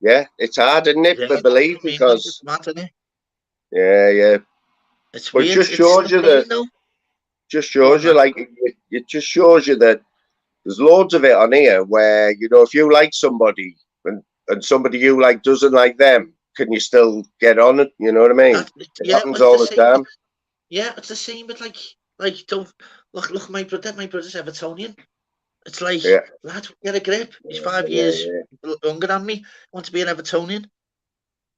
Yeah, it's hard, isn't it, Yeah, to that's what believe I mean. Like, it's because mad, isn't it? yeah, It's but it weird. just It's shows you insane, that. though. Just Go shows on, you man. like it just shows you that there's loads of it on here where if you like somebody and somebody you like doesn't like them, can you still get on it? You know what I mean? It Yeah, happens it's all the the same. time. Yeah, it's the same with like don't look. My brother's Evertonian. It's like, Yeah, lad, get a grip. He's 5 years yeah, younger than me. Wants to be an Evertonian.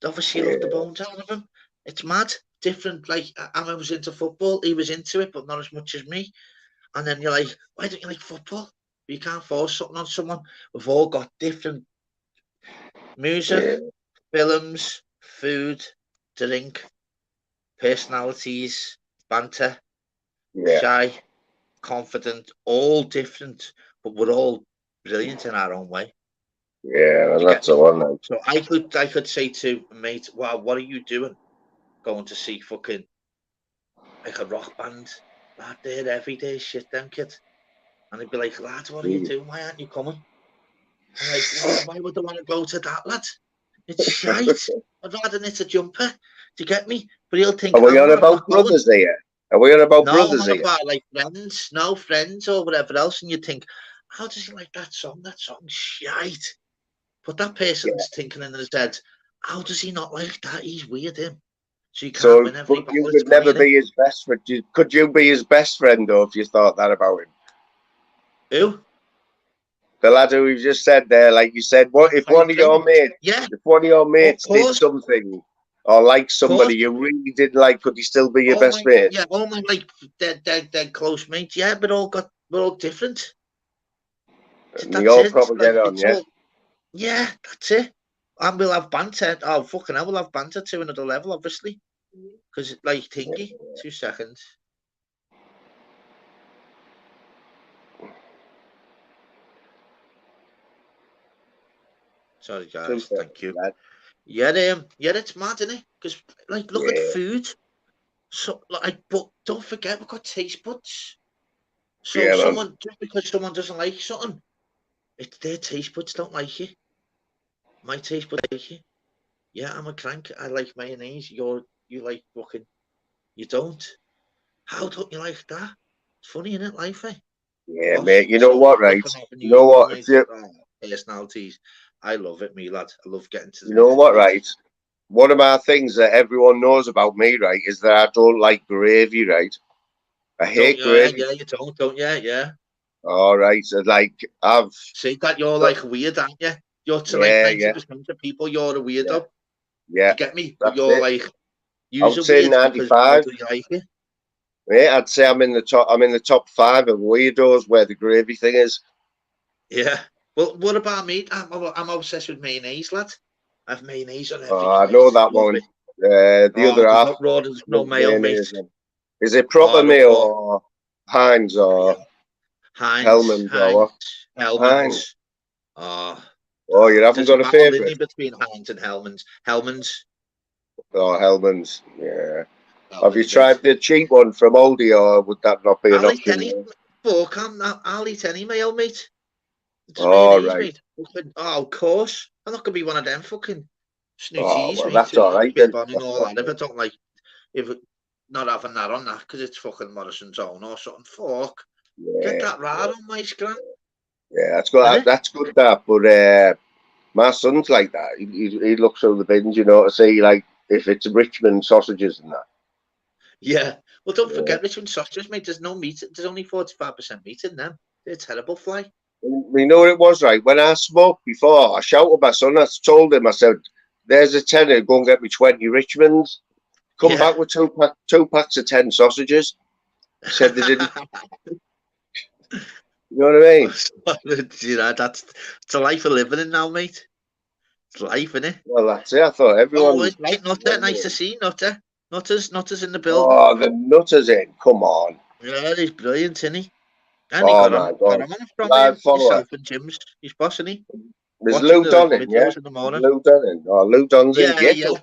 Obviously, yeah, love the bones out of him. It's mad. Different. Like, I was into football. He was into it, but not as much as me. And then you're like, why don't you like football? You can't force something on someone. We've all got different music, yeah, films, food, drink, personalities, banter, yeah, shy, confident, all different, but we're all brilliant in our own way. yeah. Do And you get that's the me? one. Like, So I could say to a mate, wow, what are you doing? Going to see fucking like a rock band? Lad, they're everyday shit, them kid. And he'd be like, lad, what are you doing? Why aren't you coming? I'm like, why would I want to go to that, lad? It's shite. I'd rather knit a jumper. Do you get me? But he'll think, are we on I'm not about going. brothers here? Are we on about No, I'm brothers on here? about like friends, no friends or whatever else. And you think, how does he like that song? That song's shite. But that Yeah. person's thinking in his head, how does he not like that? He's weird, him. So you can't So, win every but you battle. It's could funny, never innit? be his best friend. Could you be his best friend though if you thought that about him? Who? The lad who you just said there, like you said, what if Like, one of your mates, yeah, if one of your of mates did course, something or like of course. somebody you really didn't like, could he still be your All best my, mate? yeah, all my like dead close mates. Yeah, we're all different. And you That's all it. proper Like, get on, it's yeah? all, yeah, that's it. And we'll have banter. Oh, fucking hell, we'll have banter to another level, obviously. Because, like, thingy, 2 seconds. Sorry, Two guys. seconds, Thank you. lad. Yeah, yeah, it's mad, isn't it? Because, like, look at Yeah, food. So, like, but don't forget, we've got taste buds. So, yeah, man. just because someone doesn't like something, it's their taste buds don't like it. My taste buds like it. Yeah, I'm a crank. I like mayonnaise. You like fucking. You don't. How don't you like that? It's funny, isn't it, life, eh? Yeah, Gosh, mate. You know so what, many right? different You know avenues, what? If mate. you, Oh, personalities. I love it, me lad. I love getting to the you know nitty what, gritty. right? One of my things that everyone knows about me, right, is that I don't like gravy, right? I Don't hate you? Yeah, gravy. yeah, you don't you? Yeah. All right, so like I've, See that you're got- like weird, aren't you? You're to like yeah, yeah, 90% of people, you're a yeah, weirdo. yeah. You get me? But That's you're it. like, I you're would say weird because how 95. do you like it? Yeah, I'd say I'm in the top. I'm in the top five of weirdos where the gravy thing is. Yeah. Well, what about me? I'm obsessed with mayonnaise, lad. I have mayonnaise on Oh, everything, I know mate. that Love one. it. The Oh, other half there's no loves mayo, mate. mayonnaise. Is it Oh, proper look, mayo oh, or Heinz yeah. or Heinz, Hellman's or what? Heinz. Hellman's. Oh, Oh, you haven't there's a got a battle in favourite? me between Heinz and Hellman's. Hellman's, Oh, Hellman's. Yeah. Have you Hellman's, tried mate. the cheap one from Aldi, or would that not be an I'll eat option? any fork. I'll eat any mayo, mate. It's All mayonnaise, right. mate. Oh, of course. I'm not gonna be one of them fucking Oh, snooties, well, mate. that's all right then. Bib on and That's all not that. If I don't like, if it, not having that on that because it's fucking Morrison's own or something. Fork. Get yeah, that right on my scran, yeah. That's good. innit? That's good. That, but my son's like that. He looks through the bins, to see like if it's Richmond sausages and that. Yeah. Well, don't Yeah. forget Richmond sausages, mate. There's no meat. There's only 45% meat in them. They're terrible fly. You know what it was, right? When I smoked before, I shouted at my son. I told him, I said, "There's a tenner. Go and get me 20 Richmonds. Come Yeah. back with two packs of 10 sausages." He said they didn't. You know what I mean? You know, that's it's a life of living in now, mate. It's life, innit? Well, that's it. I thought Oh, everyone. it's right, Nutter. Nice to see you, Nutter. Nutters in the building. Oh, the nutters in. Come on. Yeah, he's brilliant, isn't he? And he Oh got my him. Got God. him on from Live follower. yourself and Jim's. He's boss, isn't he? There's Watching Lou the Donnan, yeah? videos in the morning. Lou Donnan. Oh, Lou Donn's in Yeah, Ghetto. yeah.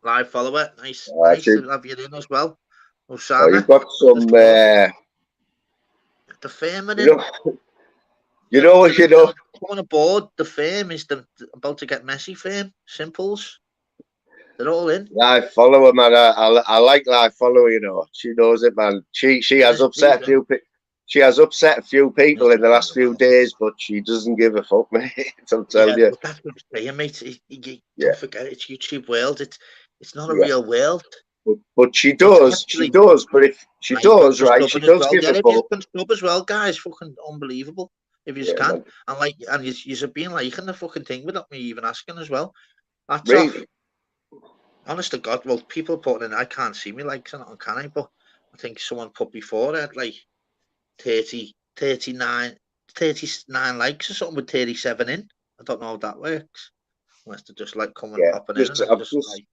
Live follower. Nice. Oh, Nice to have you in as well. oh, Osana. you've got some, The fame in you it. know, you know. Coming aboard, the fame is about to get Messi fame. Simples. They're all in. Live follower, man. I like live follower, you know. She knows it, man. She has upset a few people. She has upset a few people in the last few days, but she doesn't give a fuck, mate. I'll tell you. But that's what I'm saying, mate. You Yeah. don't forget, it's YouTube world. It's not a Yeah. real world. But she It's does. actually, She does. But if she does, right, she stubborn as does well. give Yeah, a if you fuck. can stub as well, guys, fucking unbelievable. If you just Yeah, can. man. And like, and you're being liking the fucking thing without me even asking as well. That's Really? off. Honest to God, well, people putting in, I can't see me likes on it, can I? But I think someone put before it like 39 likes or something with 37 in. I don't know how that works. Unless they're just like coming, Yeah. popping in and then just like,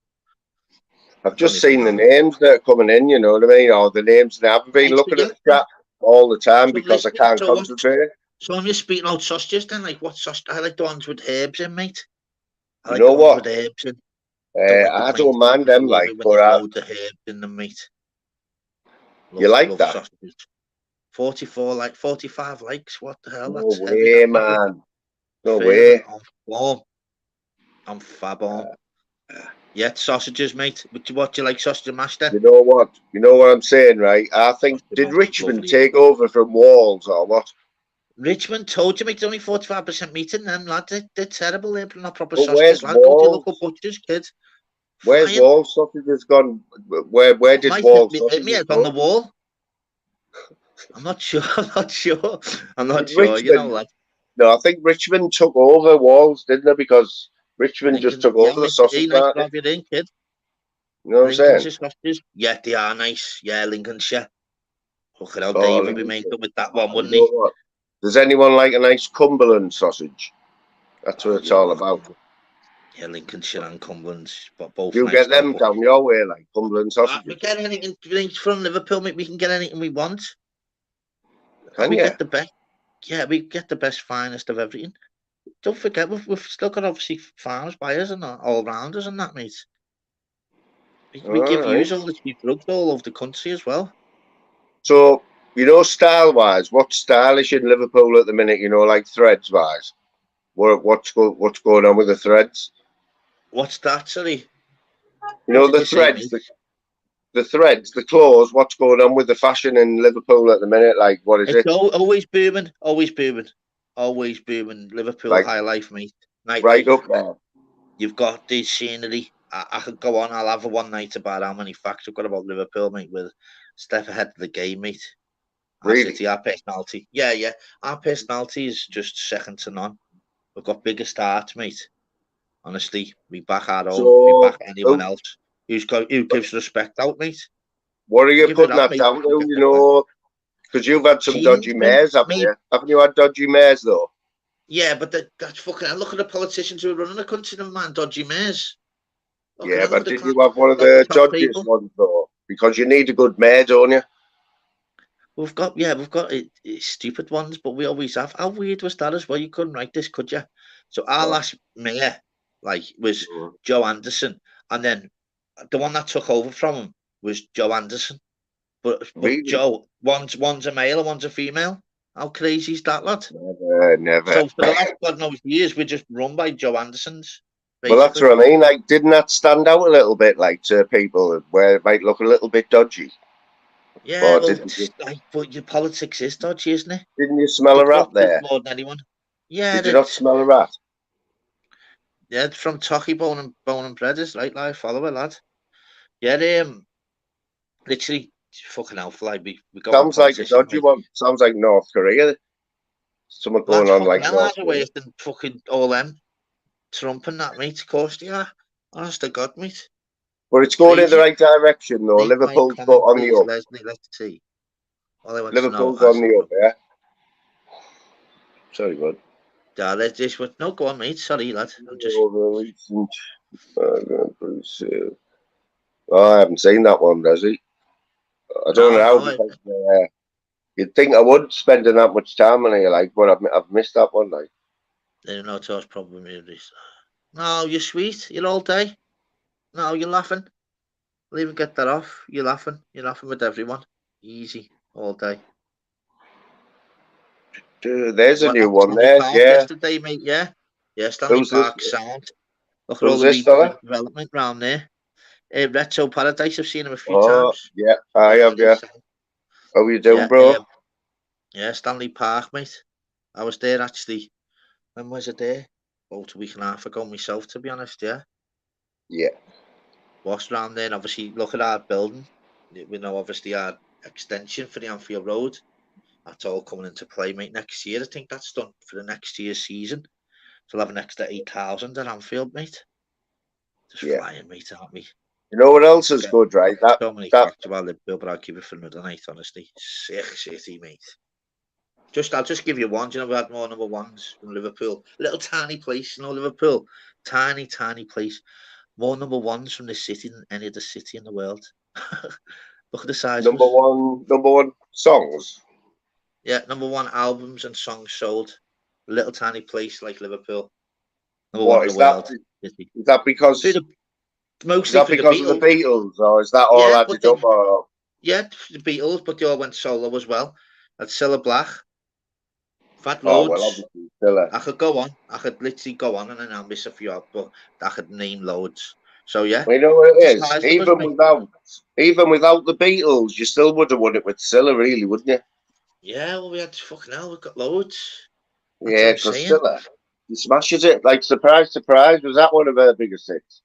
I've I don't just even seen the know. names that are coming in, you know what I mean? Or the names that I haven't been looking at the chat all the time because I can't concentrate. So I'm just speaking out sausages then, like what sausage? I like the ones with herbs in, mate. I You like know the ones with what? herbs in. Don't like the I plain don't mind sausages. I them, love like, it when but there's loads of herbs in them, mate. you like Love that? sausages. 44, like 45 likes. What the hell? No That's heavy. way, That people man. No fame way. on form. I'm fab on. Yeah, sausages, mate. What do you like, sausage master? You know what? You know what I'm saying, right? I think, Sausage did master's Richmond lovely, take mate. over from Walls or what? Richmond told you, mate, it's only 45% meat in them, lads. They're terrible. They're not proper But sausages, where's lad. Go to your local Walls? butchers, kids. Where's Flying. Walls sausages gone? Where did Might hit Walls me, sausages it's on the go? wall. I'm not sure. I'm not sure. I'm not Did sure. You know, Richmond? lad. No, I think Richmond took over Walls, didn't they? Because Richmond just Lincoln, took yeah, over the mate. sausage Hey, nice to market. have you in, kid. You know what I'm saying? Lincolnshire sausages. Yeah, they are nice. Yeah, Lincolnshire. Look at how Oh, Dave would be made Lincolnshire. up with that one, You wouldn't know he? what? Does anyone like a nice Cumberland sausage? That's what Oh, it's yeah, all well, about. yeah, Lincolnshire and Cumberland's, but both You nice get though. them But down your way, like Cumberland we sausages. get anything from Liverpool, mate. We can get anything we want. Can We you? get the best. Yeah, we get the best, finest of everything. Don't forget, we've still got obviously farmers, buyers, and all rounders and that, mate. We All give right. yous all the cheap drugs all over the country as well. So, you know, style-wise, what's stylish in Liverpool at the minute? You know, like threads-wise. What's going on with the threads? What's that, sorry? You What know, did the you say, threads, mate? the threads, the clothes. What's going on with the fashion in Liverpool at the minute? Like, what is It's it? always booming, always booming, always booming. Liverpool Like, high life, mate. right Nightlife. up there. You've got the scenery. I could go on. I'll have a one night about how many facts I've got about Liverpool, mate. With step ahead of the game, mate. Our Really? city, our personality. Yeah, yeah. Our personality is just second to none. We've got bigger starts, mate. Honestly, we back our own. We back So, anyone else who gives respect out, mate. what are We you give it putting out, that mate. down We to? get You respect. know, because you've had some dodgy Teams, mate. mares, haven't you? Haven't you had dodgy mares though? Yeah, but that's fucking. Look at the politicians who are running the country, them man, dodgy mayors. Look Yeah, at but the did clown you have one of at the the top dodgiest table. ones though? Because you need a good mare, don't you? We've got stupid ones, but we always have. How weird was that as well? You couldn't write this, could you? So our Oh, last mayor, like, was no. Joe Anderson, and then the one that took over from him was Joe Anderson. But Really? Joe, one's a male and one's a female. How crazy is that, lad? Never. So for the last God knows years, we're just run by Joe Andersons, Well, that's basically. what I mean. Like, didn't that stand out a little bit, like to people where it might look a little bit dodgy? Yeah, Or well, didn't you? but your politics is dodgy, isn't it? Didn't you smell The a rat corrupted there? more than anyone. Yeah, Did you not that. smell a rat? Yeah, it's from Tocky Bone and Bread is right, like follower lad. Yeah, literally fucking alpha like we go on Sounds like a politicians dodgy like, one. Sounds like North Korea. Something going lads, on fucking like hell North out of Korea. ways than fucking all them Trump and that, mate. Of course they are. Honest to God, mate. But it's going in the Crazy. right direction, though. Leave my Liverpool's got comment, on the please, up. Leslie. Let's see. All I want to know Liverpool's on as the up, yeah. Sorry, bud. yeah, let's just no go on, mate. Sorry, lad. I'm just Over recent. Oh, I haven't seen that one, does he? I don't know how no. because You'd think I would spending that much time on it, like, but I've missed that one, like. There's no toast problem with this. No, you're sweet. You're all day. No, you're laughing. I'll even get that off. You're laughing. You're laughing with everyone. Easy. All day. Dude, there's a What new at one Stanley there, Park yeah. yesterday, mate? Yeah. Yeah, Stanley Who's this? Park sound. Look at all Who's the this fella? redevelopment round there. Retro Paradise, I've seen him a few Oh, times. yeah, I Yeah, have, yeah. How you doing, yeah, bro? yeah, Stanley Park, mate. I was there actually. When was I there? About a week and a half ago myself, to be honest, yeah. Yeah, Walked around there and obviously look at our building. We know obviously our extension for the Anfield Road. That's all coming into play, mate, next year. I think that's done for the next year's season. So we'll have an extra 8,000 at Anfield, mate. Just yeah. flying, mate, aren't we? You know what else is Okay. good, right? So many That facts about Liverpool, but I'll keep it for another night, honestly. Sick city, mate. I'll just give you one. Do you know we had more number ones from Liverpool? Little tiny place, Liverpool. Tiny, tiny place. More number ones from this city than any other city in the world. Look at the size of us. number one songs. Yeah, number one albums and songs sold. A little tiny place like Liverpool. Number one What in the is that? world. City. Is that Through because the, is mostly that through the because of the Beatles. Beatles, or is that all Yeah, but added they, up? Or yeah, the Beatles, but they all went solo as well. Had Cilla Black. I've had oh well, loads. obviously Stiller. I could go on. I could literally go on and then I'll miss a few out, but I could name loads. So yeah, Well, you know what it the is. size of us, mate. Even without the Beatles, you still would have won it with Stiller, really, wouldn't you? Yeah, well, we had fucking hell. We've got loads. That's what Yeah, I'm because saying. Stiller, he smashes it. Like surprise, surprise. Was that one of her biggest hits?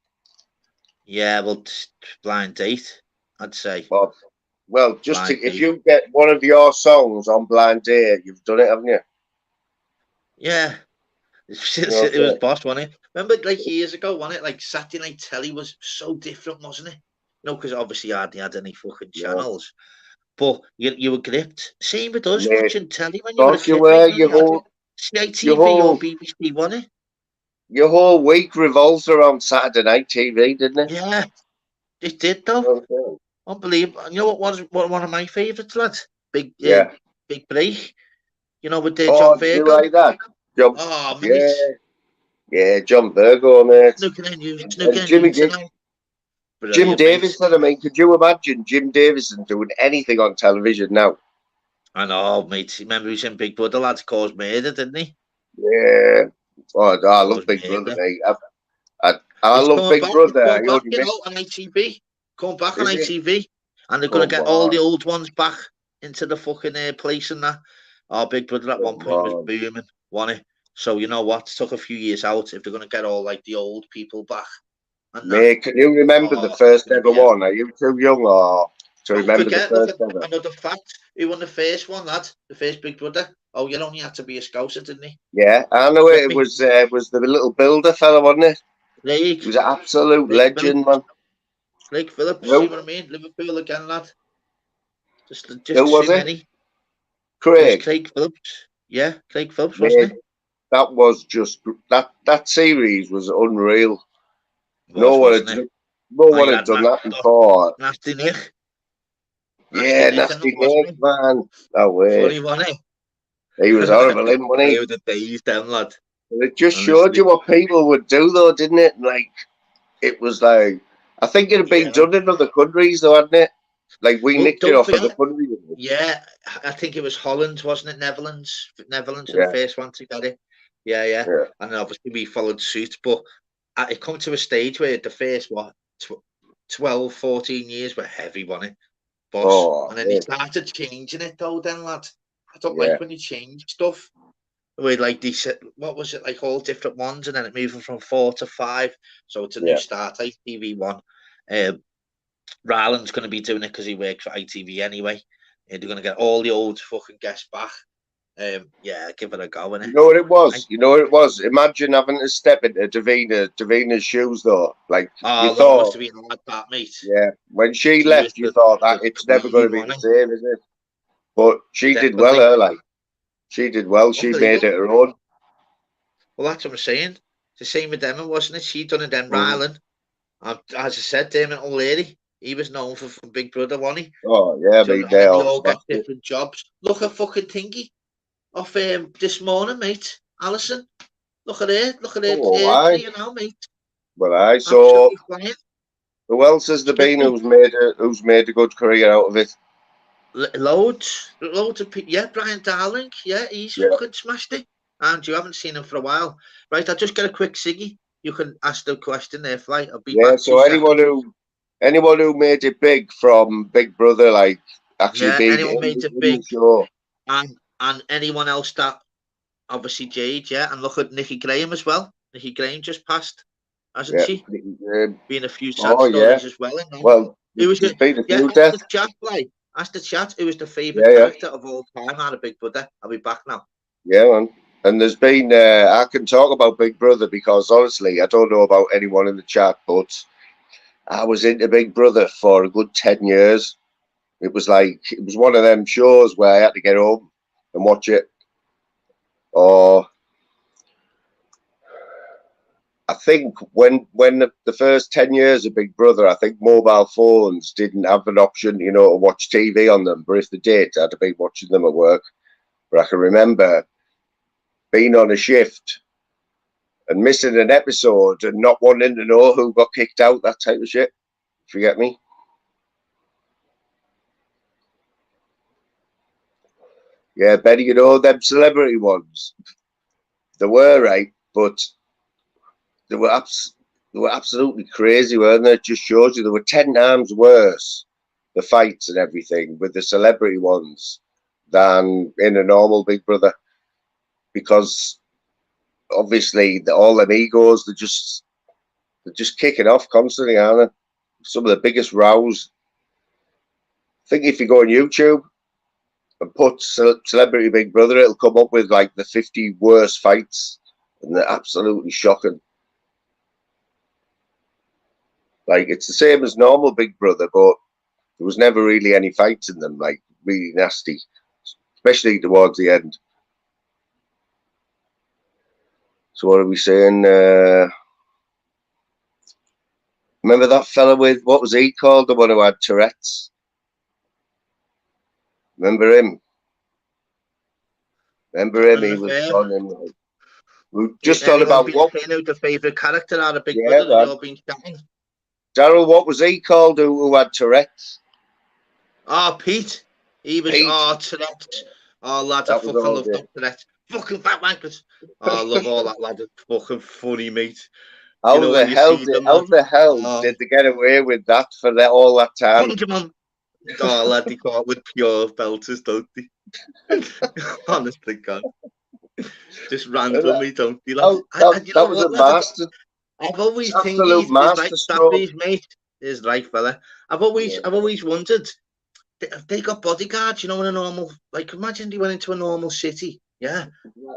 Yeah, well, blind date. I'd say Well, well, blind if date. you get one of your songs on Blind Date, you've done it, haven't you? Yeah, You know what it I'm was saying? boss, wasn't it? Remember, like years ago, wasn't it? Like Saturday Night Telly was so different, wasn't it? Because obviously I hardly had any fucking No, channels, but you were gripped. Same with us mate. watching telly when you were a Thought you kid, mate. were You only had your CITV or whole BBC, wasn't it? your whole week revolves around Saturday night TV, didn't it? Yeah, it did though. You know what I'm saying? Unbelievable. You know what was one of my favourites, lads? Yeah. Big break. With Oh, John did you Virgo. like that? John, Oh, mate. yeah, yeah, John Virgo, mate, Snooking and and you Jimmy G tonight. Jim Brilliant, mate. Davison. I mean, could you imagine Jim Davison doing anything on television now? I know, mate. Remember he was in Big Brother, lads, caused murder, didn't he? Yeah. Oh, I love Caused Big Brother, murder. mate. I It's love coming Big back. It's Brother. I coming back, only miss. on ITV. Coming back on Is it? ITV. And they're going to Come get all the on, old ones back into the fucking place and that. Our Big Brother at one come point was on. booming, wasn't it? So you know what? It took a few years out. If they're going to get all like the old people back and that, Mate, can you remember the oh, it's first going to ever be one? Are you too young or to don't remember the forget, look first at ever? another fact. Who won the first one, lad? The first Big Brother. Oh, you only had to be a scouser, didn't he? Yeah, I know Get it me? was the little builder fella, wasn't it? Craig. He was an absolute Craig legend, Phillips. man. Craig Phillips, see Who? what I mean? Liverpool again, lad. Who Just was too it? many. It was Craig. Craig Phillips. Yeah, Craig Phillips, wasn't Mate, it? that was just that series was unreal. It was, wasn't it? No Oh, one you had had done that before. Nasty Nick. Nasty Yeah, Nick and that, Nasty wasn't Nick, it? man. No way. Funny, wasn't it? He was horrible, him, wasn't They he? were the days, them, lad. But it just showed Honestly. you what people would do, though, didn't it? Like, it was like, I think it had been Yeah. done in other countries, though, hadn't it? Like, we Well, nicked it don't off other forget. countries. Yeah, I think it was Holland, wasn't it? Netherlands were the Yeah, first one to get it. Yeah, yeah. yeah. And then obviously we followed suit. But it come to a stage where the first, 12, 14 years were heavy, wasn't it? Boss. Oh, And then they yeah. started changing it, though, then, lad. I don't Yeah. like when you change stuff. Where, like, they said, what was it, like, all different ones, and then it moving from 4 to 5. So it's a new Yeah. start, ITV1. Ryland's going to be doing it because he works for ITV anyway. And they're going to get all the old fucking guests back. Yeah, give it a go, innit? You know what it was? You know what it was? Imagine having to step into Davina's shoes, though. Like, you Oh, well, it must thought, have been like that, mate. yeah, when she She was left, you thought that the it's never going to queen, be the wasn't same, is it? But she it? did well, Definitely. her, like. She did well. She made Unbelievable. it her own. Well, that's what I'm saying. It's the same with Emma, wasn't it? She done it then, Mm. Ryland. As I said, Damon O'Leary. He was known for Big Brother, wasn't he? Oh yeah, I So, mean and they then they all all get smashed it. different jobs. Look at fucking Thingy off this morning, mate. Alison. Look at her. Look at Oh, her aye. career now, mate. Well, aye. So Absolutely flying. who else has there been Skippy. who's made a good career out of it? Loads of people. Yeah, Brian Darling. Yeah, he's Yeah. fucking smashed it. And you haven't seen him for a while. Right, I'll just get a quick ciggy. You can ask the question there, Flight. I'll be Yeah. back So 2 seconds. anyone who made it big from Big Brother, like actually Yeah, being anyone made it in the big. show. And anyone else that obviously Jade, yeah. And look at Nikki Graham as well. Nikki Graham just passed, hasn't Yeah. she? Been a few sad Oh yeah. stories as well. Well, Who was there's it? been a Yeah, few ask the deaths. chat, like. Ask the chat who was the favourite Yeah, yeah, character of all time out of Big Brother. I'll be back now. yeah, man. And there's been I can talk about Big Brother because honestly, I don't know about anyone in the chat, but I was into Big Brother for a good 10 years. It was one of them shows where I had to get home and watch it. Or I think when the first 10 years of Big Brother, I think mobile phones didn't have an option, to watch TV on them. But if they did, I'd have been watching them at work. But I can remember being on a shift and missing an episode and not wanting to know who got kicked out, that type of shit. If you get me? Yeah, Betty, them celebrity ones. They were right, but they were absolutely crazy, weren't they? It just shows you they were 10 times worse, the fights and everything, with the celebrity ones than in a normal Big Brother. Because obviously all them egos, they're just kicking off constantly, aren't they? Some of the biggest rows. I think if you go on YouTube and put Celebrity Big Brother, it'll come up with like the 50 worst fights, and they're absolutely shocking. Like it's the same as normal Big Brother, but there was never really any fights in them, like really nasty, especially towards the end. So what are we saying? Remember that fella with, what was he called? The one who had Tourette's. Remember him? Remember him? He was on him. We just on Anyone about been what? saying who's the favourite character out of Big Yeah, Brother? They've man. all been chatting. Daryl, what was he called who had Tourette's? Oh, Pete. He was, Pete. Tourette's. Oh, lads, I That was fucking all love good. that Tourette's. Fucking fat wankers. Oh, I love all that, lad. It's fucking funny, mate. How When the you hell see them, lad. did they get away with that for all that time? Punch him on. Oh, lad, they caught with pure belters, don't they? Honestly, God. Just randomly, don't they, lad? That was a master. I've always think Absolute he's like masterstroke. Staffy's mate. Is right, fella. I've always wondered. They got bodyguards, in a normal. Like, imagine they went into a normal city, yeah,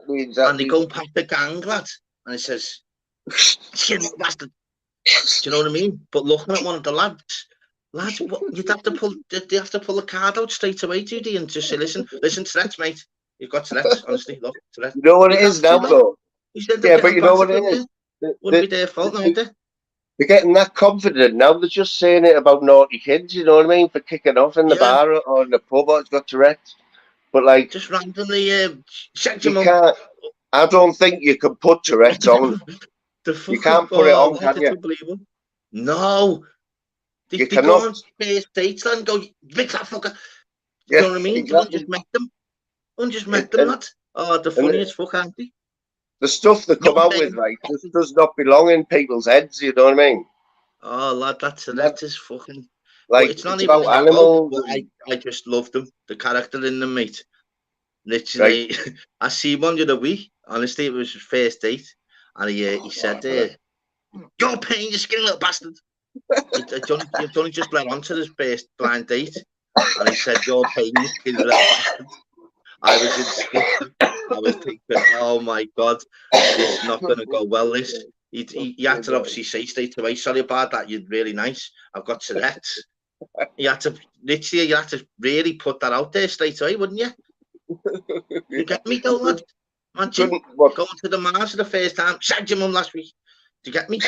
Exactly. and they go past the gang, lad, and it says, "Chin bastard." Do you know what I mean? But looking at one of the lads, you'd have to pull. They have to pull the card out straight away, do they? And just say, "Listen, Tourette's, mate. You've got Tourette's. Honestly, look, Tourette's." You know what it is now, though? You said Yeah, but you know what it is? Wouldn't be their fault, would they? They're getting that confident now. They're just saying it about naughty kids. You know what I mean? For kicking off in the bar or in the pub, or it's got Tourette's. But like, just randomly, you can't. I don't think you can put Tourette's on. You can't put it on, can you? No. They go on first dates and go, "Big fat fucker." You know what I mean? Exactly. One just met them, lad. Oh, the funniest fuck, aren't they? The stuff they come out with, like, just does not belong in people's heads. You know what I mean? Oh, lad, that is fucking. Like, it's not it's even about animals. I just love them. The character in them, mate. Literally, right. I see one the other week. Honestly, it was his first date, and he said, "You're paying, you skinny little bastard." You've only just led on to this first blind date, and he said, "You're paying, you skinny little bastard." I was in disgusted. I was thinking, "Oh my God, this is not going to go well." This he had to obviously say straight away, "Sorry about that. You're really nice. I've got Tourette's." You had to really put that out there straight away, wouldn't you? You get me though, lad? Imagine going to the Mars for the first time. Shagged your mum last week. Do you get me?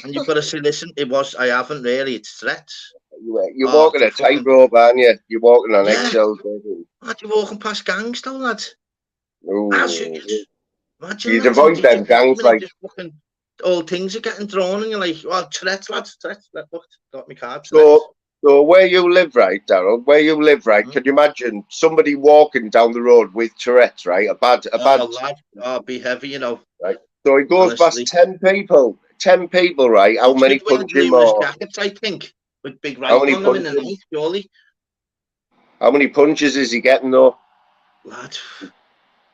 And you've got to say, listen, I haven't really, it's threats. You're walking a tightrope, aren't you? You're walking on eggshells. Lad, you're walking past gangs though, lad. Imagine You'd that. avoid them gangs, like. Just fucking, all things are getting drawn, and you're like, well, threats, lads, threats. Look, got me card. So where you live, right, Darryl? Where you live, right? Can you imagine somebody walking down the road with Tourette's, right? A bad. Lad, be heavy, you know. Right. So he goes past 10 people. 10 people, right? How many punch him? Jackets, I think, with big writing on them in the night, surely. How many punches is he getting though? Lad,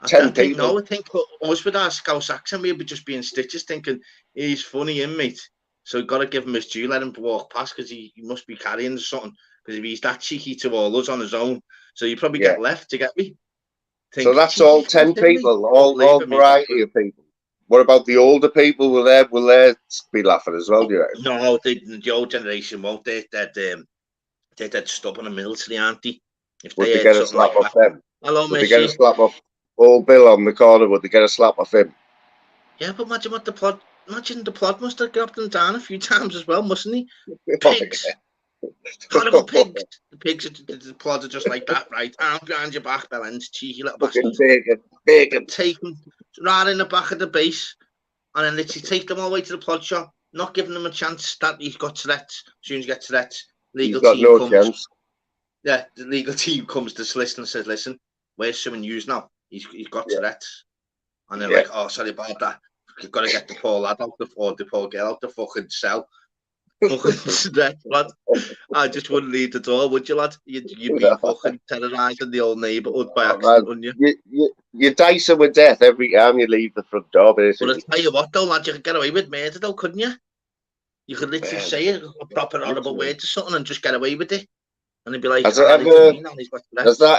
10 people. I think us with our Scouse accent, we'd be just being stitches, thinking he's funny, mate. So got to give him his due, let him walk past, because he must be carrying something. Because if he's that cheeky to all us on his own, so you probably get left to get me. So that's all 10 people, all variety of people. What about the older people? Will they be laughing as well? Do you reckon? No, the old generation won't. They're dead stubborn and military, aren't they? If would they get a slap off them? Hello, would they get a slap off old Bill on the corner? Would they get a slap off him? Yeah, but imagine the plod must have grabbed them down a few times as well, mustn't he? Pigs. Horrible pigs. The pigs, the plod are just like that, right? Arm behind your back, bell ends, cheeky little bastards. Bacon. Take them right in the back of the base, and then literally take them all the way to the plod shop, not giving them a chance that he's got threats. As soon as you get threats, legal team comes. Chance. Yeah, the legal team comes to solicitor and says, listen, where's someone used now? He's got threats. And they're like, oh, sorry about that. You've got to get the poor lad out, the poor girl out the fucking cell. Lad. I just wouldn't leave the door, would you, lad? You'd be fucking terrorising the old neighbourhood by accident, wouldn't you? You're dicing with death every time you leave the front door, basically. But I tell you what, though, lad, you could get away with murder, though, couldn't you? You could literally say a proper horrible word to something and just get away with it. And they'd be like, has that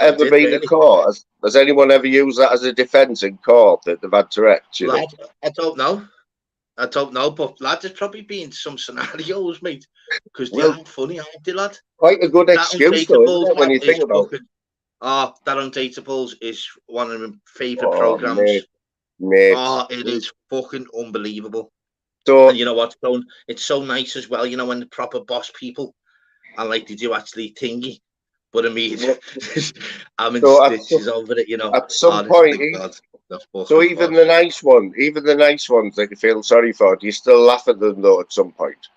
ever been a court? Has anyone ever used that as a defence in court that they've had Tourette's? Lad, I don't know. But lad, there's probably been some scenarios, mate, because they are funny, aren't they, lad? Quite a good excuse, though, isn't it, when you think about it? Oh, that Undateables is one of my favourite programmes. Mate. Oh, it is fucking unbelievable. So, and you know what? It's so nice as well, you know, when the proper boss people, and like they do actually thingy. But I mean, I'm in stitches over it, you know. At some point, so even the nice ones that you feel sorry for, do you still laugh at them though at some point?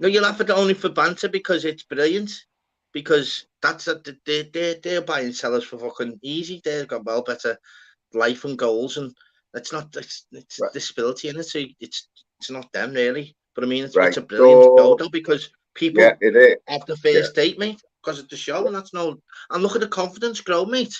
No, you laugh at it only for banter because it's brilliant. Because that's they're buying sellers for fucking easy. They've got well better life and goals, and it's disability in it. So it's not them really. But I mean, it's a brilliant show though, because people have the first date, mate, because of the show, and that's no. And look at the confidence grow, mate.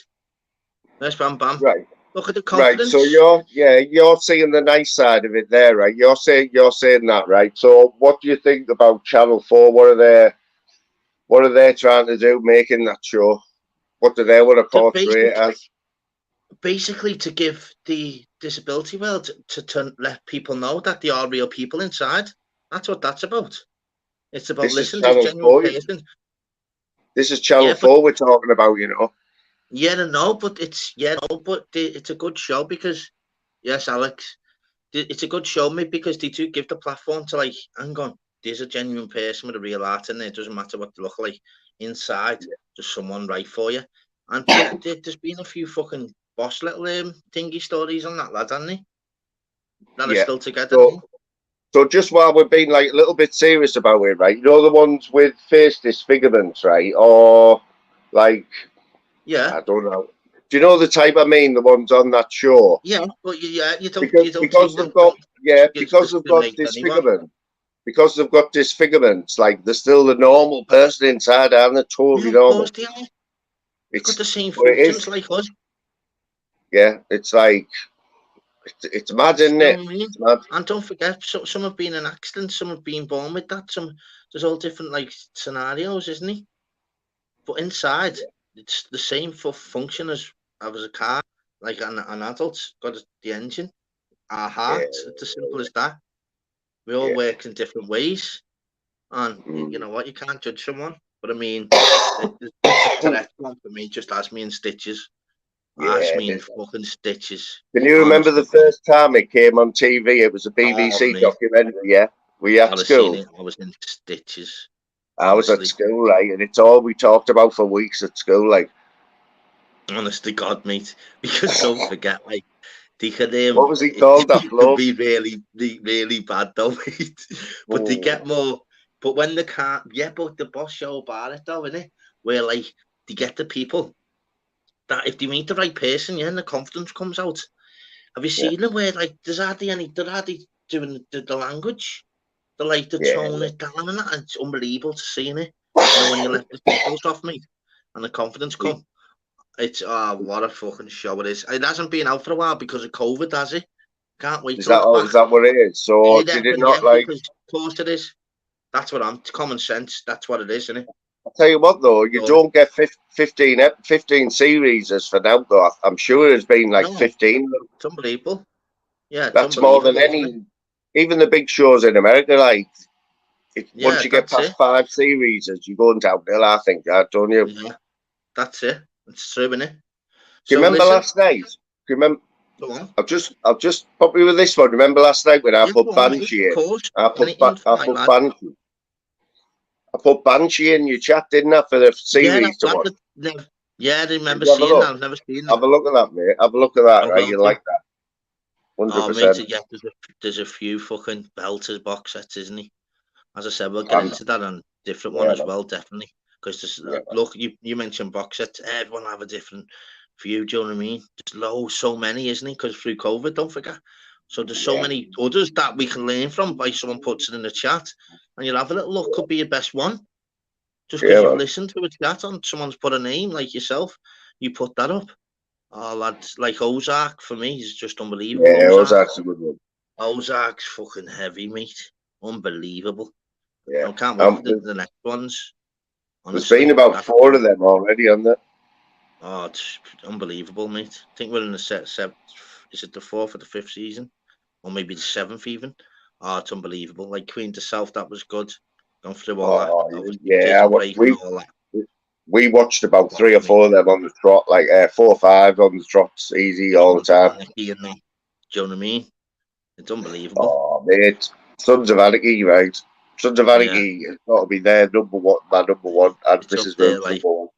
There's Bam Bam. Right. Look at the confidence. Right. So you're seeing the nice side of it there, right? You're saying that, right? So what do you think about Channel 4? What are they trying to do making that show? What do they want to portray it as? Basically, to give the disability world to let people know that there are real people inside. That's what that's about. It's about listening to genuine person. This is Channel 4 we're talking about, you know. Yeah, no, but it's a good show because, yes, Alex, it's a good show, mate, because they do give the platform to, like, hang on, there's a genuine person with a real heart in there. It doesn't matter what they look like inside. There's someone right for you. And there's been a few fucking boss little thingy stories on that, lad, hasn't they? That are still together. So just while we're being like a little bit serious about it, right? You know the ones with face disfigurements, right? Or like, I don't know. Do you know the type I mean? The ones on that show. Yeah, but you don't because they've got disfigurement. Because they've got disfigurements, like they're still the normal person inside, and they're totally normal. It's got the same functions like us. Yeah, it's like. It's mad, isn't it? It's mad. And don't forget, some have been in accidents, some have been born with that. There's all different like scenarios, isn't it? But inside, it's the same function as a car, like an adult's got the engine, our heart. It's as simple as that. We all work in different ways, and you know what? You can't judge someone. But I mean, the one for me just has me in stitches. Yeah, me in fucking stitches. Can you remember the first time it came on TV? It was a BBC documentary, yeah? Were you at school? Seen it. I was in stitches. I was at school, right? And it's all we talked about for weeks at school, like. Honest to God, mate. Because don't forget, like, they could What was he called? That could bloke? be really bad though, mate. But they get more. But when they can't, but the boss show about it though, innit? Where like they get the people that if they meet the right person, and the confidence comes out. Have you seen it where like they're hardly doing the language? They're like they're throwing it down and that. It's unbelievable to see it. When you let the tempos off, mate, and the confidence come. It's what a fucking show it is. It hasn't been out for a while because of COVID, has it? Can't wait. Is that what it is? So did it not like? Because, of course it is. That's what common sense. That's what it is, isn't it? I'll tell you what though, you don't get 15 series for now though. I'm sure there's been like 15. It's unbelievable. Yeah, that's more than any. Even the big shows in America, like once you get past 5 series, you go downhill. I think, don't you? Yeah, that's it. It's true, isn't it? Do you remember last night? Do you remember? Go on. I'll just pop you with this one. Remember last night when I put Banshee in? I put Banshee in your chat, didn't I, for the series to watch? Yeah, I remember seeing that. I've never seen that. Have a look at that, mate. Have a look at that, right? You like that? 100%. Yeah, there's a few fucking belters box sets, isn't he? As I said, we'll get into that and different one as well, definitely. Because look, you mentioned box sets. Everyone have a different view. Do you know what I mean? There's so many, isn't it? Because through COVID, don't forget. So there's so many others that we can learn from by someone puts it in the chat, and you'll have a little look. Could be your best one. Just because you listen to a chat on someone's put a name like yourself, you put that up. Oh, lads, like Ozark for me is just unbelievable. Yeah, Ozark's a good one. Ozark's fucking heavy, mate. Unbelievable. Yeah, I can't wait for the next ones. Honestly, there's been about 4 of them already, hasn't there? Oh, it's unbelievable, mate. I think we're in the seventh. Is it the 4th or the 5th season, or maybe the 7th even? Oh, it's unbelievable. Like Queen to South, that was good. Gone through all that. Yeah, we watched about 3 or 4 of them on the trot, like 4 or 5 on the trots, easy all the time. Do you know what I mean? It's unbelievable. Oh, mate, Sons of Anarchy, right? Sons of Anarchy has got to be their number one, and Mrs. Room's number one.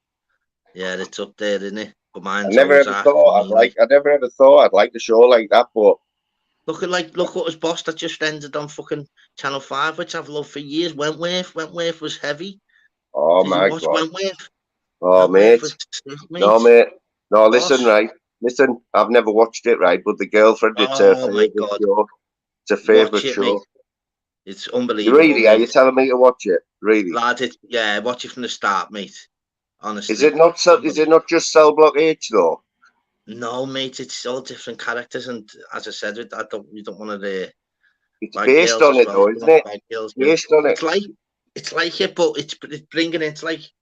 Yeah, it's up there, isn't it? But I never ever thought I'd like a show like that, but look what his boss that just ended on fucking Channel 5, which I've loved for years. Wentworth was heavy. Oh my God. Wentworth? Oh mate. No mate. No, listen, I've never watched it, right? But the girlfriend, it's her favourite show. It's a favourite show. Mate. It's unbelievable. Really? Are you telling me to watch it? Really? Lad, watch it from the start, mate. Honestly. Is it not just Cell Block H though? No, mate, it's all different characters, and as I said, we don't want to. It's based on it, though, isn't it? Based on it. It's like it, but it's bringing it like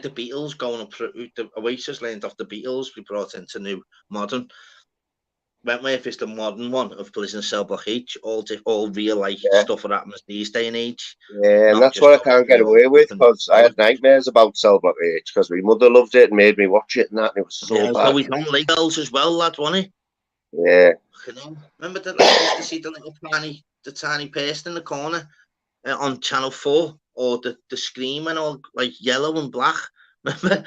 the Beatles going up through the Oasis learned off the Beatles. We brought into new modern. Wentworth is the modern one of Prison Cell Block H, all real life stuff that happens these day and age. Yeah, and that's what I can't get away with because I had nightmares about Cell Block H because my mother loved it and made me watch it and that, and it was so bad. So we don't like girls as well, lad, wasn't it? Yeah. Remember that I used to see the tiny person in the corner on Channel 4 or the screen and all like yellow and black. Remember?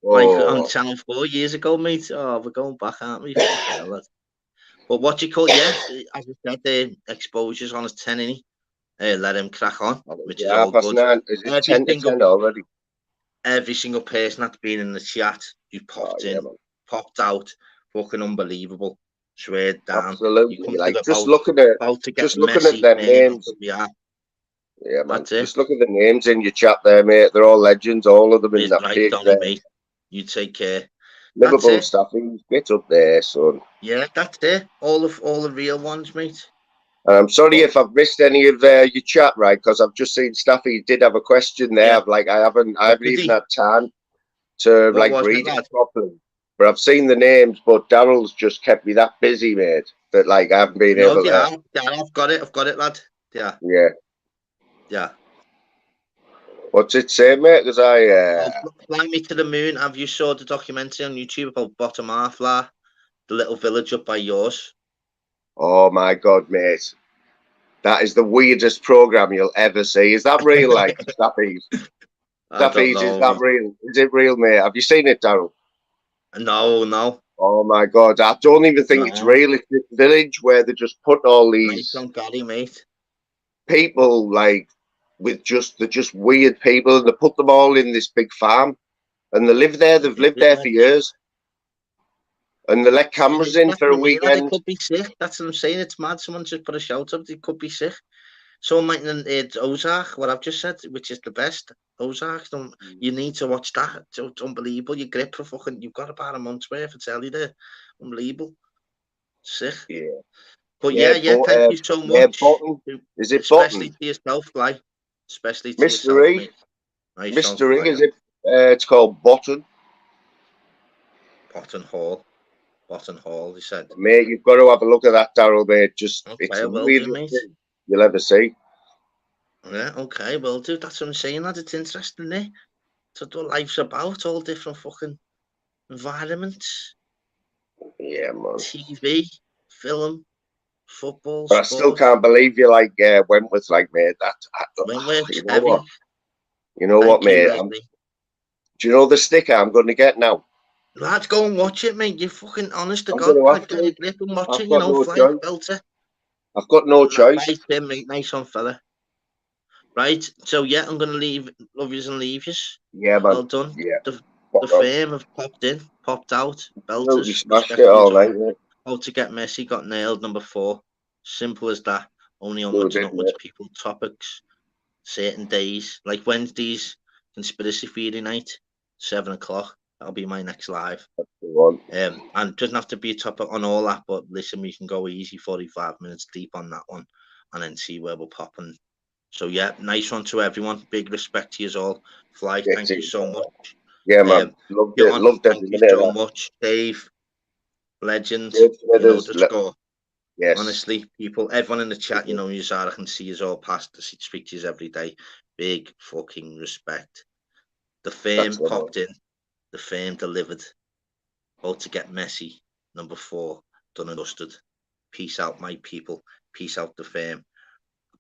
Like on Channel 4 years ago, mate. Oh, we're going back, aren't we? But what you call, as I said, the exposure's on his 10, innit? Let him crack on, which is all good. 9. Is it 10 to 10 already? Every single person that's been in the chat who popped out, fucking unbelievable. Swear down. Absolutely. Like just looking at their names. Yeah, man. Just look at the names in your chat there, mate. They're all legends, all of them in that page there. Mate. You take care. Liverpool Staffing, get up there, son. Yeah, that's it. All the real ones, mate. And I'm sorry if I've missed any of your chat, right? Because I've just seen Staffy did have a question there. Yeah. I haven't even had time to read it properly. But I've seen the names, but Daryl's just kept me that busy, mate, that I haven't been able to. Yeah, I've got it, lad. Yeah. Yeah. Yeah. What's it say, mate? Because Fly Me to the Moon. Have you saw the documentary on YouTube about Bottom Half, the little village up by yours? oh my God, mate. That is the weirdest program you'll ever see. Is that real, like, Staffies? I don't Staffies, is know. that real? Is it real, mate? Have you seen it, Daryl? No. Oh my God, I don't even think it's No. real. It's this village where they just put all Nice these on Gary, mate. people, like, they're just weird people, and they put them all in this big farm, and they live there. They've lived there for years, and they let cameras in for a They weekend. could be sick. That's what I'm saying. It's mad. Someone just put a shout up. They could be sick. Someone might it's Ozark, what I've just said, which is the best. Ozark, you need to watch that. It's unbelievable. You grip for fucking. You've got about a month's worth of telly there. Unbelievable. Sick. Yeah, But yeah, yeah. but Thank you so yeah, much. Button. Is it Especially Button? to yourself, Fly. Especially to yourself, Mystery, mate. Nice on Mystery. Fly. Is it? It's called Button. Botton Hall. Botton Hall, he said. Mate, you've got to have a look at that, Daryl, mate. It's Okay, I the will do, weirdest mate. thing you'll ever see. Yeah, okay, will do. That's what I'm saying, lad. It's interesting, eh? That's what life's about, all different fucking environments. Yeah, man. TV, film, football, But I still sport. can't believe you like went with like, mate. Wentworth's You know heavy. what? You know what, Thank you, mate? Leslie. Do you know the sticker I'm going to get now? Lads, go and watch it, mate. You're fucking honest to I'm going God. to have Get a to. grip and watch I've it, got no Fly choice. belter. I've got no choice. Right, then, mate. Nice on, fella. Right, so yeah, I'm going to love yous and leave yous. Yeah, man. Well done. Yeah. The fame have popped out. Absolutely Belters, smashed it respect to all yous night, all. mate. How to Get Messi got nailed, number 4. Simple as that. Only on Good, much and isn't upwards it? people topics. Certain days, like Wednesdays, conspiracy theory night, 7 o'clock. That'll be my next live. That's the one. And it doesn't have to be a topic on all that, but listen, we can go easy 45 minutes deep on that one and then see where we're popping. So yeah, nice one to everyone. Big respect to you all. Fly, It's thank you so much. Yeah, man. Loved it. John, Loved every thank you minute of so that. much. Dave, legend. Dave You know Smithers, the score. yes. Honestly, people, everyone in the chat, you know, you are, I can see you all past to speak to you every day. Big fucking respect. The fame That's the one. popped in. The fame delivered. About to Get Messi, number 4, done and dusted. Peace out, my people. Peace out, the fame.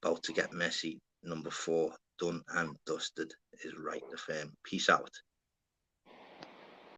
About to Get Messi, number 4, done and dusted is right, the fame. Peace out.